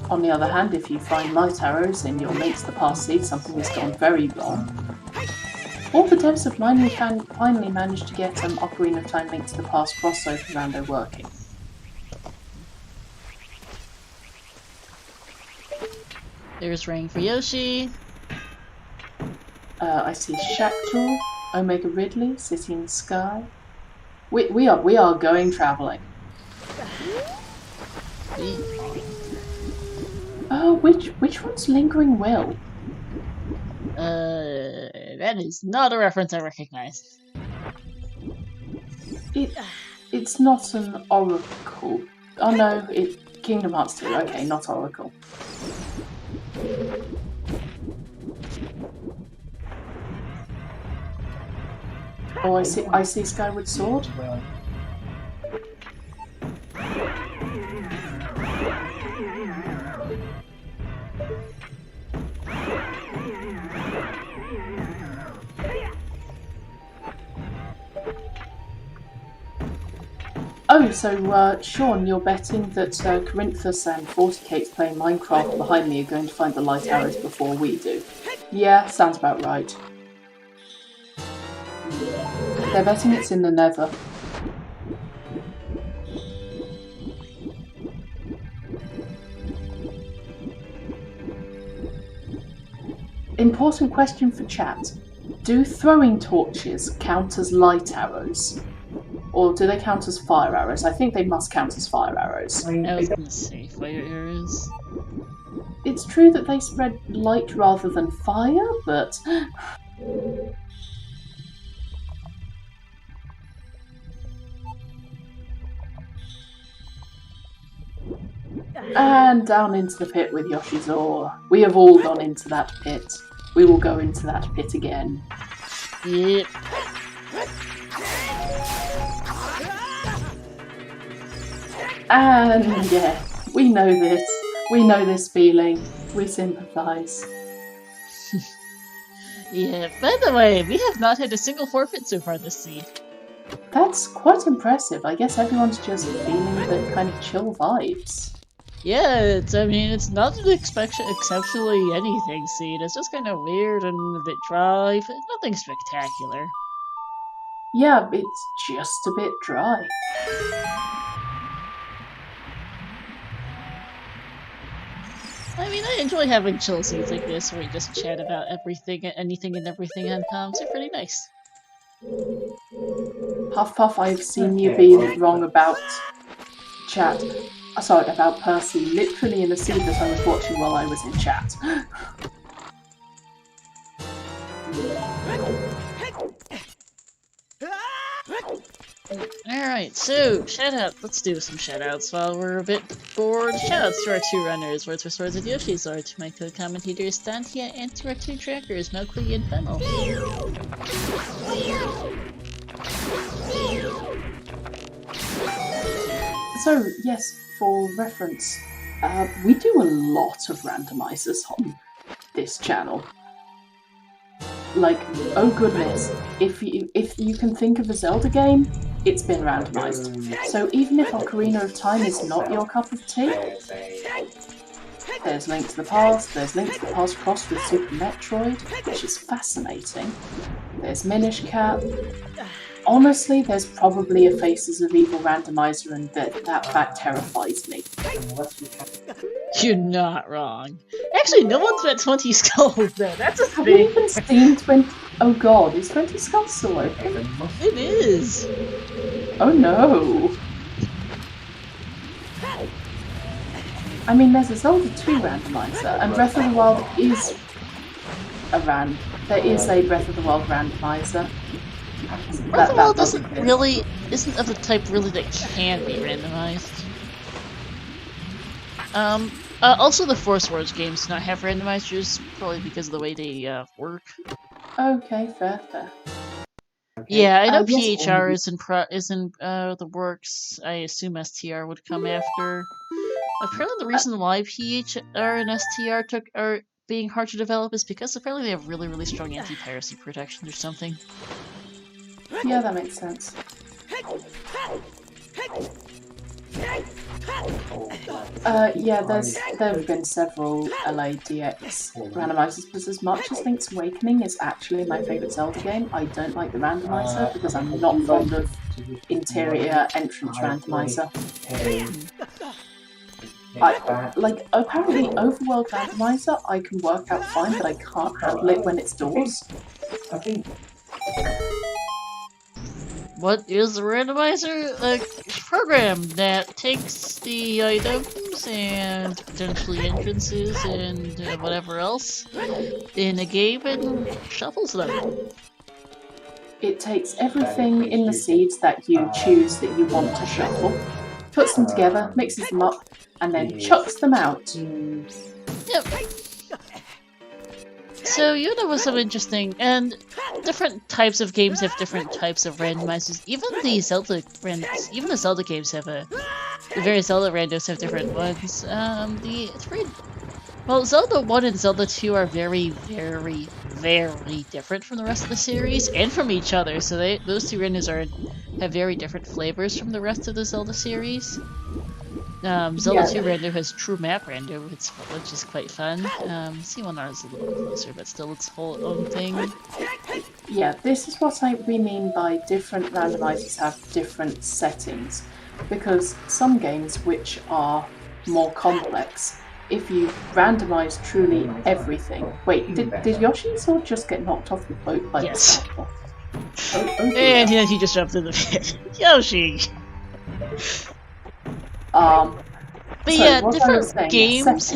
On the other hand, if you find light arrows in your Links to the Past seed, something has gone very wrong. All the devs have finally managed to get Ocarina of Time Link to the Past crossover rando working. There's rain for Yoshi. I see Shaktor, Omega Ridley, City in the Sky. We are going travelling. Oh, which one's Lingering Will? That is not a reference I recognize. It's not an Oracle. Oh no, it's Kingdom Hearts 2. Okay, not Oracle. Oh, I see Skyward Sword. Oh, so Sean, you're betting that Corinthus and Forticate's playing Minecraft behind me are going to find the light arrows before we do. Yeah, sounds about right. They're betting it's in the Nether. Important question for chat. Do throwing torches count as light arrows? Or do they count as fire arrows? I think they must count as fire arrows. I was gonna say fire arrows. It's true that they spread light rather than fire, but... And down into the pit with Yoshi's Ore. We have all gone into that pit. We will go into that pit again. Yep. And yeah, we know this. We know this feeling. We sympathise. Yeah, by the way, we have not had a single forfeit so far this seed. That's quite impressive. I guess everyone's just feeling the kind of chill vibes. Yeah, it's not an exceptionally anything seed. It's just kind of weird and a bit dry, but nothing spectacular. Yeah, it's just a bit dry. I mean, I enjoy having chill seeds like this where we just chat about anything and everything on comms. They're pretty nice. Huff Puff, I've seen you be wrong about chat. Sorry, about Percy, literally in the seed that I was watching while I was in chat. Alright, so, shout-out. Let's do some shout-outs while we're a bit bored. Shout-outs to our 2 runners, Words for Swords of Yoshi's Art, to my co-commentators Stantia, and to our 2 trackers, Mowgli and Fennel. So, yes, for reference, We do a lot of randomizers on this channel. Like, oh goodness, if you can think of a Zelda game, it's been randomized. So even if Ocarina of Time is not your cup of tea, there's Link to the Past, there's Link to the Past crossed with Super Metroid, which is fascinating. There's Minish Cap. Honestly, there's probably a Faces of Evil randomizer, and that fact terrifies me. You're not wrong. Actually, no one's met 20 Skulls though. That's a Have we thing. even seen 20? Oh god, is 20 Skulls still open? It is. Oh no. I mean, there's a Zelda 2 randomizer, and Breath of the Wild is there is a Breath of the Wild randomizer. Breath of the Wild isn't of the type really that can be randomized. Also the Force Wars games do not have randomizers, probably because of the way they work. Okay, fair. Yeah, I know yes, PHR is in the works. I assume STR would come after. Apparently the reason why PHR and STR are being hard to develop is because apparently they have really strong anti-piracy protections or something. Yeah, that makes sense. Yeah, there have been several LADX randomizers, but as much as Link's Awakening is actually my favourite Zelda game, I don't like the randomizer because I'm not fond of interior entrance randomizer. Apparently Overworld randomizer I can work out fine, but I can't handle it when it's doors. What is the randomizer? A program that takes the items and potentially entrances and whatever else in a game and shuffles them. It takes everything in the seeds that you choose that you want to shuffle, puts them together, mixes them up, and then chucks them out. Yep. So there was some interesting, and different types of games have different types of randomizers. Even the Zelda games have the various Zelda randos have different ones. Zelda 1 and Zelda 2 are very different from the rest of the series and from each other. So those two randos have very different flavors from the rest of the Zelda series. Zelda 2 rando has true map rando, which is quite fun. C1R is a little closer, but still its whole own thing. Yeah, this is what we mean by different randomizers have different settings. Because some games which are more complex, if you randomize truly everything... Wait, did Yoshi's sword just get knocked off the boat by the statue? And he just jumped in the pit. Yoshi! But yeah, different games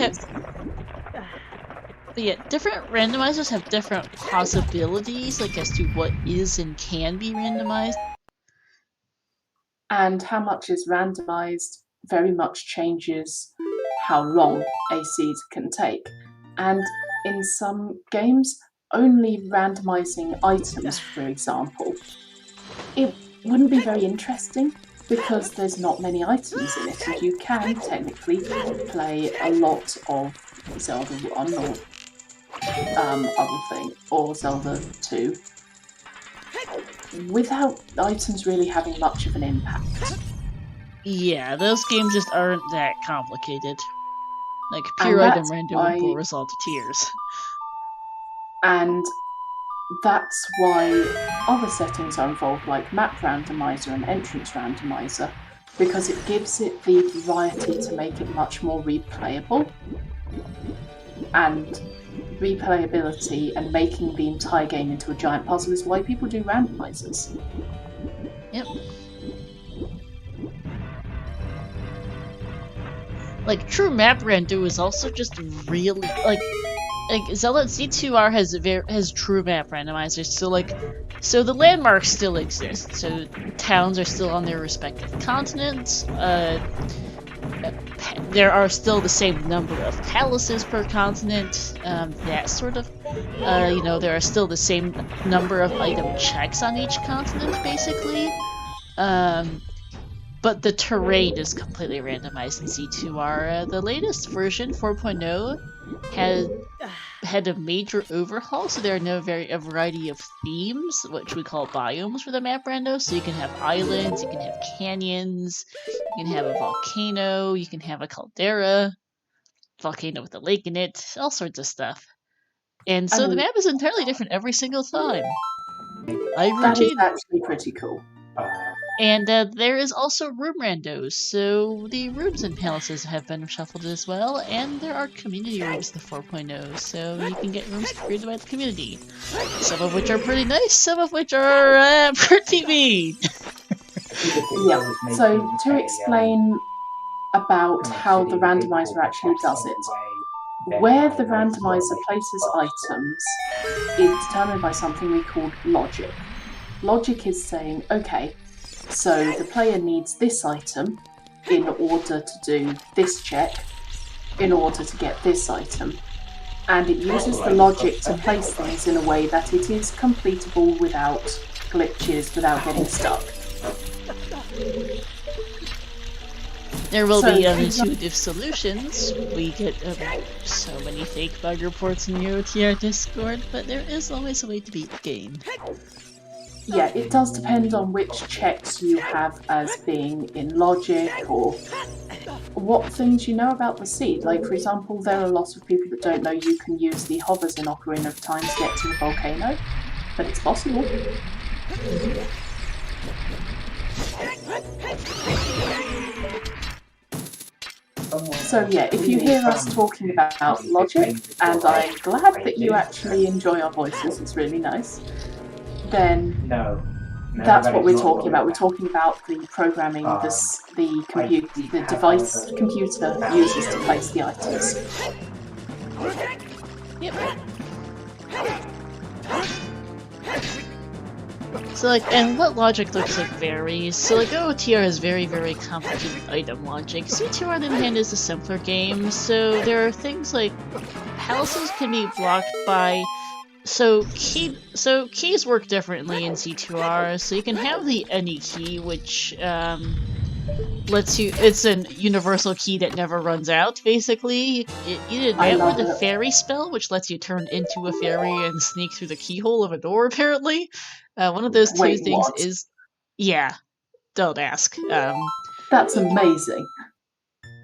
different randomizers have different possibilities, like as to what is and can be randomized. And how much is randomized very much changes how long a seed can take. And in some games, only randomizing items, for example, it wouldn't be very interesting because there's not many items in it, and you can technically play a lot of Zelda 1 or other thing, or Zelda 2, without items really having much of an impact. Yeah, those games just aren't that complicated. Like, pure item random will result to tears. And that's why other settings are involved, like map randomizer and entrance randomizer, because it gives it the variety to make it much more replayable. And replayability and making the entire game into a giant puzzle is why people do randomizers. Yep. Like, true map rando is also just really, like Zelda Z2R has true map randomizers, so the landmarks still exist, so towns are still on their respective continents, there are still the same number of palaces per continent, that sort of, there are still the same number of item checks on each continent, basically, but but the terrain is completely randomized in C2R. The latest version, 4.0, had a major overhaul, so there are now a variety of themes, which we call biomes for the map rando. So you can have islands, you can have canyons, you can have a volcano, you can have a caldera, volcano with a lake in it, all sorts of stuff. And so the map is entirely different every single time. That is actually pretty cool. And there is also room randos, so the rooms in palaces have been shuffled as well, and there are community rooms in the 4.0, so you can get rooms created by the community. Some of which are pretty nice, some of which are pretty mean. Yeah, so to explain about how the randomizer actually does it, where the randomizer places items is determined by something we call logic. Logic is saying, okay, so the player needs this item in order to do this check, in order to get this item. And it uses the logic to place things in a way that it is completable without glitches, without getting stuck. There will be intuitive solutions. We get so many fake bug reports in the OTR Discord, but there is always a way to beat the game. Yeah, it does depend on which checks you have as being in logic or what things you know about the seed. Like, for example, there are lots of people that don't know you can use the hovers in Ocarina of Time to get to the volcano, but it's possible. So yeah, if you hear us talking about logic, and I'm glad that you actually enjoy our voices, it's really nice, then that's what we're talking about. We're talking about the programming the computer uses to place the items. Yep. So and what logic looks like varies. So OOTR has very, very complicated item logic. C2R on the other hand is a simpler game, so there are things like palaces can be blocked by So keys work differently in C2R. So you can have the any key, which lets you. It's a universal key that never runs out. Basically, either that or the fairy spell, which lets you turn into a fairy and sneak through the keyhole of a door. Apparently, one of those two things is, yeah. Don't ask. That's amazing.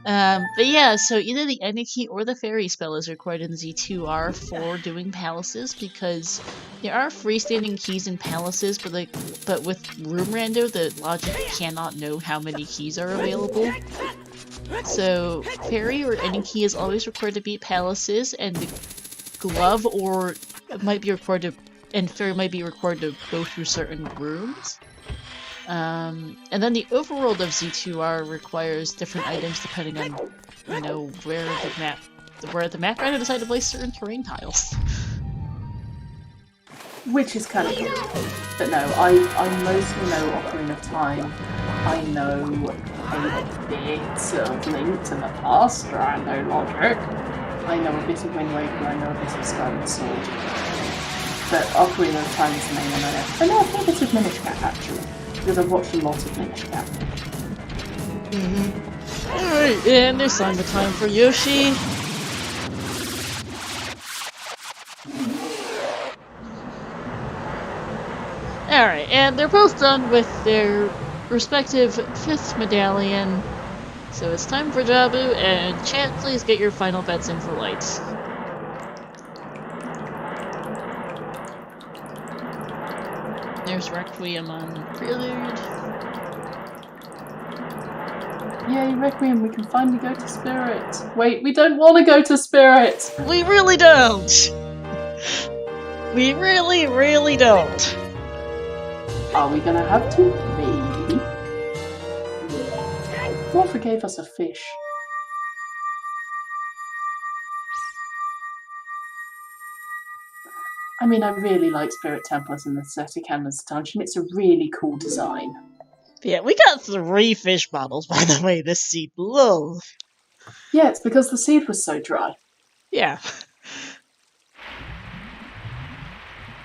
But yeah, so either the any key or the fairy spell is required in Z2R for doing palaces, because there are freestanding keys in palaces, but with room rando, the logic cannot know how many keys are available. So fairy or any key is always required to beat palaces, and the glove might be required to, and fairy might be required to go through certain rooms. And then the overworld of Z2R requires different items depending on, where the map random decided to place certain terrain tiles. Which is kind of cool. But no, I mostly know Ocarina of Time. I know a bit of Link to the Past, or I know Logic. I know a bit of Wind Waker, I know a bit of Skyward Sword. But Ocarina of Time is the main one I know. I know a fair bit of Minish Cap, actually. Because I've watched a lot of Minish Cap. Alright, and there's the time for Yoshi. Alright, and they're both done with their respective 5th medallion. So it's time for Jabu, and chat, please get your final bets in for lights. There's Requiem on Prelude. Yay, Requiem, we can finally go to Spirit. Wait, we don't want to go to Spirit! We really don't! We really, really don't. Are we gonna have to? Maybe. Dwarf gave us a fish. I mean, I really like Spirit Templars in the Zeta Canvas Dungeon. It's a really cool design. Yeah, we got 3 fish bottles, by the way, this seed. Lol. Yeah, it's because the seed was so dry. Yeah.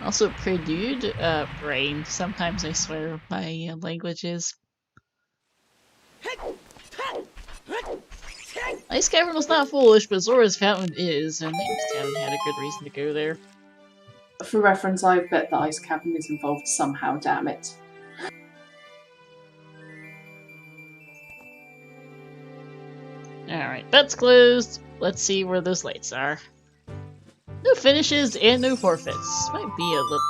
Also, Prelude, brain. Sometimes I swear my languages. Ice Cavern was not foolish, but Zora's Fountain is, and they just haven't had a good reason to go there. For reference, I bet the Ice Cavern is involved somehow, damn it. Alright, that's closed. Let's see where those lights are. No finishes and no forfeits. Might be a little...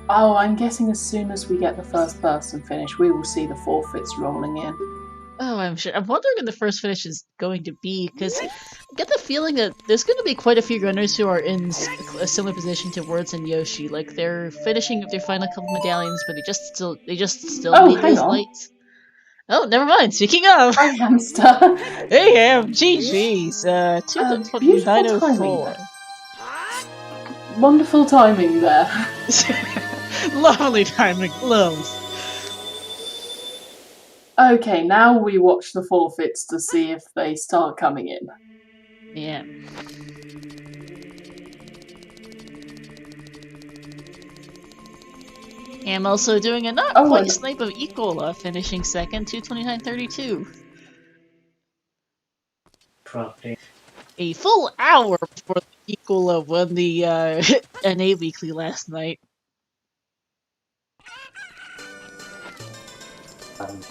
Oh, I'm guessing as soon as we get the first person finish, we will see the forfeits rolling in. Oh, I'm sure. I'm wondering when the first finish is going to be, because I get the feeling that there's going to be quite a few runners who are in a similar position to Words and Yoshi. Like, they're finishing their final couple medallions, but they just still need those lights. Oh, never mind. Speaking of, hi hamster. Hey, GG's. 2:29:04. Wonderful timing there. Lovely timing, loves. Okay, now we watch the forfeits to see if they start coming in. Yeah. I'm also doing a not quite snipe of Ecola, finishing second, 2:29:32. Probably. A full hour before Ecola won the NA Weekly last night.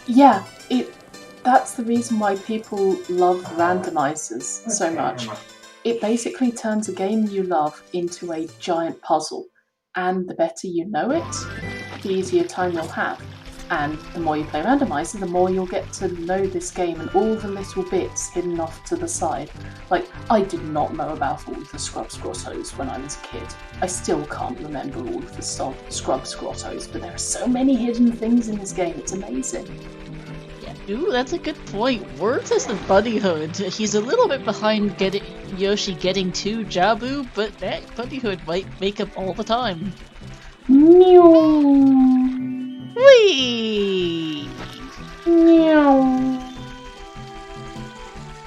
Yeah, that's the reason why people love randomizers so much. It basically turns a game you love into a giant puzzle, and the better you know it, the easier time you'll have. And the more you play Randomizer, the more you'll get to know this game and all the little bits hidden off to the side. Like, I did not know about all of the Scrub Grottos when I was a kid. I still can't remember all of the Scrub Grottos, but there are so many hidden things in this game, it's amazing. Yeah, ooh, that's a good point. Words is the buddyhood. He's a little bit behind Yoshi getting to Jabu, but that buddyhood might make up all the time. Meow. Whee! Meow.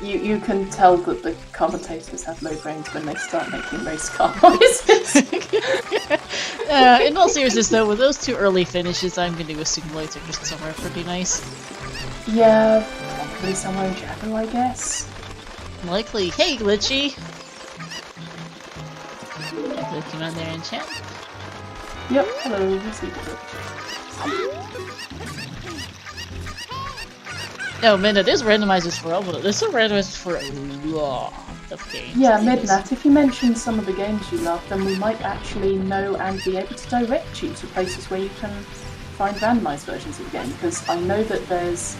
You can tell that the commentators have low brains when they start making race car noises. In all seriousness though, with those two early finishes, I'm going to assume lights are just somewhere pretty nice. Yeah, probably somewhere in Jabu, I guess. Likely. Hey, Glitchy! I put him on there in chat. Yep, hello, Glitchy. No, Minna, there's randomizers for all of it. There's some randomizers for a lot of games. Yeah, Midnat, if you mention some of the games you love, then we might actually know and be able to direct you to places where you can find randomized versions of the game, because I know that there's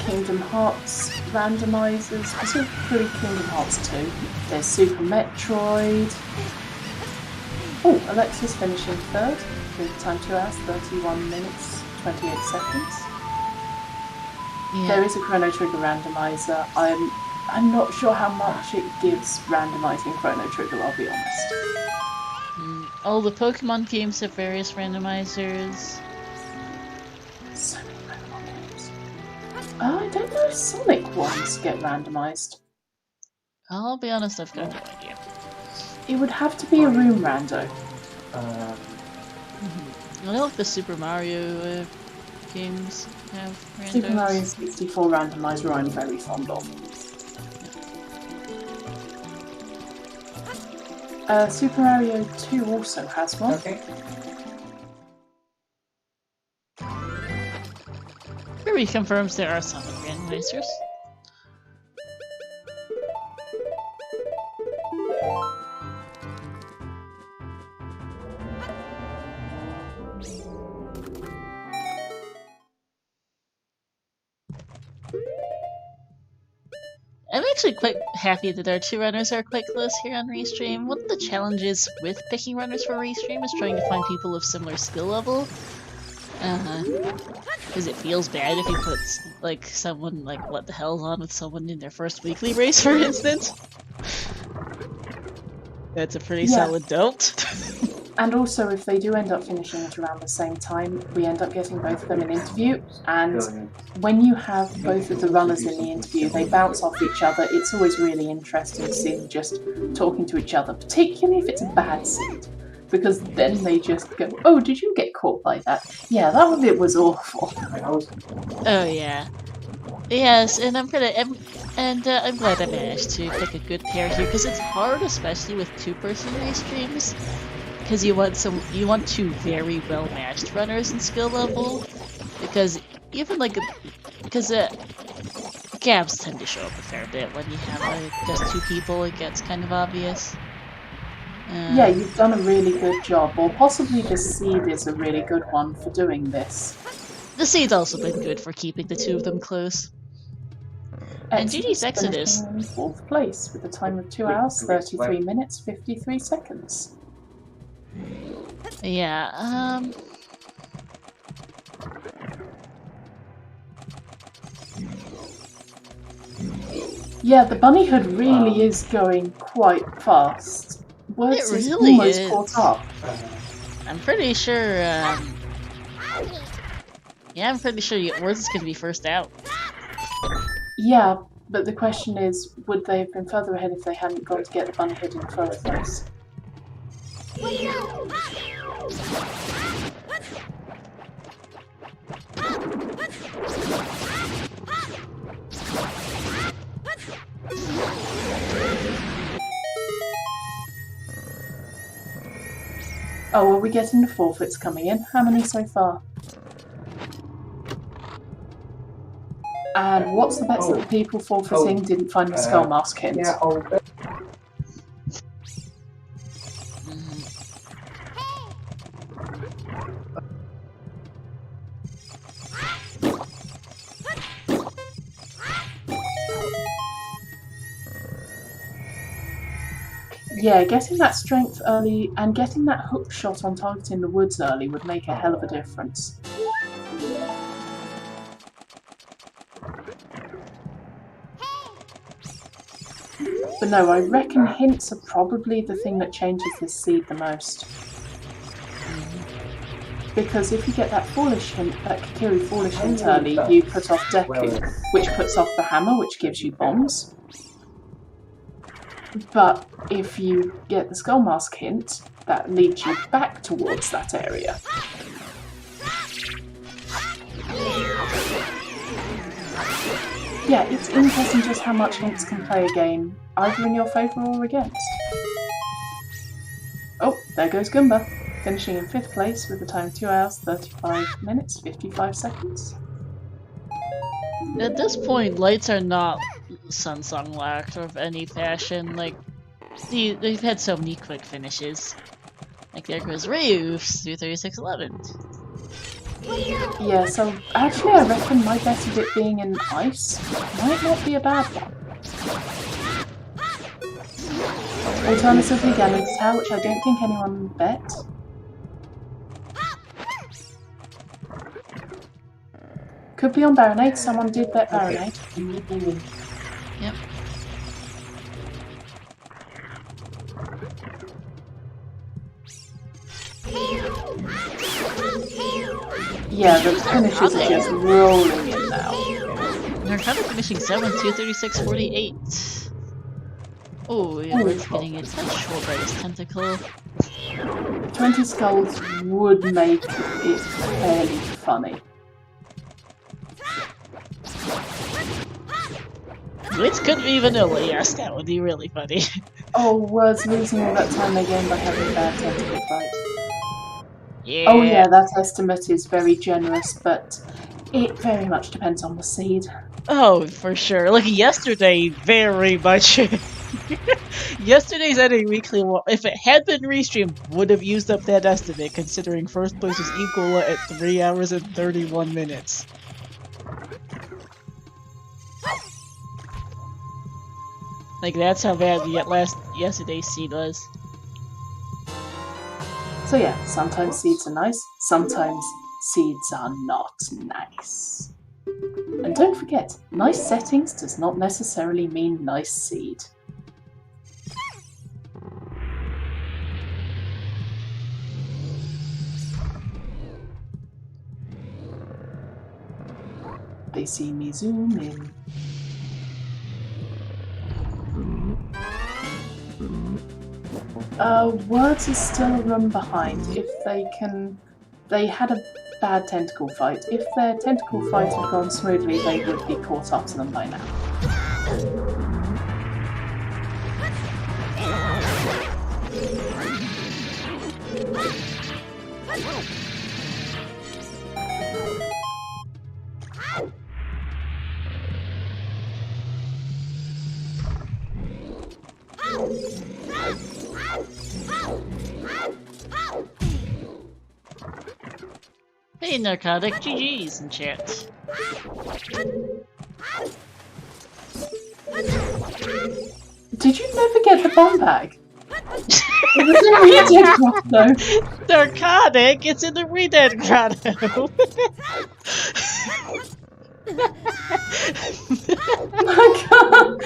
Kingdom Hearts randomizers, specifically Kingdom Hearts 2. There's Super Metroid. Oh, Alexa's finishing third, with time 2 hours, 31 minutes, 28 seconds. Yeah. There is a Chrono Trigger randomizer. I'm not sure how much it gives randomizing Chrono Trigger, I'll be honest. All the Pokemon games have various randomizers. So many Pokemon games. I don't know if Sonic ones get randomized. I'll be honest, I've got no idea. It would have to be a room rando. I like the Super Mario games have randos. Super Mario 64 randomizer I'm very fond of. Super Mario 2 also has one. Okay. Kirby confirms there are Sonic randomizers. I'm actually quite happy that our two runners are quite close here on Restream. One of the challenges with picking runners for Restream is trying to find people of similar skill level. Because it feels bad if you put, like, someone, like, what the hell's on with someone in their first weekly race, for instance. That's a pretty solid don't. And also, if they do end up finishing at around the same time, we end up getting both of them an interview, and when you have both of the runners in the interview, they bounce off each other. It's always really interesting to see them just talking to each other, particularly if it's a bad seed. Because then they just go, "Oh, did you get caught by that? Yeah, that bit was awful." Oh yeah. Yes, and I'm glad I managed to pick a good pair here because it's hard, especially with two-person restreams, because you want two very well-matched runners in skill level, because even because gaps tend to show up a fair bit when you have just two people. It gets kind of obvious. Yeah, you've done a really good job, or possibly the seed is a really good one for doing this. The seed's also been good for keeping the two of them close. And GG's Exodus finishing in 4th place with a time of 2 hours, 33 minutes, 53 seconds. Yeah, Yeah, the bunny hood really is going quite fast. Words it really almost is. caught up. I'm pretty sure, yeah, I'm pretty sure Words is gonna be first out. Yeah, but the question is, would they have been further ahead if they hadn't gone to get the bunny hood in the first place? Oh, are we getting the forfeits coming in? How many so far? And what's the bets that the people forfeiting didn't find the skull mask hint? Yeah, Yeah, getting that strength early and getting that hook shot on target in the woods early would make a hell of a difference. But no, I reckon hints are probably the thing that changes this seed the most. Because if you get that foolish hint, that Kakiri foolish hint early, you put off Deku, which puts off the hammer, which gives you bombs. But if you get the skull mask hint, that leads you back towards that area. Yeah, it's interesting just how much hints can play a game, either in your favour or against. Oh, there goes Goomba, finishing in 5th place with a time of 2 hours, 35 minutes, 55 seconds. At this point, lights are not Sunsong lacked of any fashion. Like, they've had so many quick finishes. Like, there goes Ryu's through 3611. Yeah, so actually I reckon my bet of it being in ice might not be a bad one. Alternatively, Gallagher's Tower, which I don't think anyone bet. Could be on Baronade, someone did bet Baronade. Yep. Yeah, the finishes are just rolling in now. They're kind of finishing 7, 236.48. Oh, yeah, it's getting a touch short by this tentacle. 20 skulls would make it fairly funny. Which could be vanilla, yes, that would be really funny. Oh, Words losing all that time they gained by having a bad tentacle fight. Yeah. Oh yeah, that estimate is very generous, but it very much depends on the seed. Oh, for sure. Like, yesterday, very much. Yesterday's NA Weekly, if it had been restreamed, would have used up that estimate, considering first place was equal at 3 hours and 31 minutes. Like, that's how bad yesterday's seed was. So yeah, sometimes seeds are nice, sometimes seeds are not nice. And don't forget, nice settings does not necessarily mean nice seed. They see me zoom in. Words is still a run behind. If they had a bad tentacle fight. If their tentacle fight had gone smoothly, they would be caught up to them by now. Hey, Narcotic, GG's in chat. Did you never get the bomb bag? It was in Redhead Grotto. Narcotic, it's in the Redhead Grotto. My god!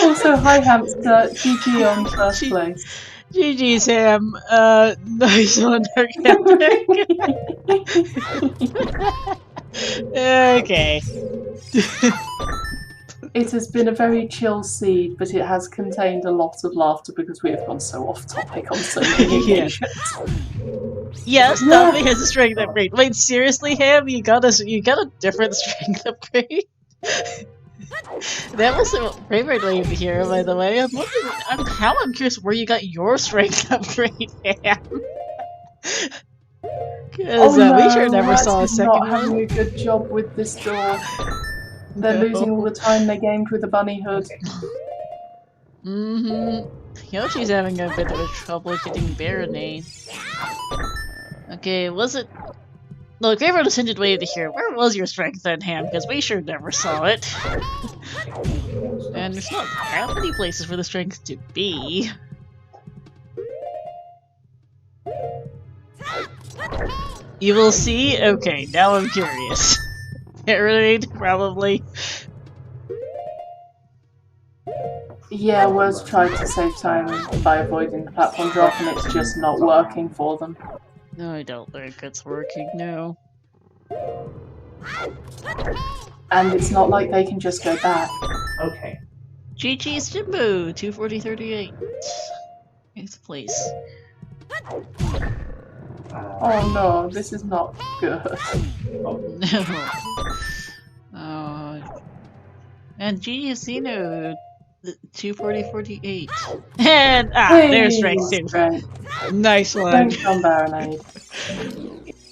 Also, hi hamster, GG on first place. GG Sam, nice one, Narcotic. Okay. It has been a very chill seed, but it has contained a lot of laughter because we have gone so off topic on so many occasions. Yes, Duffy has a strength upgrade. Wait, seriously, Ham? You got a different strength upgrade? That was a favorite wave here, by the way. I'm wondering, I'm curious where you got your strength upgrade, Ham. Because we sure never saw a second one. Not having a good job with this door. They're losing all the time they gained with the bunny hood. Yoshi's having a bit of trouble getting Baronade. Okay, was it... Look, we ever ascended way to here. Where was your strength then, Ham? Because we sure never saw it. And there's not that many places for the strength to be. You will see? Okay, now I'm curious. Baronade, probably. Yeah, Words tried to save time by avoiding the platform drop and it's just not working for them. No, I don't think it's working, no. And it's not like they can just go back. Okay. GG's Jimbo, 240.38. 8th place. Oh no, this is not good. No. And GG's Zeno, 240.48. And, hey, there's strength too. Nice one. Thanks, John Baronade.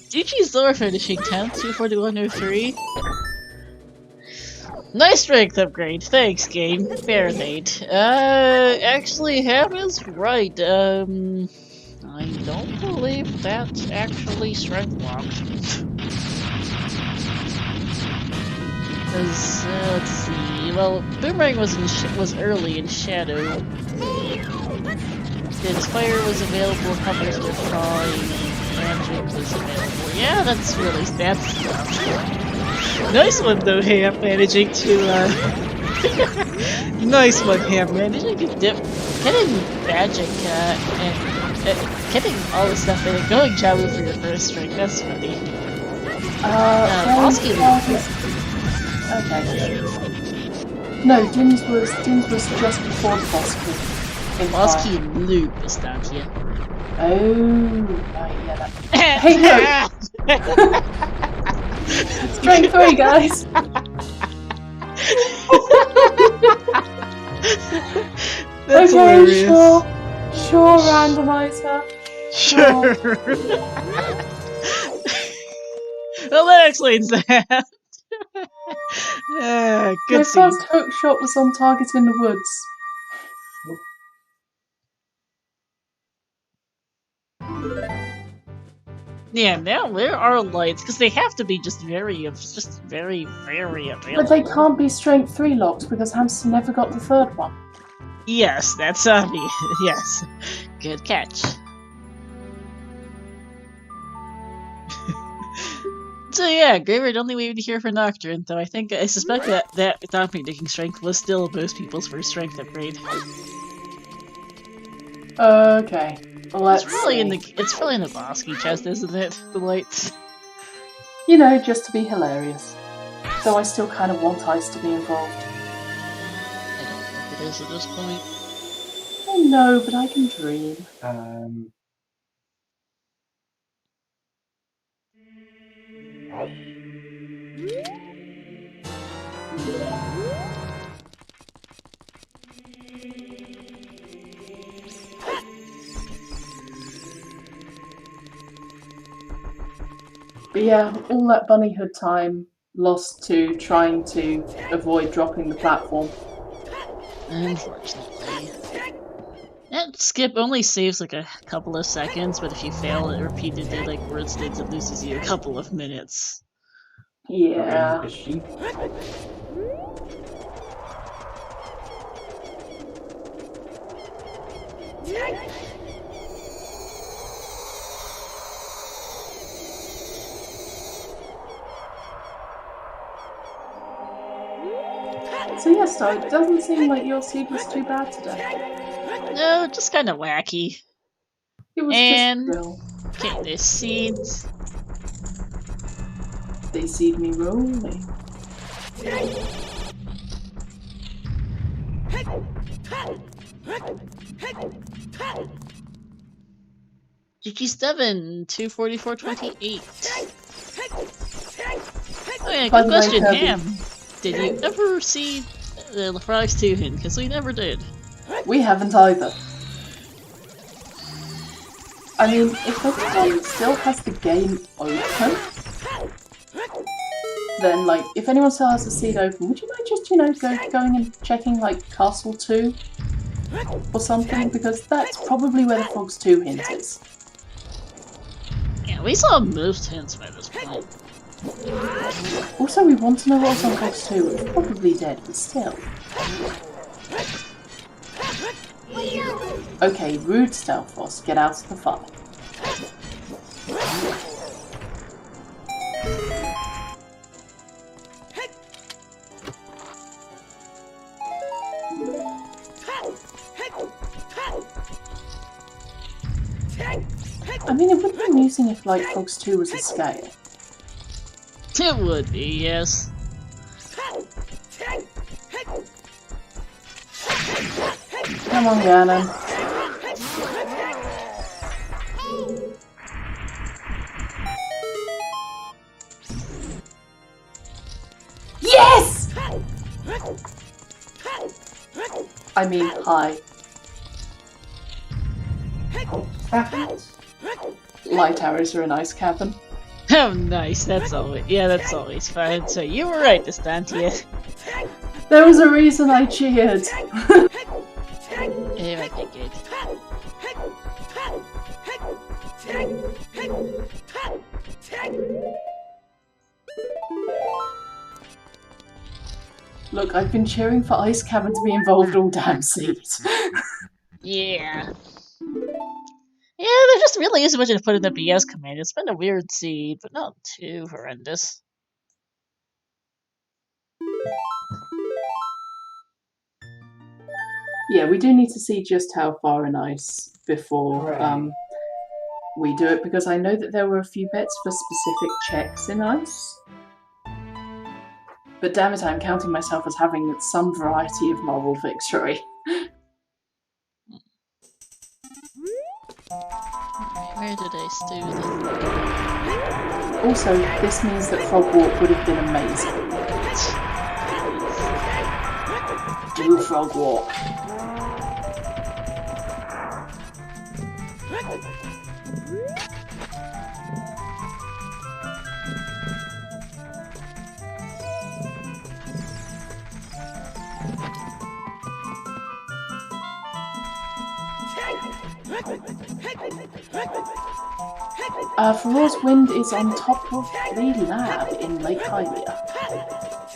GG's lower finishing 10th, 241.03. Nice strength upgrade. Thanks, game. Baronade. Actually, Ham is right. I don't believe that's actually strength locked. Because, let's see. Well, Boomerang was early in Shadow. His fire was available, covers were fine, magic was available. Yeah, that's nice one though, Ham, managing to, nice one, Ham, managing to dip, getting magic, and getting all the stuff in it, going Jabu for your first strike, that's funny. Bosky Okay. No, Dim's was just before the boss kick. Bosky Loop is down here. Oh, right, yeah, that... Hey, no! Strength 3, guys! That's okay, hilarious. Sure, Randomizer. Sure. Well, that explains that. Good My scene. first hook shot was on target in the woods. Yeah, now there are lights because they have to be just very available. But they can't be strength 3 locked because Hamster never got the third one. Yes, that's obvious. Yes, good catch. So yeah, Graveyard only waited here for Nocturne, though I suspect that dominating strength was still most people's first strength upgrade. Okay, let's It's really see. it's probably in the Bosky chest, isn't it? The lights. You know, just to be hilarious. Though I still kind of want Ice to be involved. I don't think it is at this point. I know, but I can dream. But yeah, all that bunnyhood time lost to trying to avoid dropping the platform. Unfortunately. That skip only saves like a couple of seconds, but if you fail it repeatedly like Words did, it loses you a couple of minutes. Yeah. So yes, it doesn't seem like your seed was too bad today. No, just kind of wacky. It was And just real. okay, there's seeds. They seed me rolling. GG7 24428. Oh yeah, By good the way, question, Kirby. Ham. Did you ever see the Frogs 2 hint? Because we never did. We haven't either. I mean, if everyone still has the game open, then, like, if anyone still has the seed open, would you mind just, going and checking, like, Castle 2? Or something? Because that's probably where the Frogs 2 hint is. Yeah, we saw most hints by this point. Also, we want to know what's on Frogs 2. It's probably dead, but still. Okay, rude Stealthos, get out of the fire. I mean, it would be amusing if, like, Frogs 2 was a scale. It would be, yes. Come on, Ganon. Yes! I mean, hi. Light arrows are a nice cabin. Oh, nice. That's always fun. So you were right this time, Tia. There was a reason I cheered. Yeah, okay, good. Look, I've been cheering for Ice Cavern to be involved all damn seed. Yeah. Yeah, there just really isn't much to put in the BS command. It's been a weird seed, but not too horrendous. Yeah, we do need to see just how far in ice before we do it, because I know that there were a few bets for specific checks in ice. But damn it, I'm counting myself as having some variety of marble victory. Where did I stew them? Also, this means that Frog Walk would have been amazing. Do Frog Walk. Feroz Wind is on top of the lab in Lake Hylia.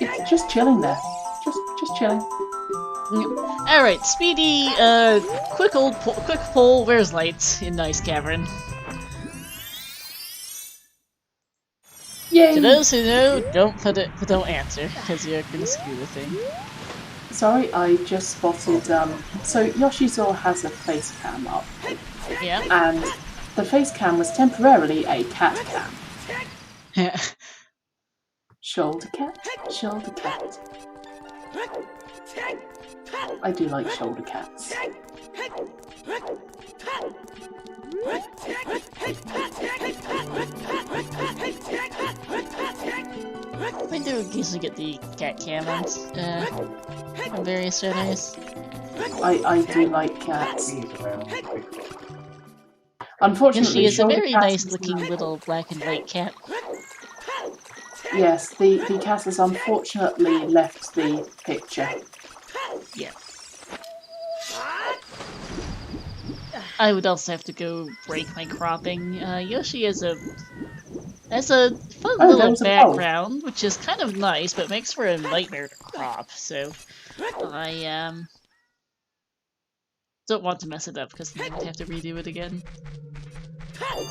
It's just chilling there. Just chilling. Alright, Speedy, quick poll, where's lights in Nice Cavern? Yay! To those who know, don't answer, because you're gonna screw the thing. Sorry, I just spotted, so Yoshizawa has a face cam up. Yeah. And the face cam was temporarily a cat cam. Yeah. Shoulder cat, shoulder cat. I do like shoulder cats. I do occasionally get the cat cams from various channels. I do like cats. Unfortunately, She is a shoulder very cat nice is looking not- little black and white cat. Yes, the cat has unfortunately left the picture. Yeah. I would also have to go break my cropping. Yoshi has a fun Oh, there little was a pole. background, which is kind of nice, but makes for a nightmare to crop. So I don't want to mess it up because then I would have to redo it again.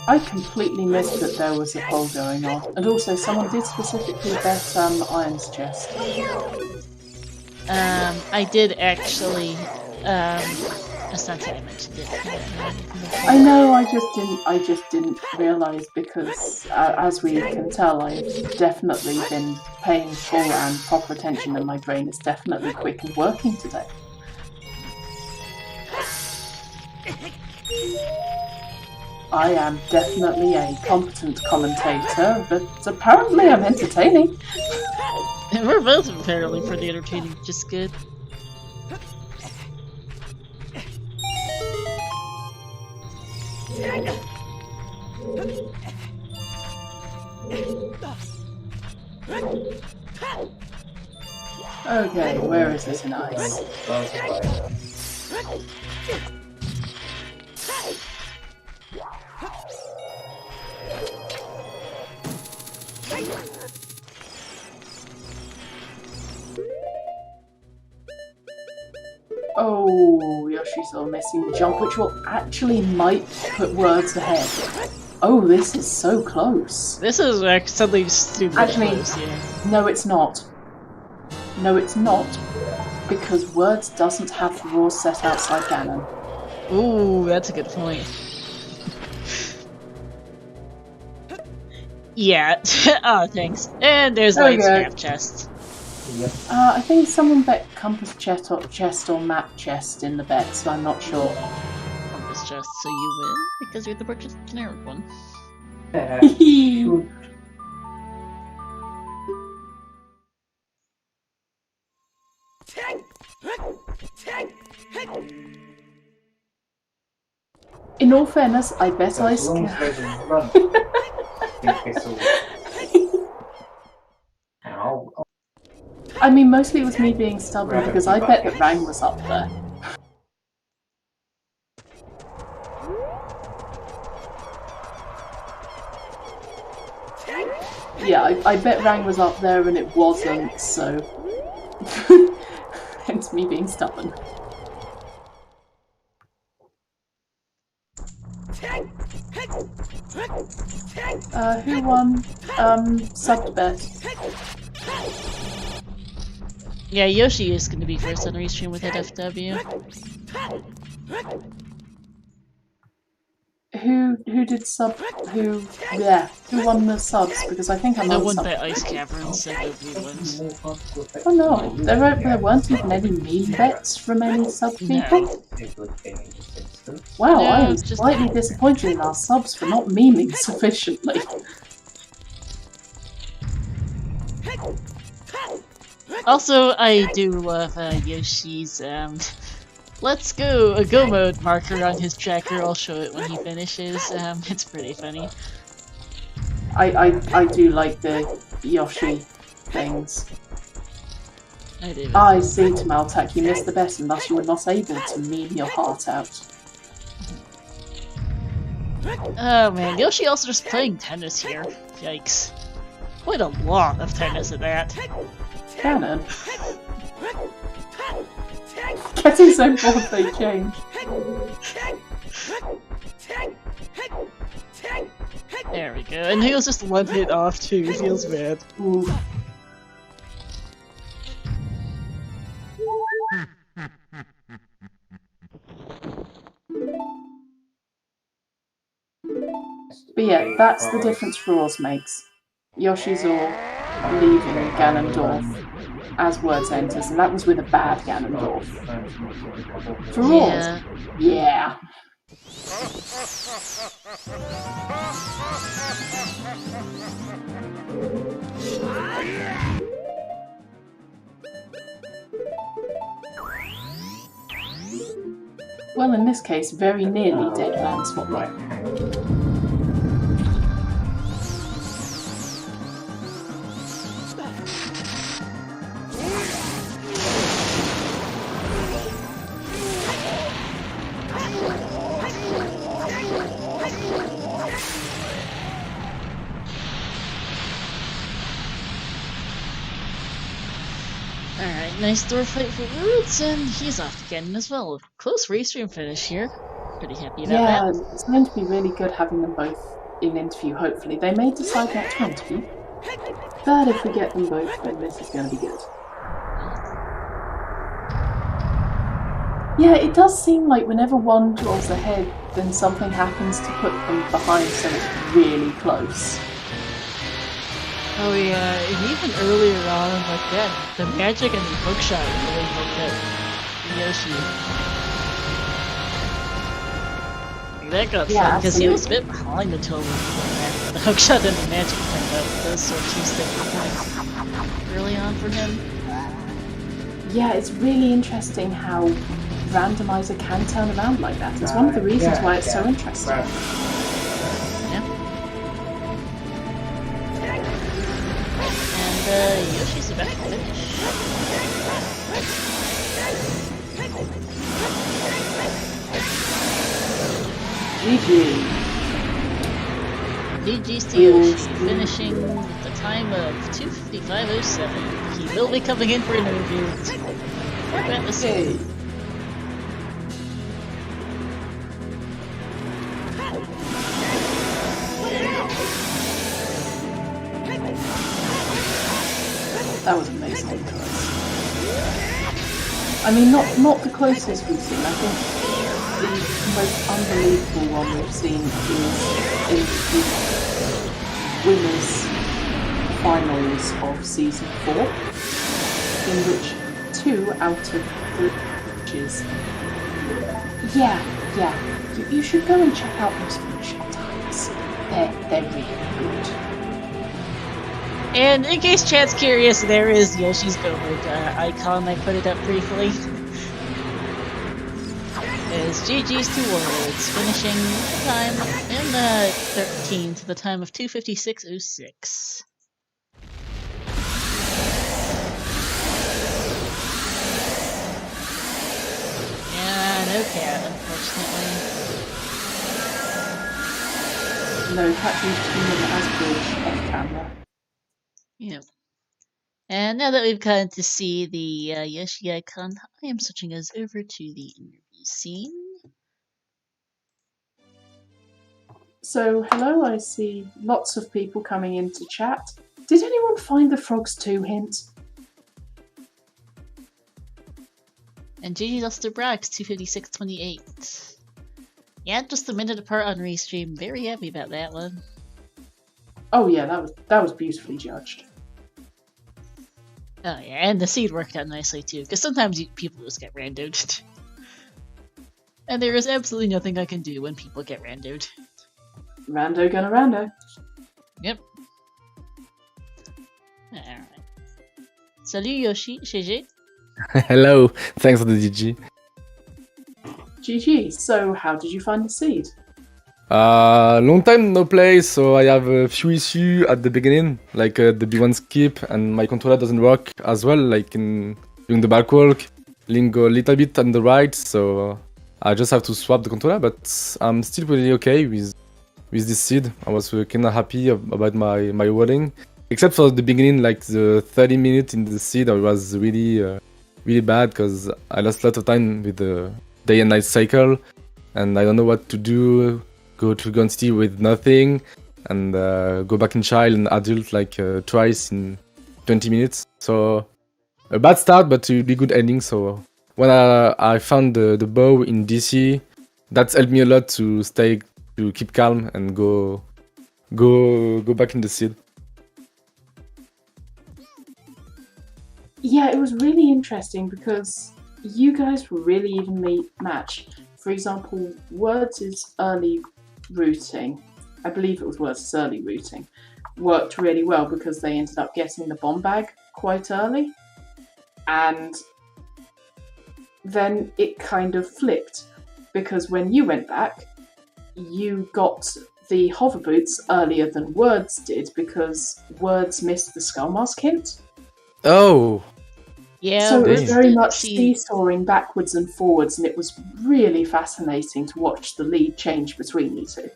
I completely missed that there was a poll going on, and also someone did specifically bet Iron's chest. I did actually. That's not how I mentioned it. I know, I just didn't realise because, as we can tell, I've definitely been paying full and proper attention, and my brain is definitely quick and working today. I am definitely a competent commentator, but apparently I'm entertaining. We're both apparently pretty entertaining, which is good. Okay, where is this in ice? Oh, Yoshi's all missing the jump, which will actually might put words ahead. Oh, this is so close. This is suddenly stupid Actually, close, yeah. No, it's not. No, it's not. Because words doesn't have the rules set outside canon. Ooh, that's a good point. Yeah. Oh, thanks. And there's There we Light's go. map chest. Yep. I think someone bet compass chest or map chest in the bet, so I'm not sure. Compass chest, so you win because you're the purchased generic one. Shoot. In all fairness, I bet So I as long as scared. there's a run, it's all. And I'll I mean, mostly it was me being stubborn because I bet that Rang was up there. Yeah, I bet Rang was up there and it wasn't, so. Hence me being stubborn. Who won? Subbed bet. Yeah, Yoshi is going to be first on restream with FW. Who did sub? Who won the subs? Because I think I'm No on one sub. by Ice Cavern, so nobody wins. Oh no, there weren't even any meme bets from any sub people. No. Wow, I No, am just- slightly disappointed in our subs for not memeing sufficiently. Also, I do love Yoshi's let's go a go mode marker on his tracker. I'll show it when he finishes. It's pretty funny. I do like the Yoshi things. I do. I see, Tamaltak, you missed the bet and thus you were not able to meme your heart out. Oh man, Yoshi also just playing tennis here. Yikes. Quite a lot of tennis at that. Canon. Getting so bored they change. There we go. And he was just one hit off too. Feels bad. Ooh. But yeah, that's the difference Roars makes. Yoshi's all leaving Ganondorf. as words enters, and that was with a bad Ganondorf. For Yeah. all, yeah. Well, in this case, very nearly Dead Man Spotlight. Alright, nice door fight for Roots, and he's off again as well. Close restream finish here. Pretty happy about Yeah, that. it's going to be really good having them both in interview, hopefully. They may decide not to interview, but if we get them both, then this is going to be good. Yeah, it does seem like whenever one draws ahead, then something happens to put them behind, so it's really close. Oh yeah, and even earlier on, like that, the magic and the hookshot really helped out Yoshi. Like, that got fun, because he was a bit behind until the hookshot and the magic turned out. Those were two sticking points early on for him. Yeah, it's really interesting how Randomizer can turn around like that. It's one of the reasons why it's so interesting. And Yoshi's about to finish. GG. GG's to Yoshi, finishing with the time of 2:55:07. He will be coming in for an interview. About the same. That was amazing. I mean, not the closest we've seen. I think the most unbelievable one we've seen is in the winners finals of season 4, in which 2 out of 3 matches. Yeah. You should go and check out those finishing times. They're really good. And in case chat's curious, there is Yoshi's Go-Hurt icon. I put it up briefly. Is GG's to Worlds, finishing the time in 13 to the time of 2:56:06. Yeah, no cat, unfortunately. No, Patrick's tuning as bridge off camera. Yep. And now that we've gotten to see the Yoshi icon, I am switching us over to the interview scene. So, hello, I see lots of people coming into chat. Did anyone find the Frogs 2 hint? And GG lost to Brax, 2:56:28. Yeah, just a minute apart on restream. Very happy about that one. Oh yeah, that was beautifully judged. Oh yeah, and the seed worked out nicely too, because sometimes people just get randoed. And there is absolutely nothing I can do when people get randoed. Rando gonna rando. Yep. Alright. Salut Yoshi, GG. Hello, thanks for the GG. GG, so how did you find the seed? Long time no play, so I have a few issues at the beginning, like the B1 skip, and my controller doesn't work as well, like during the back walk. Link go a little bit on the right, so I just have to swap the controller, but I'm still really okay with this seed. I was kind of happy about my rolling, except for the beginning, like the 30 minutes in the seed, I was really bad because I lost a lot of time with the day and night cycle, and I don't know what to do. Go to Gun City with nothing, and go back in child and adult like twice in 20 minutes. So a bad start, but a really good ending. So when I found the bow in DC, that's helped me a lot to keep calm and go back in the seed. Yeah, it was really interesting because you guys were really evenly matched. For example, Words' early routing, I believe it was Words' early routing, worked really well because they ended up getting the bomb bag quite early. And then it kind of flipped because when you went back, you got the hover boots earlier than Words did because Words missed the skull mask hint. Oh, Yeah, So it was Words very did much see- seesawing backwards and forwards, and it was really fascinating to watch the lead change between you two.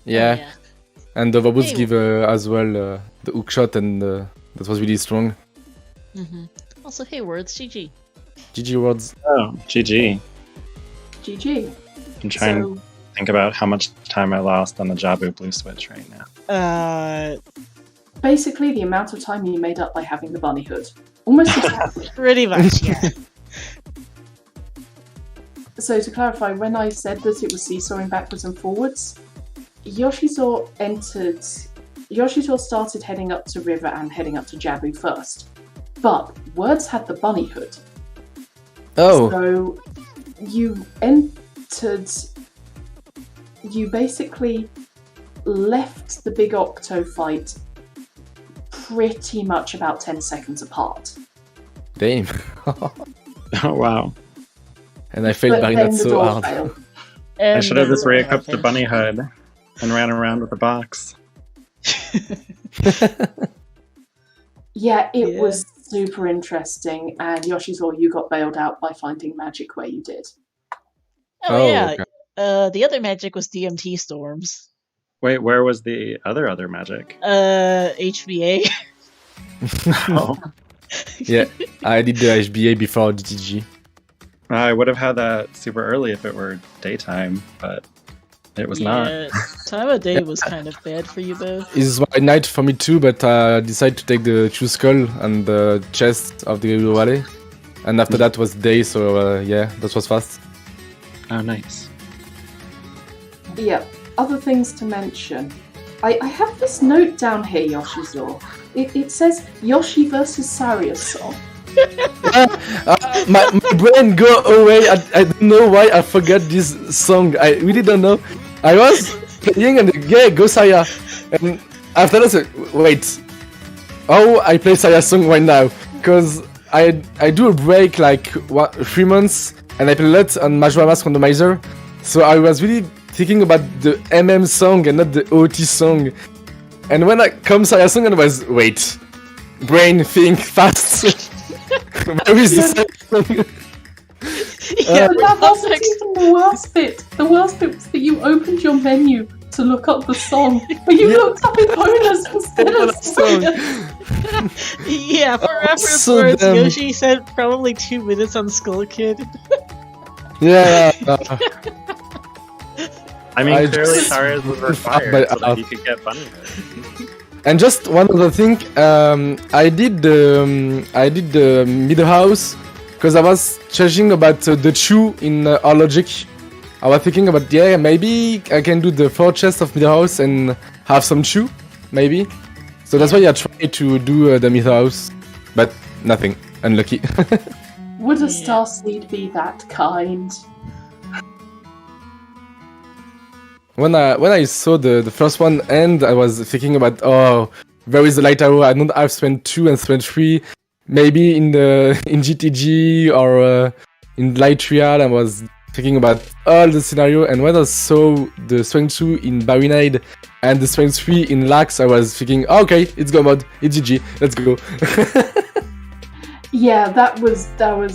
yeah. And the Vabus Hey. give as well the hook shot, and that was really strong. Also, hey, Words, GG. GG words. Oh, GG. GG. I'm trying So to think about how much time I lost on the Jabu blue switch right now. basically, the amount of time you made up by having the bunny hood. Almost exactly. Pretty much, yeah. So to clarify, when I said that it was seesawing backwards and forwards, Yoshizawa started heading up to River and heading up to Jabu first. But Words had the bunny hood. Oh, So you basically left the big Octo fight pretty much about 10 seconds apart. damn. Oh, wow. And I failed But by then that the so door hard. failed. I should have And just then re-equipped the bunny hood and ran around with the box. Yeah, it Yeah. was super interesting, and Yoshizawa, you got bailed out by finding magic where you did. Oh, yeah. okay. The other magic was DMT storms. Wait, where was the other magic? HBA. Oh, Yeah, I did the HBA before DTG. I would have had that super early if it were daytime, but it was not. Yeah, time of day was kind of bad for you both. It's at night for me too, but I decided to take the true skull and the chest of the valley. And after that was day, so yeah, that was fast. Oh, nice. Yeah, other things to mention. I have this note down here, Yoshizawa. It says Yoshi versus Saria song. My brain go away. I don't know why I forgot this song. I really don't know. I was playing and yeah, go Saya. And after that, wait. How I play Saya song right now? Because I do a break like 3 months and I play a lot on Majora Mask Randomizer. So I was really thinking about the MM song and not the OoT song. And when I come Saya song, and I was wait, brain think fast. Where is the song? Yeah, But that for wasn't context- even the worst bit. The worst bit was that you opened your menu to look up the song, but you looked up in bonus instead of Song. Yeah, for reference so words, dumb. Yoshi said probably 2 minutes on Skull Kid. Yeah. I mean, I clearly just- Saria's was required but- so that you could get bunny hood. And just one other thing, I did the middle house because I was changing about the chew in our logic. I was thinking about yeah, maybe I can do the 4 chests of middle house and have some chew, maybe. So that's why I tried to do the middle house, but nothing. Unlucky. Would a Yeah. star seed be that kind? When I saw the first one end, I was thinking about oh, where is the light arrow? I don't have spent 2 and spent 3, maybe in GTG or in Light Trial. I was thinking about all the scenario, and when I saw the Strength 2 in Barinade and the Strength 3 in Lax, I was thinking, oh, okay, it's go mode, it's GG, let's go. Yeah, that was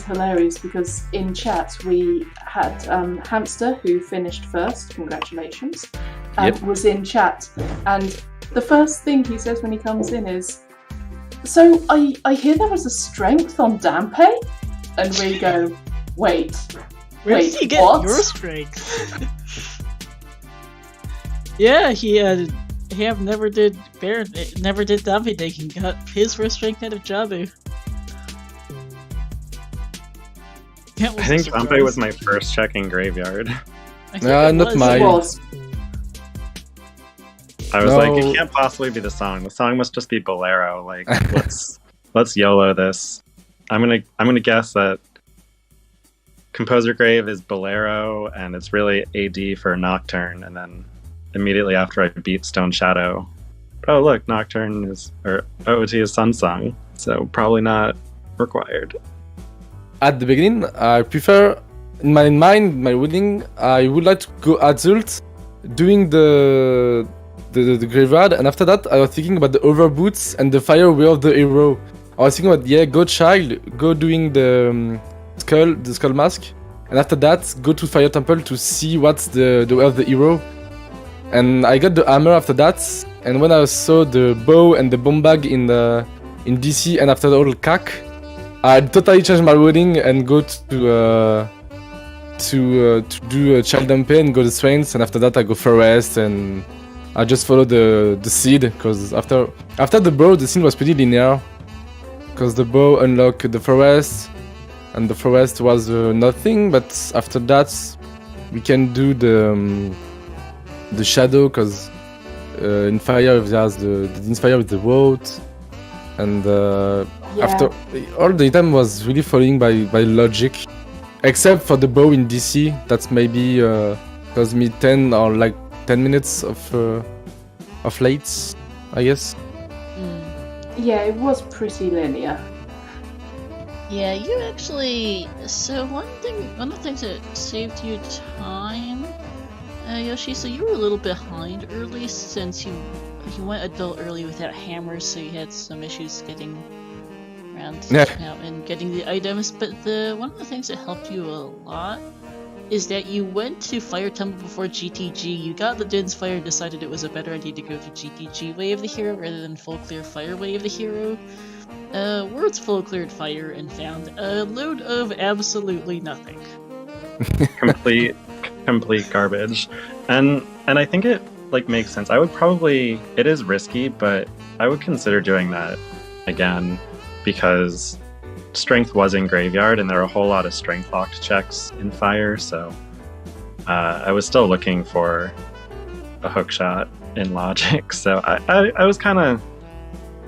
hilarious because in chat we had Hamster, who finished first, congratulations, Yep. was in chat, and the first thing he says when he comes in is, "So I hear there was a strength on Dampe," and we go, "Wait, Where Wait, did you get what? your strength? Yeah, he never did Dampy Digging, got his first strength out of Jabu. That I think a Dampe surprise. was my first check in Graveyard. I think Not it was. mine. it was." I was like, No. it can't possibly be the song. The song must just be Bolero. Like, let's YOLO this. I'm gonna guess that Composer Grave is Bolero, and it's really AD for Nocturne, and then immediately after I beat Stone Shadow, oh look, Nocturne is or OOT is Sunsung, so probably not required. At the beginning, I prefer in my mind, my reading, I would like to go Adult, doing the graveyard, and after that, I was thinking about the overboots and the fire way of the hero. I was thinking about go child, go doing the skull mask, and after that, go to Fire Temple to see what's the way of the hero. And I got the hammer after that, and when I saw the bow and the bomb bag in DC, and after the whole cack, I totally changed my wording and go to do a Child Dumpe and go to Swains, and after that I go Forest, and I just follow the seed, because after the bow the scene was pretty linear, because the bow unlocked the forest, and the forest was nothing, but after that we can do the shadow, because in fire there's the inspire with the vote, and after all the item was really following by logic, except for the bow in DC. That's maybe cost me 10 or like 10 minutes of late, I guess. Yeah, it was pretty linear. Yeah, you actually. So one of the things that saved you time, Yoshi. So you were a little behind early since you went adult early without hammers, so you had some issues getting around out and getting the items. But one of the things that helped you a lot is that you went to Fire Temple before GTG. You got the Din's Fire and decided it was a better idea to go to GTG way of the hero rather than full clear fire way of the hero. Words full cleared fire and found a load of absolutely nothing. complete garbage, and I think it like makes sense. I would probably, it is risky, but I would consider doing that again, because strength was in graveyard and there are a whole lot of strength locked checks in fire, so I was still looking for a hook shot in logic, so I was kind of,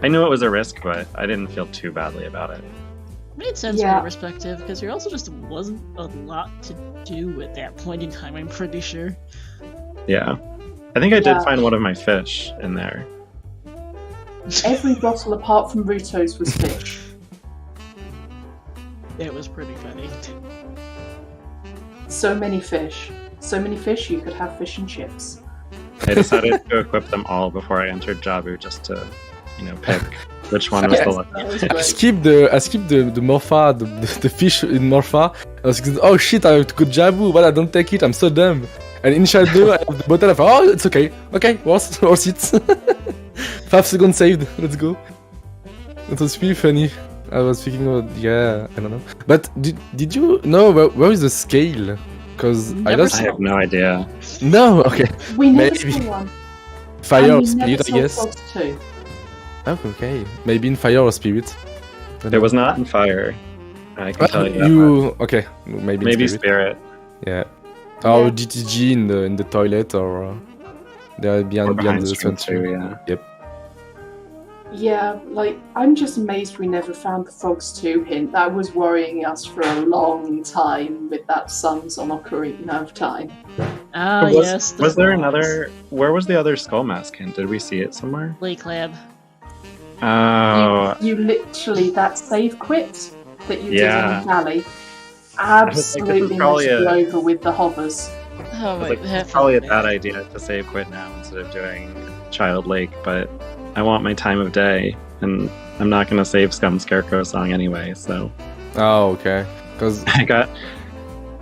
I knew it was a risk, but I didn't feel too badly about it. It made sense from your perspective, because there also just wasn't a lot to do at that point in time, I'm pretty sure. Yeah. I think I did find one of my fish in there. Every bottle apart from Ruto's was fish. It was pretty funny. So many fish. So many fish you could have fish and chips. I decided to equip them all before I entered Jabu, just to, pick which one was the lucky. I skipped the Morpha, the fish in Morpha. I was thinking, oh shit, I have to go Jabu, but I don't take it, I'm so dumb. And in Shadow, I have the bottle of, oh, it's okay, worth it. 5 seconds saved, let's go. It was pretty funny. I was thinking about, I don't know. But did you know where is the scale? Because I have no idea. No, okay. We never saw one. Fire or Spirit, I guess. Fox too. Oh, okay. Maybe in Fire or Spirit. It was not in Fire. I can tell you that much. Okay, maybe Spirit. Yeah. Or GTG in the toilet, or they're behind the sun too. Yeah. Yep. Yeah, like, I'm just amazed we never found the Frogs 2 hint. That was worrying us for a long time with that Suns on Ocarina of Time. Ah, yes. Was there another... Where was the other Skull Mask hint? Did we see it somewhere? Lake Lab. Oh. You literally, that save quit that you did in the valley, absolutely messed you over with the hovers. Oh, wait, it's probably a bad idea to save quit now instead of doing Child Lake, but I want my time of day, and I'm not going to save Scum Scarecrow song anyway, so... Oh, okay. Because that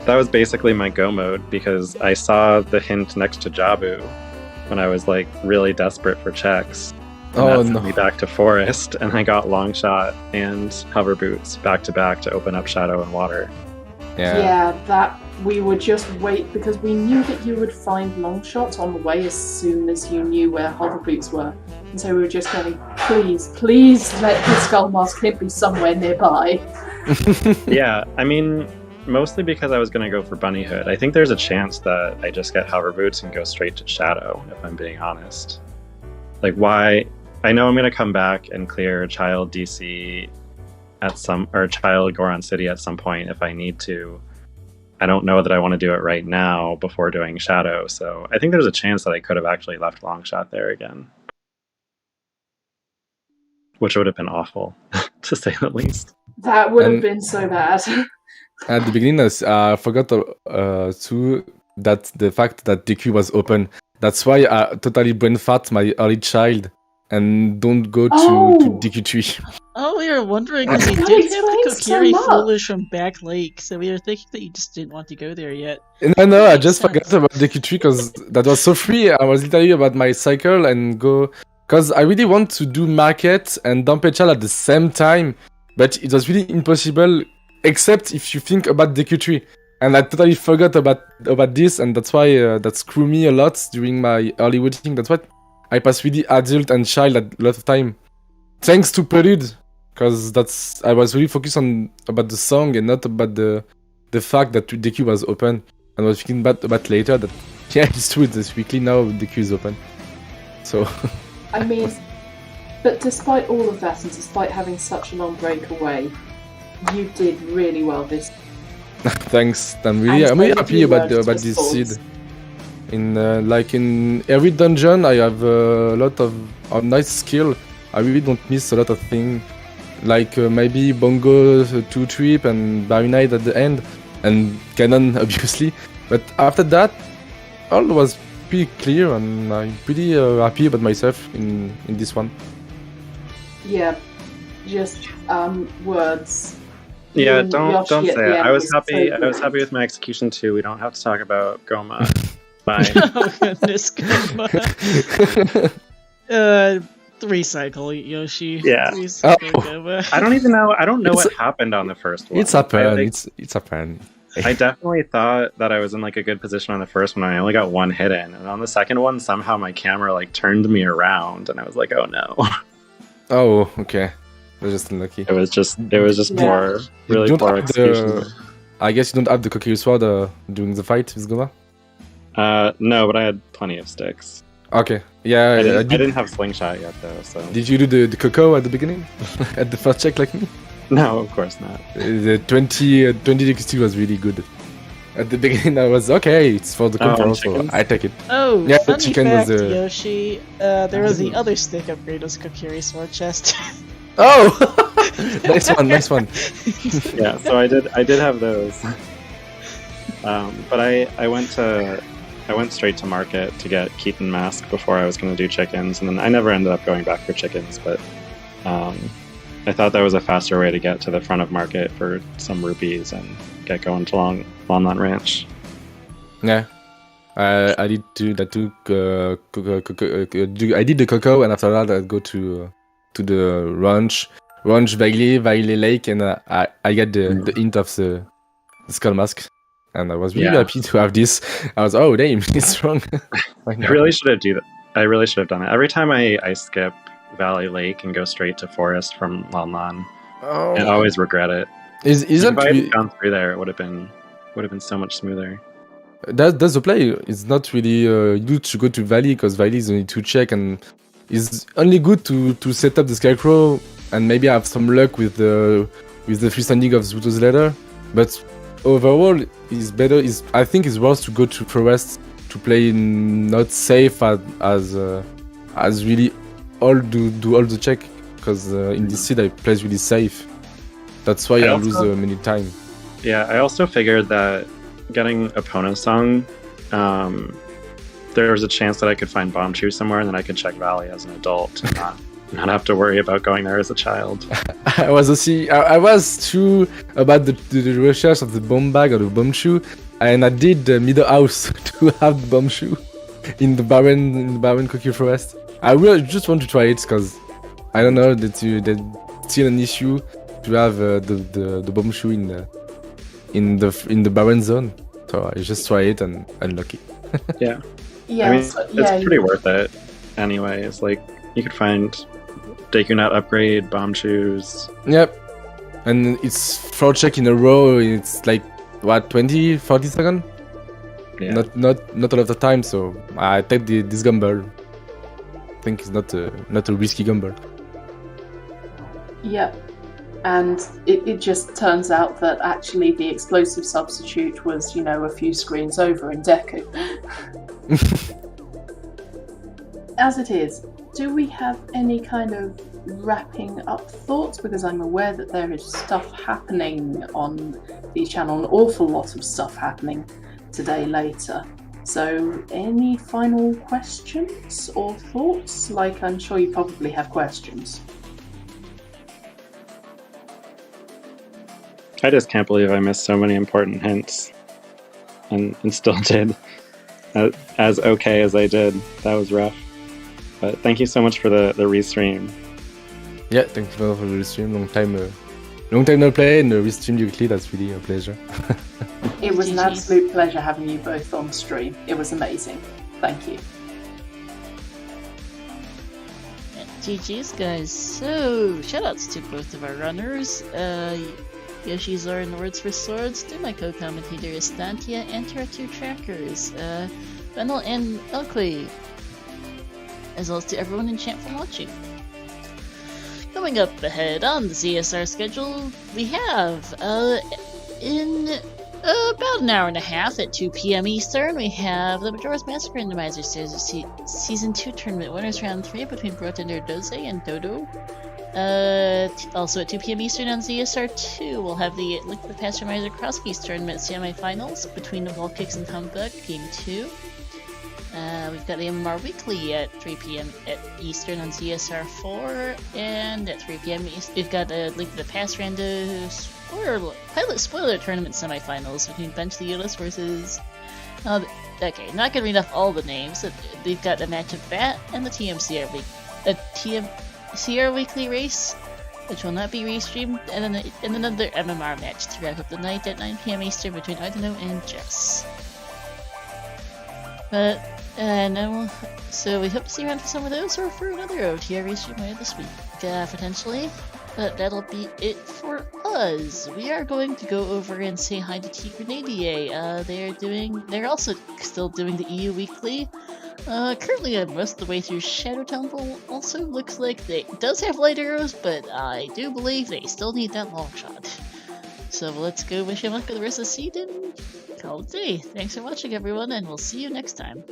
was basically my go mode, because I saw the hint next to Jabu when I was, like, really desperate for checks. And that sent me back to Forest, and I got Long Shot and Hover Boots back-to-back to open up Shadow and Water. Yeah, that we would just wait, because we knew that you would find Long Shot on the way as soon as you knew where Hover Boots were. And so we were just going, please let the Skull Mask hit be somewhere nearby. Yeah, I mean, mostly because I was going to go for Bunny Hood. I think there's a chance that I just get Hover Boots and go straight to Shadow, if I'm being honest. Like, why? I know I'm going to come back and clear Child DC at some, or Child Goron City at some point if I need to. I don't know that I want to do it right now before doing Shadow, so I think there's a chance that I could have actually left Longshot there again. Which would have been awful, to say the least. That would have been so bad. At the beginning, I forgot too that the fact that DQ was open. That's why I totally brain fart my early child and don't go to DQ3. Oh, we were wondering because you That did have the explains so Kokiri much. foolish from Back Lake, so we were thinking that you just didn't want to go there yet. No, I Makes just sense. forgot about DQ3 because that was so free. I was literally about my cycle and go. Because I really want to do Market and Dampechal at the same time, but it was really impossible, except if you think about DQ3. And I totally forgot about this, and that's why that screwed me a lot during my early waiting. That's why I passed really adult and child a lot of time. Thanks to Prelude, because I was really focused on about the song and not about the fact that DQ was open. And I was thinking about later that yeah, it's true. This weekly now DQ is open. So. I mean, but despite all of that, and despite having such a long break away, you did really well this. Thanks. I'm really happy about this seed. In in every dungeon, I have a lot of nice skill. I really don't miss a lot of things, like maybe Bongo 2 trip and Barinide at the end, and Cannon obviously. But after that, all was pretty clear, and I'm pretty happy about myself in this one. Yeah, just words. Yeah, don't say it. Yeah, I was happy. so I was happy with my execution too. We don't have to talk about Goma. Bye. Oh goodness, Goma. Recycle Yoshi. Yeah. Recycle Goma. I don't even know. I don't know what happened on the first one. It's happened. It's happened. I definitely thought that I was in like a good position on the first one. I only got one hit in, and on the second one, somehow my camera like turned me around, and I was like, "Oh no!" Oh, okay. I was just unlucky. It was just Yeah. poor, really You don't poor have execution. I guess you don't have the Kokiri sword during the fight with Goma? No, but I had plenty of sticks. Okay. Yeah, I didn't have slingshot yet though. So Did you do the Coco at the beginning? At the first check like me? no, of course not. The 20 DXT was really good. At the beginning I was, okay, it's for the control, so chickens? I take it. Oh, Yeah, the funny chicken fact, was, Yoshi. There was the other stick upgrade was Kokiri sword chest. Oh! nice one. Yeah, so I did have those. But I went straight to market to get Keaton mask before I was going to do chickens, and then I never ended up going back for chickens, but I thought that was a faster way to get to the front of market for some rupees and get going to Longmont Ranch. Yeah. I did do that too. I did the Coco, and after that I go to the ranch Valley Lake, and I get the hint of the skull mask, and I was really happy to have this. I was, oh damn, it's wrong. I really should have done it. Every time I skip Valley Lake and go straight to Forest from Lanlan, I always regret it. Is If I that had gone through there, it would have been so much smoother. that's the play? It's not really good to go to Valley, because Valley is only 2 check, and it's only good to set up the Scarecrow and maybe have some luck with the freestanding of Zuto's letter. But overall, it's better. I think it's worse to go to Forest to play not safe as really all do all the check, because in this seed I play really safe. That's why I lose many time. Yeah, I also figured that getting opponent song, there was a chance that I could find Bomb Chew somewhere, and then I could check Valley as an adult and not have to worry about going there as a child. I was too about the research of the bomb bag or the bomb shoe, and I did the middle house to have the bomb shoe in the Baron Cookie Forest. I really just want to try it, because I don't know that's still an issue to have the bomb shoe in the Baron zone. So I just try it and unlucky. Yeah. Yeah, I mean, so- it's yeah, pretty worth it. Anyway, it's like you could find Dekunat upgrade, bomb shoes. Yep. And it's 4 check in a row. It's like what, 20-40 seconds? Yeah. Not all of the time. So I take this gamble. I think it's not a risky gamble. Yeah. And it just turns out that actually the explosive substitute was, you know, a few screens over in Deku. As it is, do we have any kind of wrapping up thoughts? Because I'm aware that there is stuff happening on the channel, an awful lot of stuff happening today later. So any final questions or thoughts? Like, I'm sure you probably have questions. I just can't believe I missed so many important hints, and still did as okay as I did. That was rough, but thank you so much for the restream. Yeah, thank you for the restream. Long time no play, and the restream weekly. That's really a pleasure. It was an GGs. absolute pleasure having you both on stream. It was amazing. Thank you. GG's, guys. So, shoutouts to both of our runners. Yoshizar and Words for Swords, to my co-commentator Estantia, and to our two trackers, Fennel and Elkly, as well as to everyone in chat for watching. Coming up ahead on the ZSR schedule, we have, in about an hour and a half at 2 p.m. Eastern, we have the Majora's Mask Randomizer Season 2 Tournament Winners Round 3 between Brotender Doze and Dodo. Also at 2 p.m. Eastern on ZSR2, we'll have the Link to the Past Randomizer Cross Keys Tournament semi-finals between the Wall Kicks and Humbug, Game 2. We've got the MMR Weekly at 3 p.m. at Eastern on ZSR4, and at 3 p.m. we've got a Link to the Past Rando Pilot Spoiler Tournament semi-finals between Bench the Useless versus... okay, not gonna read off all the names. We've got a match of that and the TMCR Weekly race, which will not be restreamed, and then another MMR match to wrap up the night at 9 p.m. Eastern between Idano and Jess. So we hope to see you around for some of those, or for another OTR restream later this week, potentially. But that'll be it for us. We are going to go over and say hi to T Grenadier. They're also still doing the EU Weekly. Currently I'm most of the way through Shadow Temple. Also looks like it does have light arrows, but I do believe they still need that long shot. So let's go wish him luck for the rest of the season. Call it a day. Thanks for watching, everyone, and we'll see you next time.